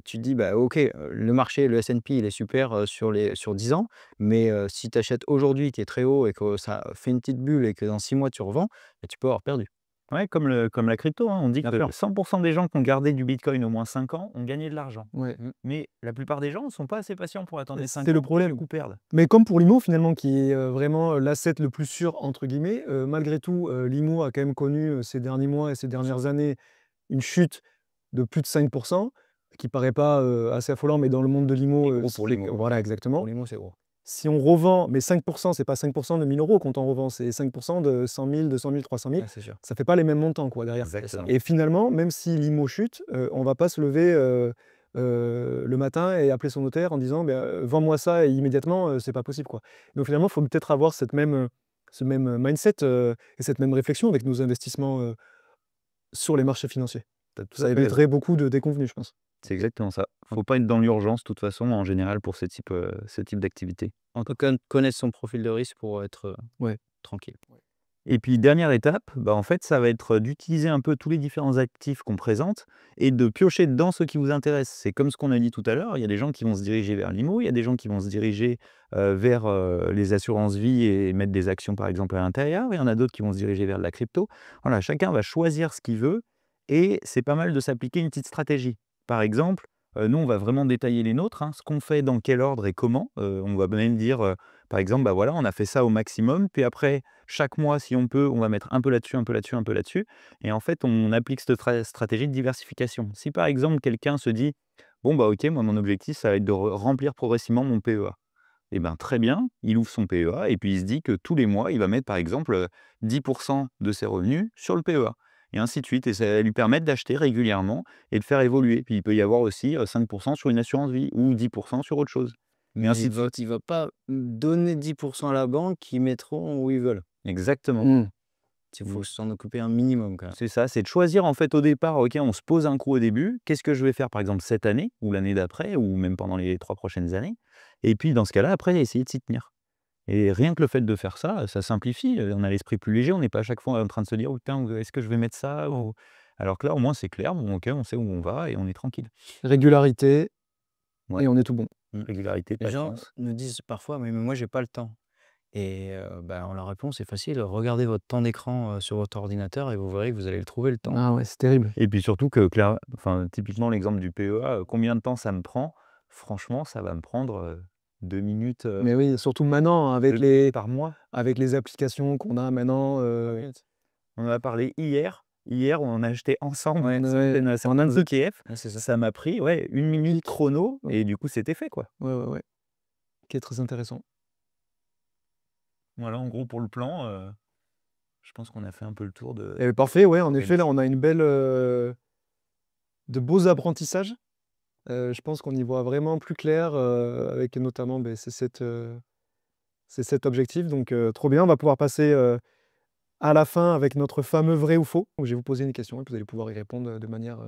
Speaker 3: tu dis: «Bah, OK, le marché, le S&P, il est super, sur 10 ans», mais si tu achètes aujourd'hui qui est très haut et que ça fait une petite bulle et que dans 6 mois tu revends, bah, tu peux avoir perdu.
Speaker 2: Ouais, comme la crypto, hein. On dit
Speaker 3: Bien
Speaker 2: que
Speaker 3: sûr.
Speaker 2: 100 des gens qui ont gardé du bitcoin au moins 5 ans ont gagné de l'argent.
Speaker 1: Ouais.
Speaker 3: Mmh.
Speaker 2: Mais la plupart des gens ne sont pas assez patients pour attendre les 5
Speaker 1: C'est le
Speaker 2: ans et du
Speaker 1: problème.
Speaker 2: coup perdent.
Speaker 1: Mais comme pour l'IMO finalement qui est, vraiment, «l'asset le plus sûr» entre guillemets, malgré tout, l'IMO a quand même connu, ces derniers mois et ces dernières années, une chute de plus de 5 qui paraît pas, assez affolant, mais dans le monde de l'IMO,
Speaker 3: C'est gros pour
Speaker 1: c'est
Speaker 3: l'IMO.
Speaker 1: voilà
Speaker 3: Pour
Speaker 1: exactement.
Speaker 3: l'IMO, c'est gros.
Speaker 1: Si on revend mais 5 c'est pas 5 de 1 000 € quand on revend, c'est 5 de 100 000, 200 000, 300 000.
Speaker 3: Ouais, c'est sûr.
Speaker 1: Ça fait pas les mêmes montants quoi derrière
Speaker 3: C'est ça.
Speaker 2: Exactement.
Speaker 1: et finalement, même si l'IMO chute, on va pas se lever, le matin et appeler son notaire en disant: «Bah, vends-moi ça immédiatement», c'est pas possible quoi. Donc finalement, il faut peut-être avoir cette même, ce même, mindset, et cette même réflexion avec nos investissements, sur les marchés financiers.
Speaker 2: Tu as tout à
Speaker 1: Ça
Speaker 2: fait raison.
Speaker 1: éviterait beaucoup de déconvenues, je pense.
Speaker 2: C'est exactement ça. Faut pas être dans l'urgence, de toute façon, en général, pour ce type d'activité.
Speaker 3: En tout cas, connaître son profil de risque pour être,
Speaker 1: Ouais.
Speaker 3: tranquille.
Speaker 2: Et puis dernière étape, bah, en fait, ça va être d'utiliser un peu tous les différents actifs qu'on présente et de piocher dans ce qui vous intéresse. C'est comme ce qu'on a dit tout à l'heure, il y a des gens qui vont se diriger vers l'IMO, il y a des gens qui vont se diriger, vers, les assurances vie et mettre des actions, par exemple, à l'intérieur. Il y en a d'autres qui vont se diriger vers de la crypto. Voilà, chacun va choisir ce qu'il veut et c'est pas mal de s'appliquer une petite stratégie. Par exemple, nous, on va vraiment détailler les nôtres, hein, ce qu'on fait, dans quel ordre et comment. On va même dire, par exemple, bah, voilà, on a fait ça au maximum, puis après chaque mois, si on peut, on va mettre un peu là-dessus, un peu là-dessus, un peu là-dessus. Et en fait, on applique cette stratégie de diversification. Si par exemple, quelqu'un se dit, bon, bah ok, moi, mon objectif, ça va être de remplir progressivement mon PEA. Eh ben, très bien, il ouvre son PEA et puis il se dit que tous les mois, il va mettre par exemple 10% de ses revenus sur le PEA. et ainsi de suite. Et ça va lui permettre d'acheter régulièrement et de faire évoluer. Puis il peut y avoir aussi 5% sur une assurance vie ou 10% sur autre chose. Et
Speaker 3: Mais
Speaker 2: ainsi de suite.
Speaker 3: il va pas donner 10% à la banque, qu'ils mettront où ils veulent.
Speaker 2: Exactement.
Speaker 1: Mmh.
Speaker 3: Il faut s'en occuper un minimum quand même.
Speaker 2: C'est ça, c'est de choisir en fait au départ, OK, on se pose un coup au début, qu'est-ce que je vais faire par exemple cette année ou l'année d'après ou même pendant les 3 prochaines années? Et puis dans ce cas-là, après essayer de s'y tenir. Et rien que le fait de faire ça, ça simplifie, on a l'esprit plus léger, on n'est pas à chaque fois en train de se dire: «Oh putain, est-ce que je vais mettre ça?» ou alors que là, au moins c'est clair, bon OK, on sait où on va et on est tranquille.
Speaker 1: Régularité
Speaker 2: Ouais.
Speaker 1: et on est tout bon.
Speaker 2: Régularité,
Speaker 3: Les gens
Speaker 2: patience.
Speaker 3: nous disent parfois: «Mais moi j'ai pas le temps». Et la réponse est facile, regardez votre temps d'écran, sur votre ordinateur et vous verrez que vous allez le trouver le temps.
Speaker 1: Ah ouais, c'est terrible.
Speaker 2: Et puis surtout que enfin typiquement l'exemple du PEA, combien de temps ça me prend? Franchement, ça va me prendre, 2 minutes,
Speaker 1: Mais oui, surtout maintenant avec
Speaker 2: par mois.
Speaker 1: les applications qu'on a maintenant,
Speaker 2: On en a parlé hier. Hier, on a acheté ensemble
Speaker 3: Ouais,
Speaker 2: certains ETF.
Speaker 3: ouais, c'est ça.
Speaker 2: Ça m'a pris, ouais, 1 minute chrono
Speaker 1: Ouais.
Speaker 2: et du coup, c'était fait, quoi.
Speaker 1: ouais, ouais, ouais, qui est très intéressant.
Speaker 2: Voilà, en gros, pour le plan, je pense qu'on a fait un peu le tour de
Speaker 1: Et parfait, ouais, en effet, là,
Speaker 2: thématique.
Speaker 1: on a une belle, de beaux apprentissages. Je pense qu'on y voit vraiment plus clair, avec notamment, beh, ces 7 objectifs donc trop bien. On va pouvoir passer, à la fin avec notre fameux vrai ou faux. Donc je vais vous poser une question et puis vous allez pouvoir y répondre, de manière,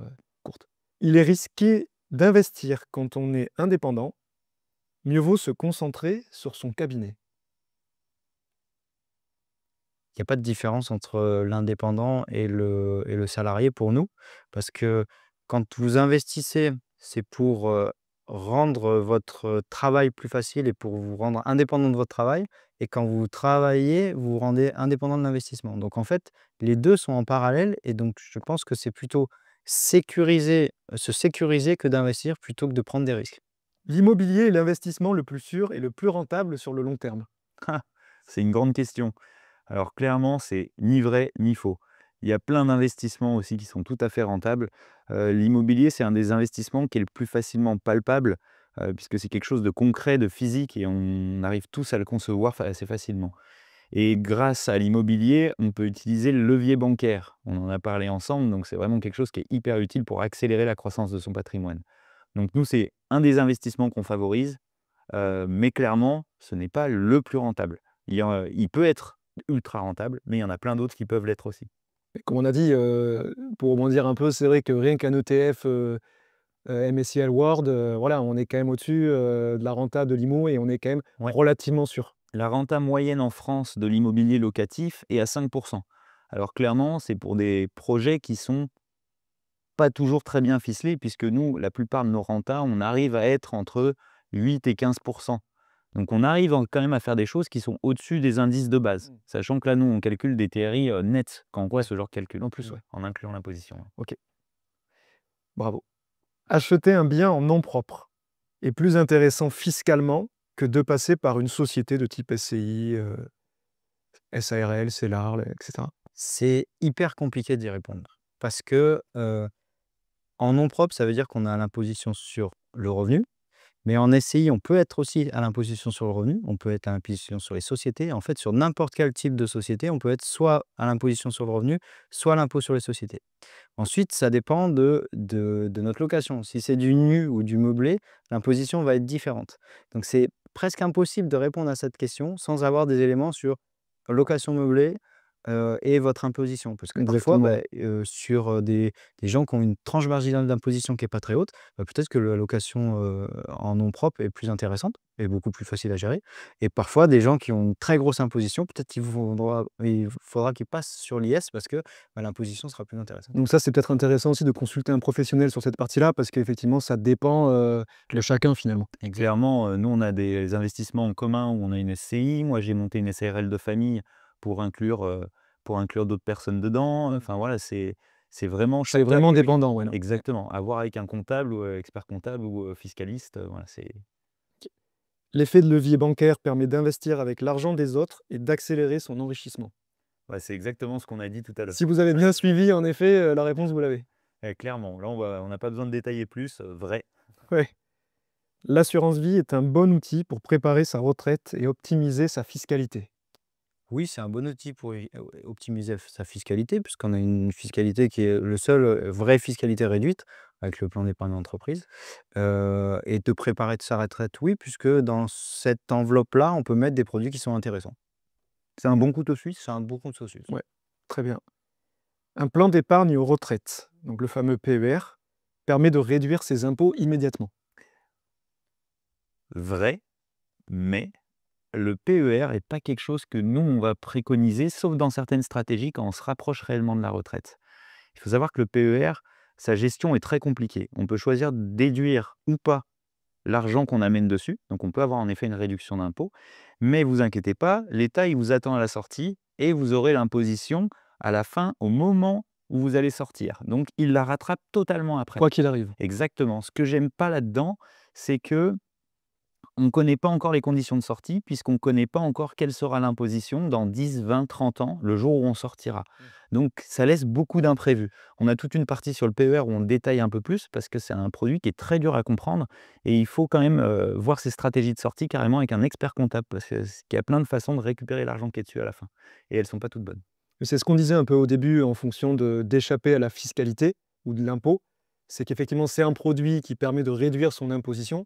Speaker 1: courte. Il est risqué d'investir quand on est indépendant. Mieux vaut se concentrer sur son cabinet.
Speaker 3: Il y a pas de différence entre, l'indépendant et le salarié pour nous. Parce que quand vous investissez, c'est pour, rendre, votre travail plus facile et pour vous rendre indépendant de votre travail. Et quand vous travaillez, vous vous rendez indépendant de l'investissement. Donc en fait, les 2 sont en parallèle et donc je pense que c'est plutôt se sécuriser que d'investir plutôt que de prendre des risques.
Speaker 1: L'immobilier est l'investissement le plus sûr et le plus rentable sur le long terme.
Speaker 2: C'est une grande question. Alors clairement, c'est ni vrai ni faux. Il y a plein d'investissements aussi qui sont tout à fait rentables. L'immobilier, c'est un des investissements qui est le plus facilement palpable, puisque c'est quelque chose de concret, de physique et on arrive tous à le concevoir assez facilement. Et grâce à l'immobilier, on peut utiliser le levier bancaire. On en a parlé ensemble, donc c'est vraiment quelque chose qui est hyper utile pour accélérer la croissance de son patrimoine. Donc nous, c'est un des investissements qu'on favorise, mais clairement, ce n'est pas le plus rentable. Il peut être ultra rentable, mais il y en a plein d'autres qui peuvent l'être aussi.
Speaker 1: Et comme on a dit, pour rebondir un peu, c'est vrai que rien qu'un ETF, MSCI World, voilà, on est quand même au-dessus, de la renta de l'IMO et on est quand même
Speaker 2: Ouais.
Speaker 1: relativement sûr.
Speaker 2: La renta moyenne en France de l'immobilier locatif est à 5%. Alors clairement, c'est pour des projets qui sont pas toujours très bien ficelés, puisque nous, la plupart de nos rentas, on arrive à être entre 8 et 15%. Donc on arrive quand même à faire des choses qui sont au-dessus des indices de base. Sachant que là, nous, on calcule des TRI nets quand on fait ce genre de calcul.
Speaker 1: En plus, ouais.
Speaker 2: En incluant l'imposition.
Speaker 1: OK, bravo. Acheter un bien en nom propre est plus intéressant fiscalement que de passer par une société de type SCI, SARL, CELARL, et cetera.
Speaker 3: C'est hyper compliqué d'y répondre parce que, en nom propre, ça veut dire qu'on a l'imposition sur le revenu. Mais en SCI, on peut être aussi à l'imposition sur le revenu, on peut être à l'imposition sur les sociétés. En fait, sur n'importe quel type de société, on peut être soit à l'imposition sur le revenu, soit à l'impôt sur les sociétés. Ensuite, ça dépend de notre location. Si c'est du nu ou du meublé, l'imposition va être différente. Donc, c'est presque impossible de répondre à cette question sans avoir des éléments sur location meublée, et votre imposition. Parce que parfois,
Speaker 1: Exactement.
Speaker 3: sur, des gens qui ont une tranche marginale d'imposition qui est pas très haute, peut-être que la location, en nom propre est plus intéressante et beaucoup plus facile à gérer. Et parfois, des gens qui ont une très grosse imposition, peut-être il faudra qu'ils passent sur l'IS parce que, l'imposition sera plus intéressante.
Speaker 1: Donc ça, c'est peut-être intéressant aussi de consulter un professionnel sur cette partie-là parce qu'effectivement, ça dépend, de chacun finalement.
Speaker 2: Clairement, nous, on a des investissements en commun où on a une SCI. Moi, j'ai monté une SARL de famille pour inclure d'autres personnes dedans. Enfin voilà, c'est vraiment
Speaker 1: C'est
Speaker 2: chacun
Speaker 1: vraiment dépendant, ouais, non.
Speaker 2: exactement. À voir avec un comptable ou expert comptable ou fiscaliste, voilà, c'est
Speaker 1: L'effet de levier bancaire permet d'investir avec l'argent des autres et d'accélérer son enrichissement.
Speaker 2: ouais, c'est exactement ce qu'on a dit tout à l'heure.
Speaker 1: Si vous avez bien suivi, en effet, la réponse, vous l'avez.
Speaker 2: Clairement, là, on n'a pas besoin de détailler plus, vrai.
Speaker 1: Ouais. L'assurance vie est un bon outil pour préparer sa retraite et optimiser sa fiscalité.
Speaker 3: Oui, c'est un bon outil pour optimiser sa fiscalité, puisqu'on a une fiscalité qui est le seul vraie fiscalité réduite avec le plan d'épargne d'entreprise. Et de préparer de sa retraite, oui, puisque dans cette enveloppe-là, on peut mettre des produits qui sont intéressants.
Speaker 2: C'est un bon couteau suisse.
Speaker 3: C'est un bon couteau suisse.
Speaker 1: Ouais, très bien. Un plan d'épargne retraite, donc le fameux PER, permet de réduire ses impôts immédiatement.
Speaker 2: Vrai, mais le PER n'est pas quelque chose que nous, on va préconiser, sauf dans certaines stratégies quand on se rapproche réellement de la retraite. Il faut savoir que le PER, sa gestion est très compliquée. On peut choisir de déduire ou pas l'argent qu'on amène dessus, donc on peut avoir en effet une réduction d'impôt, mais vous inquiétez pas, l'État il vous attend à la sortie et vous aurez l'imposition à la fin, au moment où vous allez sortir. Donc il la rattrape totalement après.
Speaker 1: Quoi qu'il arrive.
Speaker 2: Exactement. Ce que j'aime pas là-dedans, c'est que on ne connaît pas encore les conditions de sortie, puisqu'on ne connaît pas encore quelle sera l'imposition dans 10, 20, 30 ans, le jour où on sortira. Donc ça laisse beaucoup d'imprévus. On a toute une partie sur le PER où on détaille un peu plus, parce que c'est un produit qui est très dur à comprendre, et il faut quand même voir ses stratégies de sortie carrément avec un expert comptable, parce qu'il y a plein de façons de récupérer l'argent qui est dessus à la fin. Et elles ne sont pas toutes bonnes.
Speaker 1: C'est ce qu'on disait un peu au début en fonction d'échapper à la fiscalité ou de l'impôt. C'est qu'effectivement, c'est un produit qui permet de réduire son imposition,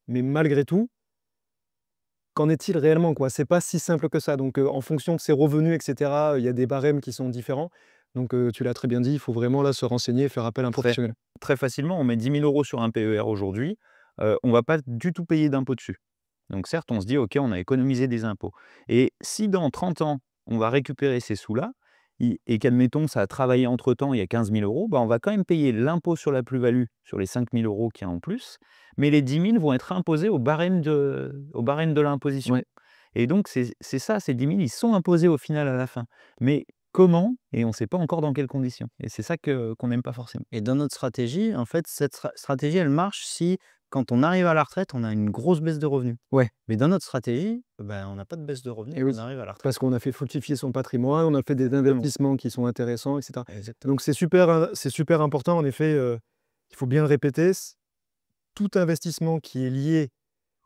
Speaker 1: mais malgré tout, qu'en est-il réellement, quoi? C'est pas si simple que ça. Donc, en fonction de ses revenus, et cetera, il y a des barèmes qui sont différents. Donc, tu l'as très bien dit, il faut vraiment là se renseigner et faire appel à un professionnel.
Speaker 2: Très facilement, on met 10 000 € sur un PER aujourd'hui, on ne va pas du tout payer d'impôt dessus. Donc certes, on se dit: «OK, on a économisé des impôts» et si dans 30 ans, on va récupérer ces sous-là et qu'admettons, ça a travaillé entre-temps, il y a 15 000 €, bah, on va quand même payer l'impôt sur la plus-value sur les 5 000 € qu'il y a en plus, mais les 10 000 vont être imposés au barème de l'imposition.
Speaker 1: Ouais.
Speaker 2: Et donc c'est ça, ces 10 000, ils sont imposés au final à la fin. Mais comment? Et on ne sait pas encore dans quelles conditions. Et c'est ça qu'on n'aime pas forcément.
Speaker 3: Et dans notre stratégie, en fait, cette stratégie, elle marche si, quand on arrive à la retraite, on a une grosse baisse de revenus.
Speaker 1: Ouais.
Speaker 3: Mais dans notre stratégie, ben, on n'a pas de baisse de revenus
Speaker 1: Et
Speaker 3: quand
Speaker 1: oui,
Speaker 3: on arrive à la retraite.
Speaker 1: parce qu'on a fait fructifier son patrimoine, on a fait des investissements qui sont intéressants, et cetera.
Speaker 3: Exactement.
Speaker 1: Donc c'est super important en effet, il faut bien le répéter, tout investissement qui est lié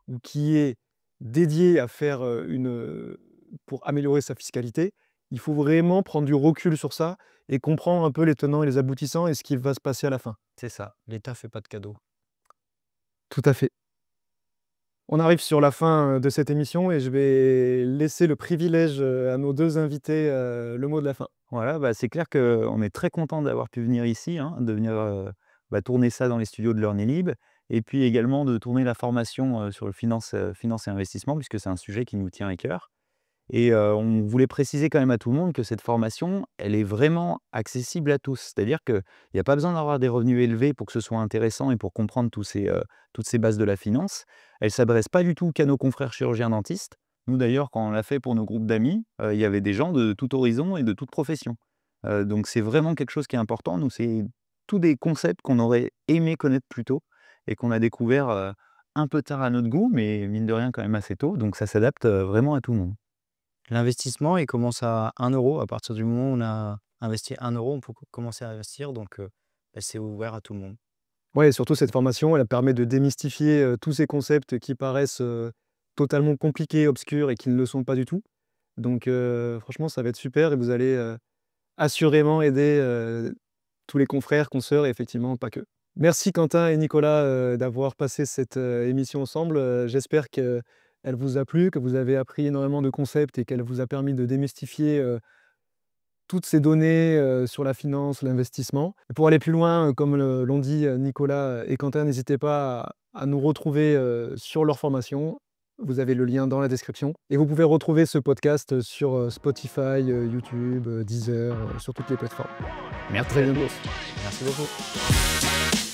Speaker 1: ou qui est dédié à faire, pour améliorer sa fiscalité, il faut vraiment prendre du recul sur ça et comprendre un peu les tenants et les aboutissants et ce qui va se passer à la fin.
Speaker 3: C'est ça. L'État fait pas de cadeaux.
Speaker 1: Tout à fait. On arrive sur la fin, de cette émission et je vais laisser le privilège, à nos 2 invités, le mot de la fin.
Speaker 2: Voilà, bah, c'est clair qu'on est très content d'avoir pu venir ici, hein, de venir tourner ça dans les studios de LearnyLib et puis également de tourner la formation sur le finance et investissement, puisque c'est un sujet qui nous tient à cœur. Et on voulait préciser quand même à tout le monde que cette formation, elle est vraiment accessible à tous. C'est-à-dire qu'il n'y a pas besoin d'avoir des revenus élevés pour que ce soit intéressant et pour comprendre toutes ces bases de la finance. Elle ne s'adresse pas du tout qu'à nos confrères chirurgiens dentistes. Nous d'ailleurs, quand on l'a fait pour nos groupes d'amis, il y avait des gens de tout horizon et de toute profession. Donc c'est vraiment quelque chose qui est important. Nous, c'est tous des concepts qu'on aurait aimé connaître plus tôt et qu'on a découvert un peu tard à notre goût, mais mine de rien quand même assez tôt. Donc ça s'adapte vraiment à tout le monde.
Speaker 3: L'investissement, il commence à 1 €. À partir du moment où on a investi 1 €, on peut commencer à investir. Donc, c'est ouvert à tout le monde.
Speaker 1: Ouais et surtout cette formation, elle permet de démystifier, tous ces concepts qui paraissent, totalement compliqués, obscurs et qui ne le sont pas du tout. Donc franchement, ça va être super et vous allez, assurément aider, tous les confrères, consoeurs et effectivement pas que. Merci Quentin et Nicolas, d'avoir passé cette, émission ensemble, j'espère qu'elle vous a plu, que vous avez appris énormément de concepts et qu'elle vous a permis de démystifier, toutes ces données, sur la finance, l'investissement. Et pour aller plus loin, comme l'ont dit, Nicolas et Quentin, n'hésitez pas à nous retrouver, sur leur formation. Vous avez le lien dans la description et vous pouvez retrouver ce podcast, sur, Spotify, YouTube, Deezer, sur toutes les plateformes.
Speaker 2: Merci.
Speaker 1: Très bientôt.
Speaker 3: Merci beaucoup.